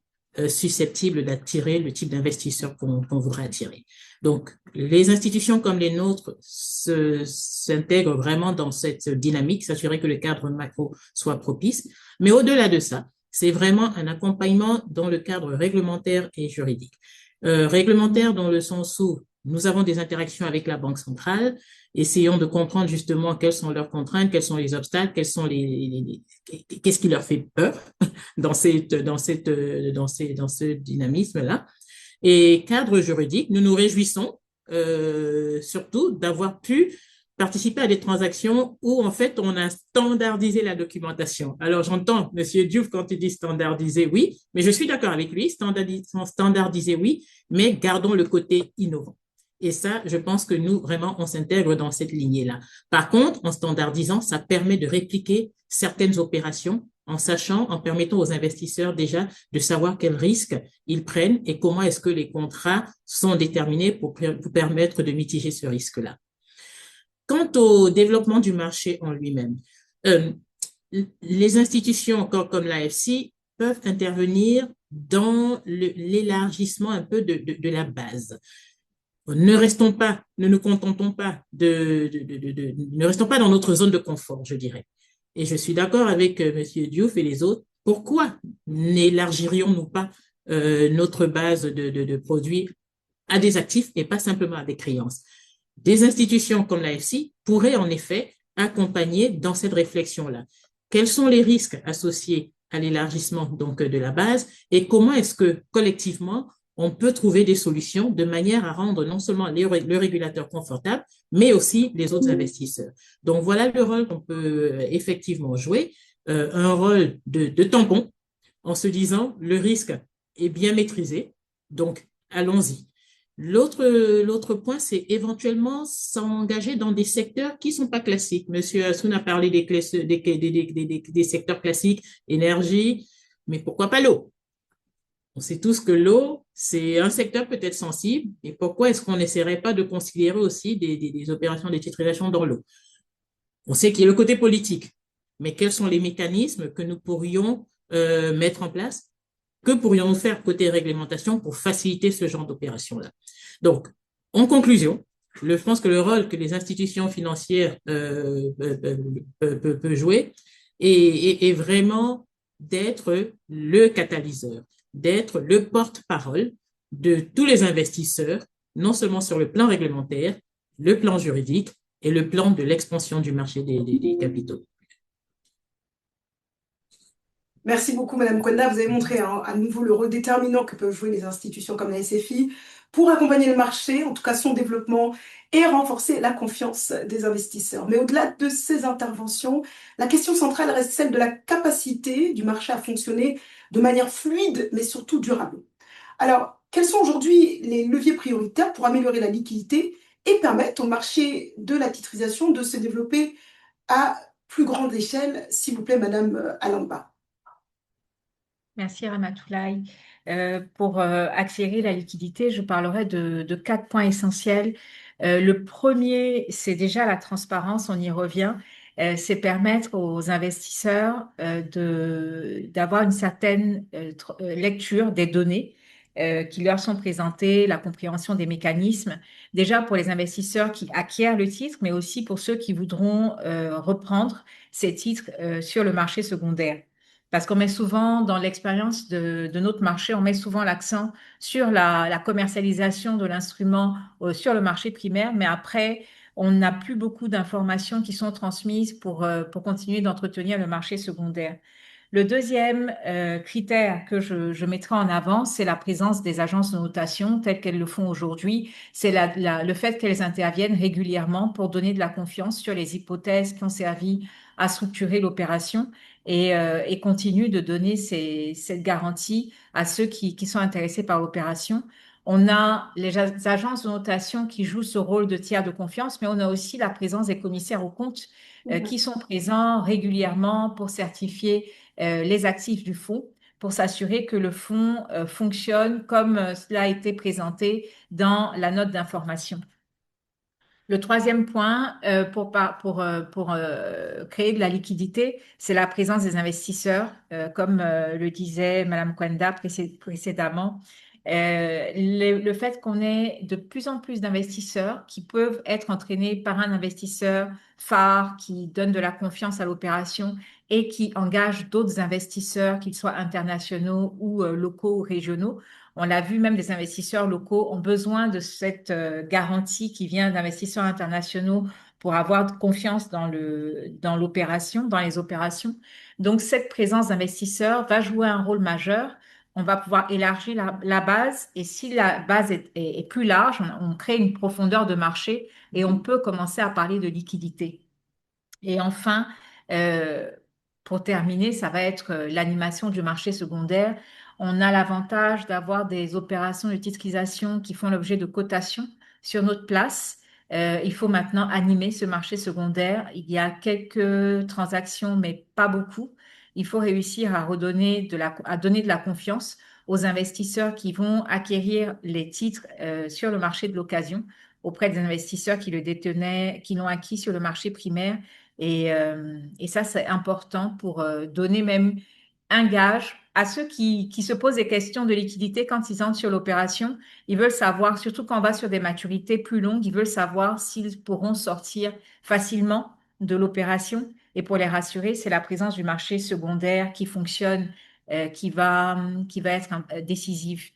susceptible d'attirer le type d'investisseurs qu'on voudrait attirer. Donc, les institutions comme les nôtres s'intègrent vraiment dans cette dynamique, s'assurer que le cadre macro soit propice. Mais au-delà de ça, c'est vraiment un accompagnement dans le cadre réglementaire et juridique. Réglementaire dans le sens où nous avons des interactions avec la Banque centrale, essayons de comprendre justement quelles sont leurs contraintes, quels sont les obstacles, qu'est-ce qui leur fait peur dans ce dynamisme-là. Et cadre juridique, nous nous réjouissons surtout d'avoir pu participer à des transactions où, en fait, on a standardisé la documentation. Alors, j'entends Monsieur Diouf quand il dit standardiser, oui, mais je suis d'accord avec lui, standardiser, oui, mais gardons le côté innovant. Et ça, je pense que nous, vraiment, on s'intègre dans cette lignée-là. Par contre, en standardisant, ça permet de répliquer certaines opérations en permettant aux investisseurs déjà de savoir quels risques ils prennent et comment est-ce que les contrats sont déterminés pour permettre de mitiger ce risque-là. Quant au développement du marché en lui-même, les institutions comme l'AFC peuvent intervenir dans l'élargissement un peu de la base. Ne nous contentons pas ne restons pas dans notre zone de confort, je dirais. Et je suis d'accord avec M. Diouf et les autres. Pourquoi n'élargirions-nous pas notre base de produits à des actifs et pas simplement à des créances? Des institutions comme l'AFC pourraient en effet accompagner dans cette réflexion-là. Quels sont les risques associés à l'élargissement donc de la base et comment est-ce que collectivement on peut trouver des solutions de manière à rendre non seulement le régulateur confortable, mais aussi les autres investisseurs. Donc, voilà le rôle qu'on peut effectivement jouer, un rôle de tampon en se disant le risque est bien maîtrisé, donc allons-y. L'autre point, c'est éventuellement s'engager dans des secteurs qui ne sont pas classiques. Monsieur Assoun a parlé des secteurs classiques, énergie, mais pourquoi pas l'eau? On sait tous que l'eau, c'est un secteur peut-être sensible. Et pourquoi est-ce qu'on n'essaierait pas de considérer aussi des opérations de titrisation dans l'eau? On sait qu'il y a le côté politique, mais quels sont les mécanismes que nous pourrions mettre en place? Que pourrions-nous faire côté réglementation pour faciliter ce genre d'opération-là? Donc, en conclusion, je pense que le rôle que les institutions financières peuvent jouer est vraiment d'être le catalyseur, d'être le porte-parole de tous les investisseurs, non seulement sur le plan réglementaire, le plan juridique et le plan de l'expansion du marché des capitaux. Merci beaucoup, Madame Kwenda. Vous avez montré à nouveau le rôle déterminant que peuvent jouer les institutions comme la SFI pour accompagner le marché, en tout cas son développement, et renforcer la confiance des investisseurs. Mais au-delà de ces interventions, la question centrale reste celle de la capacité du marché à fonctionner de manière fluide, mais surtout durable. Alors, quels sont aujourd'hui les leviers prioritaires pour améliorer la liquidité et permettre au marché de la titrisation de se développer à plus grande échelle, s'il vous plaît, Madame Alamba. Merci Ramatoulaye. Pour accélérer la liquidité, je parlerai de 4 points essentiels. Le premier, c'est déjà la transparence, on y revient. C'est permettre aux investisseurs d'avoir une certaine lecture des données qui leur sont présentées, la compréhension des mécanismes, déjà pour les investisseurs qui acquièrent le titre, mais aussi pour ceux qui voudront reprendre ces titres sur le marché secondaire. Parce qu'on met souvent, dans l'expérience de notre marché, on met souvent l'accent sur la commercialisation de l'instrument sur le marché primaire, mais après, on n'a plus beaucoup d'informations qui sont transmises pour continuer d'entretenir le marché secondaire. Le deuxième critère que je mettrai en avant, c'est la présence des agences de notation telles qu'elles le font aujourd'hui. C'est le fait qu'elles interviennent régulièrement pour donner de la confiance sur les hypothèses qui ont servi à structurer l'opération et continuent de donner cette garantie à ceux qui sont intéressés par l'opération. On a les agences de notation qui jouent ce rôle de tiers de confiance, mais on a aussi la présence des commissaires aux comptes qui sont présents régulièrement pour certifier les actifs du fonds, pour s'assurer que le fonds fonctionne comme cela a été présenté dans la note d'information. Le troisième point pour créer de la liquidité, c'est la présence des investisseurs, comme le disait Madame Kwenda précédemment. Le fait qu'on ait de plus en plus d'investisseurs qui peuvent être entraînés par un investisseur phare qui donne de la confiance à l'opération et qui engage d'autres investisseurs, qu'ils soient internationaux ou locaux ou régionaux. On l'a vu, même des investisseurs locaux ont besoin de cette garantie qui vient d'investisseurs internationaux pour avoir confiance dans l'opération, dans les opérations. Donc, cette présence d'investisseurs va jouer un rôle majeur. On va pouvoir élargir la base et si la base est plus large, on crée une profondeur de marché et on peut commencer à parler de liquidité. Et enfin, euh, pour terminer, ça va être l'animation du marché secondaire. On a l'avantage d'avoir des opérations de titrisation qui font l'objet de cotations sur notre place. Il faut maintenant animer ce marché secondaire. Il y a quelques transactions, mais pas beaucoup. Il faut réussir à donner de la confiance aux investisseurs qui vont acquérir les titres sur le marché de l'occasion auprès des investisseurs qui le détenaient, qui l'ont acquis sur le marché primaire et ça, c'est important pour donner même un gage à ceux qui se posent des questions de liquidité quand ils entrent sur l'opération. Ils veulent savoir, surtout quand on va sur des maturités plus longues, ils veulent savoir s'ils pourront sortir facilement de l'opération. Et pour les rassurer, c'est la présence du marché secondaire qui fonctionne, qui va être décisive.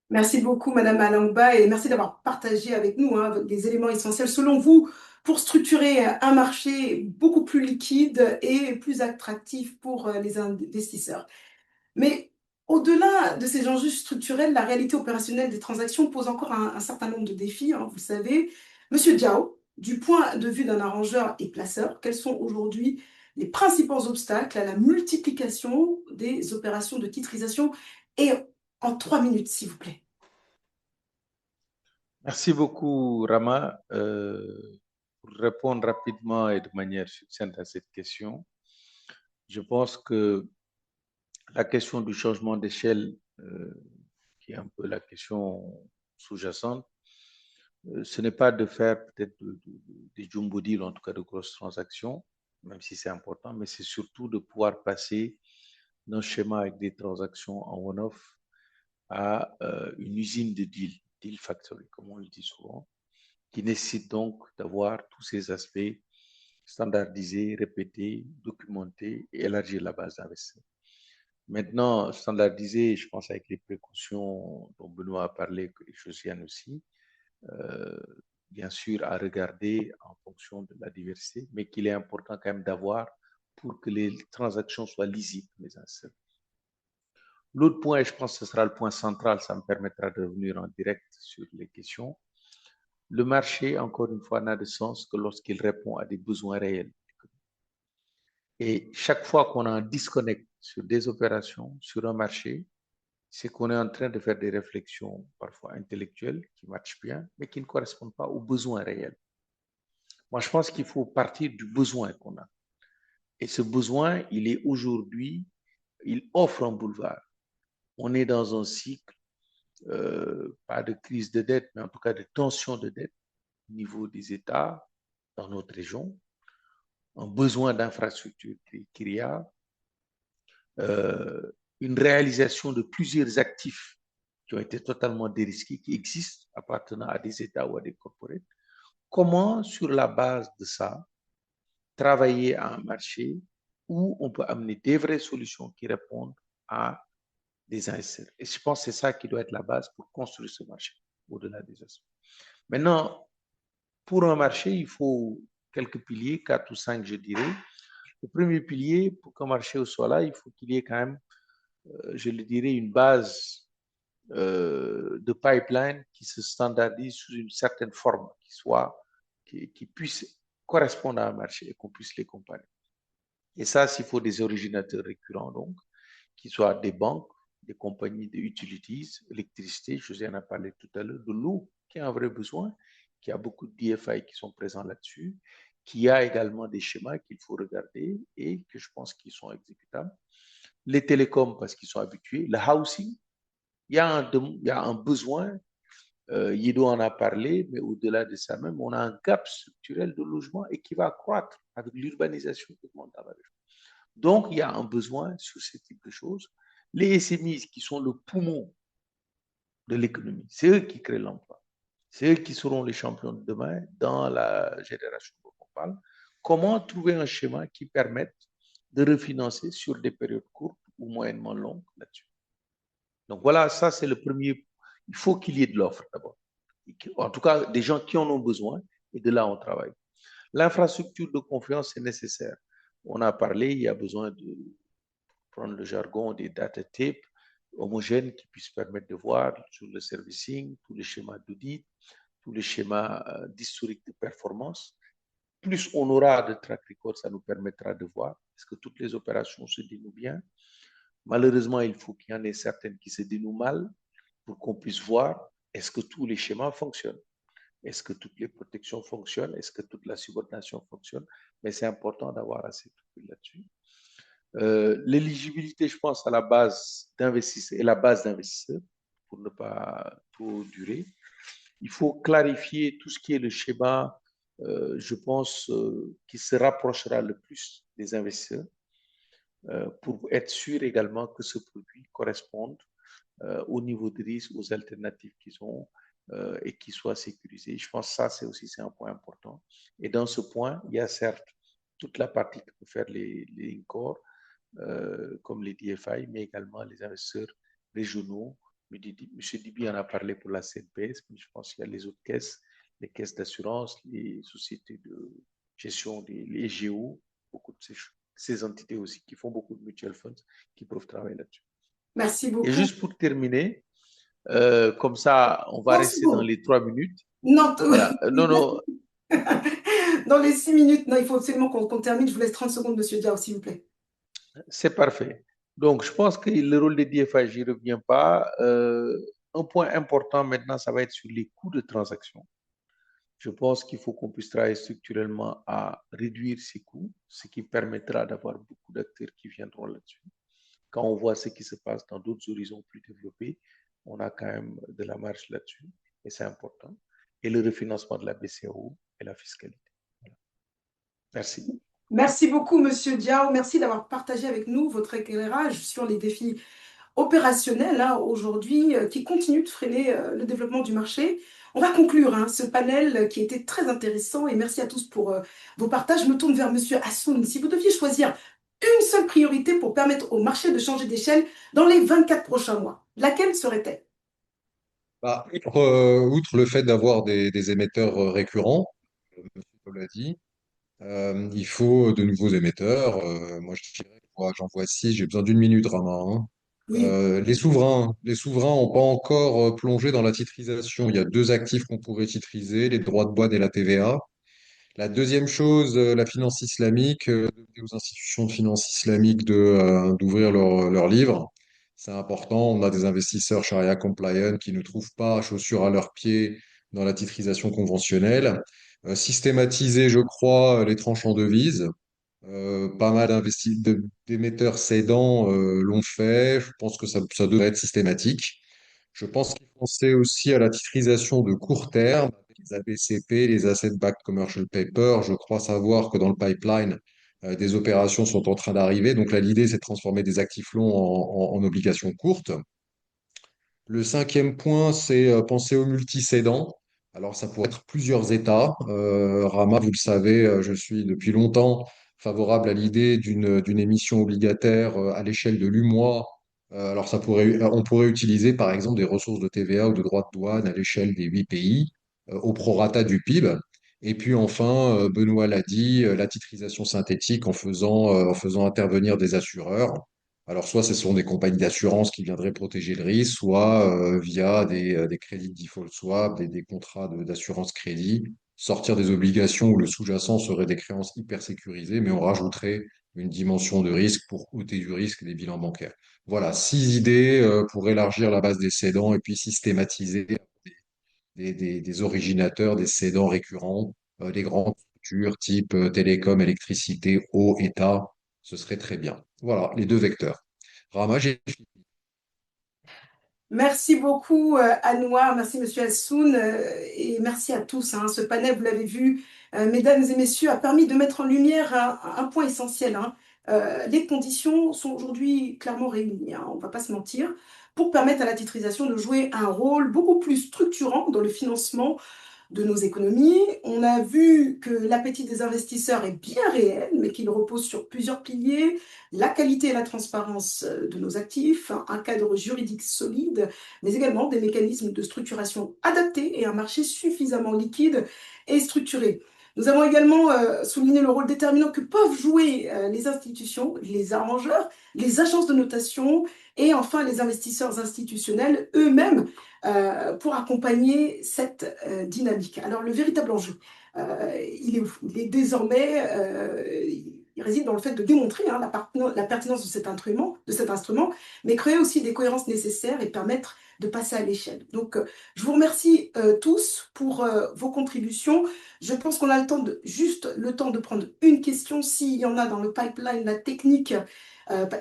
Merci beaucoup, Madame Alamba, et merci d'avoir partagé avec nous des éléments essentiels, selon vous, pour structurer un marché beaucoup plus liquide et plus attractif pour les investisseurs. Mais au-delà de ces enjeux structurels, la réalité opérationnelle des transactions pose encore un certain nombre de défis, vous le savez. Monsieur Diao, du point de vue d'un arrangeur et placeur, quels sont aujourd'hui les principaux obstacles à la multiplication des opérations de titrisation et en 3 minutes, s'il vous plaît. Merci beaucoup, Rama. Pour répondre rapidement et de manière succincte à cette question, je pense que la question du changement d'échelle, qui est un peu la question sous-jacente, ce n'est pas de faire peut-être des jumbo deals, en tout cas de grosses transactions, même si c'est important, mais c'est surtout de pouvoir passer d'un schéma avec des transactions en one-off à une usine de deal factory, comme on le dit souvent, qui nécessite donc d'avoir tous ces aspects standardisés, répétés, documentés et élargir la base d'investissement. Maintenant, standardiser, je pense avec les précautions dont Benoît a parlé, et Josiane aussi, bien sûr à regarder en fonction de la diversité, mais qu'il est important quand même d'avoir pour que les transactions soient lisibles les uns les autres. L'autre point, et je pense que ce sera le point central, ça me permettra de revenir en direct sur les questions. Le marché, encore une fois, n'a de sens que lorsqu'il répond à des besoins réels. Et chaque fois qu'on a un disconnect sur des opérations, sur un marché, c'est qu'on est en train de faire des réflexions parfois intellectuelles qui marchent bien, mais qui ne correspondent pas aux besoins réels. Moi, je pense qu'il faut partir du besoin qu'on a. Et ce besoin, il est aujourd'hui, il offre un boulevard. On est dans un cycle, pas de crise de dette, mais en tout cas de tension de dette au niveau des États dans notre région, un besoin d'infrastructure qu'il y a, une réalisation de plusieurs actifs qui ont été totalement dérisqués, qui existent appartenant à des États ou à des corporates. Comment, sur la base de ça, travailler à un marché où on peut amener des vraies solutions qui répondent à des investisseurs. Et je pense que c'est ça qui doit être la base pour construire ce marché, au-delà des aspects. Maintenant, pour un marché, il faut quelques piliers, 4 ou 5, je dirais. Le premier pilier, pour qu'un marché soit là, il faut qu'il y ait quand même, je le dirais, une base de pipeline qui se standardise sous une certaine forme, qui puisse correspondre à un marché et qu'on puisse les comparer. Et ça, s'il faut des originateurs récurrents, donc, qui soient des banques, des compagnies de utilities, électricité, je vous en ai parlé tout à l'heure, de l'eau, qui a un vrai besoin, qui a beaucoup de DFI qui sont présents là-dessus, qui a également des schémas qu'il faut regarder et que je pense qu'ils sont exécutables. Les télécoms, parce qu'ils sont habitués. Le housing, il y a un besoin, Yido en a parlé, mais au-delà de ça même, on a un gap structurel de logement et qui va croître avec l'urbanisation qui augmente dans la région. Donc, il y a un besoin sur ce type de choses. Les SMI, qui sont le poumon de l'économie, c'est eux qui créent l'emploi. C'est eux qui seront les champions de demain dans la génération dont on parle. Comment trouver un schéma qui permette de refinancer sur des périodes courtes ou moyennement longues là-dessus. Donc voilà, ça c'est le premier. Il faut qu'il y ait de l'offre d'abord. En tout cas, des gens qui en ont besoin, et de là on travaille. L'infrastructure de confiance est nécessaire. On a parlé, il y a besoin de prendre le jargon des data tapes homogènes qui puissent permettre de voir sur le servicing, tous les schémas d'audit, tous les schémas d'historique de performance. Plus on aura de track record, ça nous permettra de voir est-ce que toutes les opérations se dénouent bien. Malheureusement, il faut qu'il y en ait certaines qui se dénouent mal pour qu'on puisse voir est-ce que tous les schémas fonctionnent. Est-ce que toutes les protections fonctionnent? Est-ce que toute la subordination fonctionne? Mais c'est important d'avoir assez de là-dessus. L'éligibilité, je pense, à la base d'investisseurs et la base d'investisseurs pour ne pas trop durer. Il faut clarifier tout ce qui est le schéma, je pense, qui se rapprochera le plus des investisseurs pour être sûr également que ce produit corresponde au niveau de risque, aux alternatives qu'ils ont et qui soit sécurisé. Je pense que ça, c'est un point important. Et dans ce point, il y a certes toute la partie que peut faire les INCOR, comme les DFI, mais également les investisseurs régionaux. M. Dibi en a parlé pour la CNPS, mais je pense qu'il y a les autres caisses, les caisses d'assurance, les sociétés de gestion, les GO, beaucoup de ces entités aussi qui font beaucoup de mutual funds qui peuvent travailler là-dessus. Merci beaucoup. Et juste pour terminer, comme ça, on va rester dans les 3 minutes. Non, voilà. Non. Dans les 6 minutes, non, il faut absolument qu'on termine. Je vous laisse 30 secondes, Monsieur Diao, s'il vous plaît. C'est parfait. Donc, je pense que le rôle des DFI, je n'y reviens pas. Un point important maintenant, ça va être sur les coûts de transaction. Je pense qu'il faut qu'on puisse travailler structurellement à réduire ces coûts, ce qui permettra d'avoir beaucoup d'acteurs qui viendront là-dessus. Quand on voit ce qui se passe dans d'autres horizons plus développés, on a quand même de la marge là-dessus, et c'est important. Et le refinancement de la BCAO et la fiscalité. Voilà. Merci. Merci beaucoup, Monsieur Diao. Merci d'avoir partagé avec nous votre éclairage sur les défis opérationnels aujourd'hui qui continuent de freiner le développement du marché. On va conclure ce panel qui était très intéressant et merci à tous pour vos partages. Je me tourne vers Monsieur Hassoun. Si vous deviez choisir une seule priorité pour permettre au marché de changer d'échelle dans les 24 prochains mois, laquelle serait-elle? Outre le fait d'avoir des émetteurs récurrents, M. Paul l'a dit, il faut de nouveaux émetteurs. Moi, je dirais que j'en vois 6, j'ai besoin d'une minute, Rama. Hein. Oui. Les souverains n'ont pas encore plongé dans la titrisation. Il y a 2 actifs qu'on pourrait titriser, les droits de douane et la TVA. La deuxième chose, la finance islamique, demander aux institutions de finance islamique d'ouvrir leurs livres. C'est important. On a des investisseurs Sharia compliant qui ne trouvent pas chaussures à leurs pieds dans la titrisation conventionnelle. Systématiser, je crois, les tranches en devises. Pas mal d'émetteurs cédants l'ont fait. Je pense que ça devrait être systématique. Je pense qu'il faut penser aussi à la titrisation de court terme, les ABCP, les Asset-Backed Commercial Paper. Je crois savoir que dans le pipeline, des opérations sont en train d'arriver. Donc là, l'idée, c'est de transformer des actifs longs en obligations courtes. Le cinquième point, c'est penser au multicédant. Alors, ça pourrait être plusieurs États. Rama, vous le savez, je suis depuis longtemps favorable à l'idée d'une émission obligataire à l'échelle de l'UMOA. Alors, on pourrait utiliser, par exemple, des ressources de TVA ou de droits de douane à l'échelle des 8 pays, au prorata du PIB. Et puis enfin, Benoît l'a dit, la titrisation synthétique en faisant intervenir des assureurs. Alors, soit ce sont des compagnies d'assurance qui viendraient protéger le risque, soit via des crédits de default swap, des contrats d'assurance crédit, sortir des obligations où le sous-jacent serait des créances hyper sécurisées, mais on rajouterait une dimension de risque pour ôter du risque des bilans bancaires. Voilà, 6 idées pour élargir la base des cédants et puis systématiser des originateurs, des cédants récurrents, des grandes structures type télécom, électricité, eau, État. Ce serait très bien. Voilà, les deux vecteurs. Rama, j'ai Merci beaucoup, Anouar, merci, Monsieur Assoun, et merci à tous, hein. Ce panel, vous l'avez vu, mesdames et messieurs, a permis de mettre en lumière un point essentiel, hein. Les conditions sont aujourd'hui clairement réunies, hein, on ne va pas se mentir, pour permettre à la titrisation de jouer un rôle beaucoup plus structurant dans le financement de nos économies. On a vu que l'appétit des investisseurs est bien réel, mais qu'il repose sur plusieurs piliers: la qualité et la transparence de nos actifs, un cadre juridique solide, mais également des mécanismes de structuration adaptés et un marché suffisamment liquide et structuré. Nous avons également souligné le rôle déterminant que peuvent jouer les institutions, les arrangeurs, les agences de notation et enfin les investisseurs institutionnels eux-mêmes pour accompagner cette dynamique. Alors, le véritable enjeu, il est désormais, il réside dans le fait de démontrer, hein, la pertinence de cet instrument, mais créer aussi des cohérences nécessaires et permettre de passer à l'échelle. Donc, je vous remercie tous pour vos contributions. Je pense qu'on a juste le temps de prendre une question, s'il y en a dans le pipeline, la technique,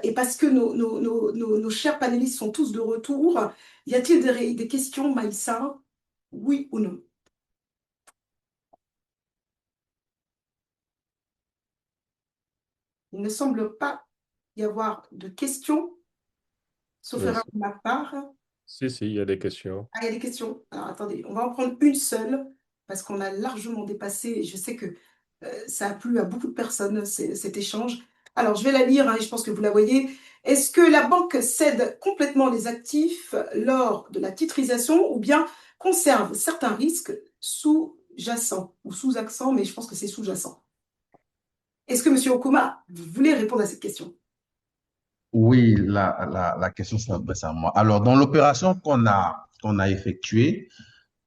et parce que nos chers panélistes sont tous de retour. Y a-t-il des questions, Maïssa? Oui ou non? Il ne semble pas y avoir de questions, sauf erreur de ma part. Si, il y a des questions. Ah, il y a des questions. Alors, attendez, on va en prendre une seule, parce qu'on a largement dépassé, et je sais que ça a plu à beaucoup de personnes, cet échange. Alors, je vais la lire, hein, et je pense que vous la voyez. Est-ce que la banque cède complètement les actifs lors de la titrisation ou bien conserve certains risques sous-jacents ou sous-accents, mais je pense que c'est sous-jacent? Est-ce que, Monsieur Okuma, vous voulez répondre à cette question? Oui, la question s'adresse à moi. Alors, dans l'opération qu'on a effectuée,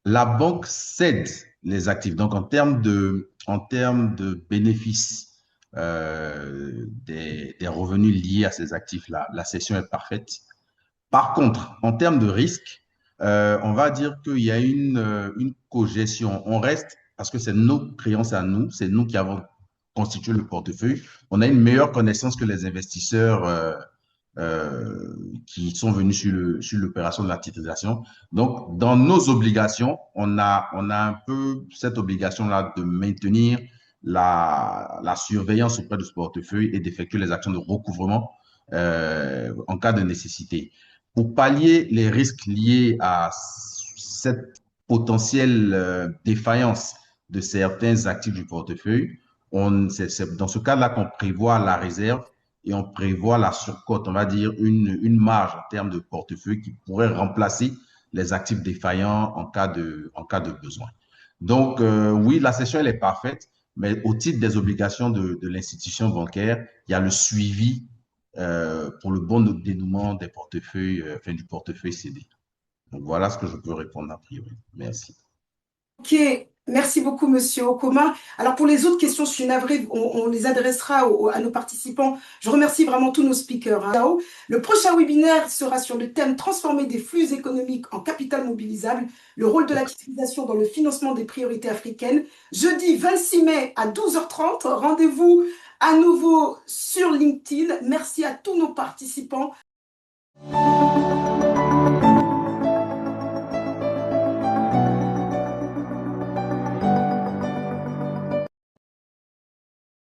la banque cède les actifs. Donc, en termes de bénéfices des revenus liés à ces actifs-là, la cession est parfaite. Par contre, en termes de risque, on va dire qu'il y a une cogestion. On reste, parce que c'est nos créances à nous, c'est nous qui avons constitué le portefeuille. On a une meilleure connaissance que les investisseurs qui sont venus sur l'opération de la titrisation. Donc, dans nos obligations, on a un peu cette obligation-là de maintenir la surveillance auprès de ce portefeuille et d'effectuer les actions de recouvrement en cas de nécessité. Pour pallier les risques liés à cette potentielle défaillance de certains actifs du portefeuille, c'est dans ce cas-là qu'on prévoit la réserve et on prévoit la surcote, on va dire une marge en termes de portefeuille qui pourrait remplacer les actifs défaillants en cas de besoin. Donc, oui, la cession, elle est parfaite, mais au titre des obligations de l'institution bancaire, il y a le suivi pour le bon dénouement des portefeuilles, du portefeuille cédé. Donc, voilà ce que je peux répondre a priori. Merci. Ok, Merci beaucoup, Monsieur Okoma. Alors, pour les autres questions, je suis navrée, on les adressera à nos participants. Je remercie vraiment tous nos speakers, hein. Le prochain webinaire sera sur le thème Transformer des flux économiques en capital mobilisable, le rôle de la titrisation dans le financement des priorités africaines. Jeudi 26 mai à 12h30. Rendez-vous à nouveau sur LinkedIn. Merci à tous nos participants.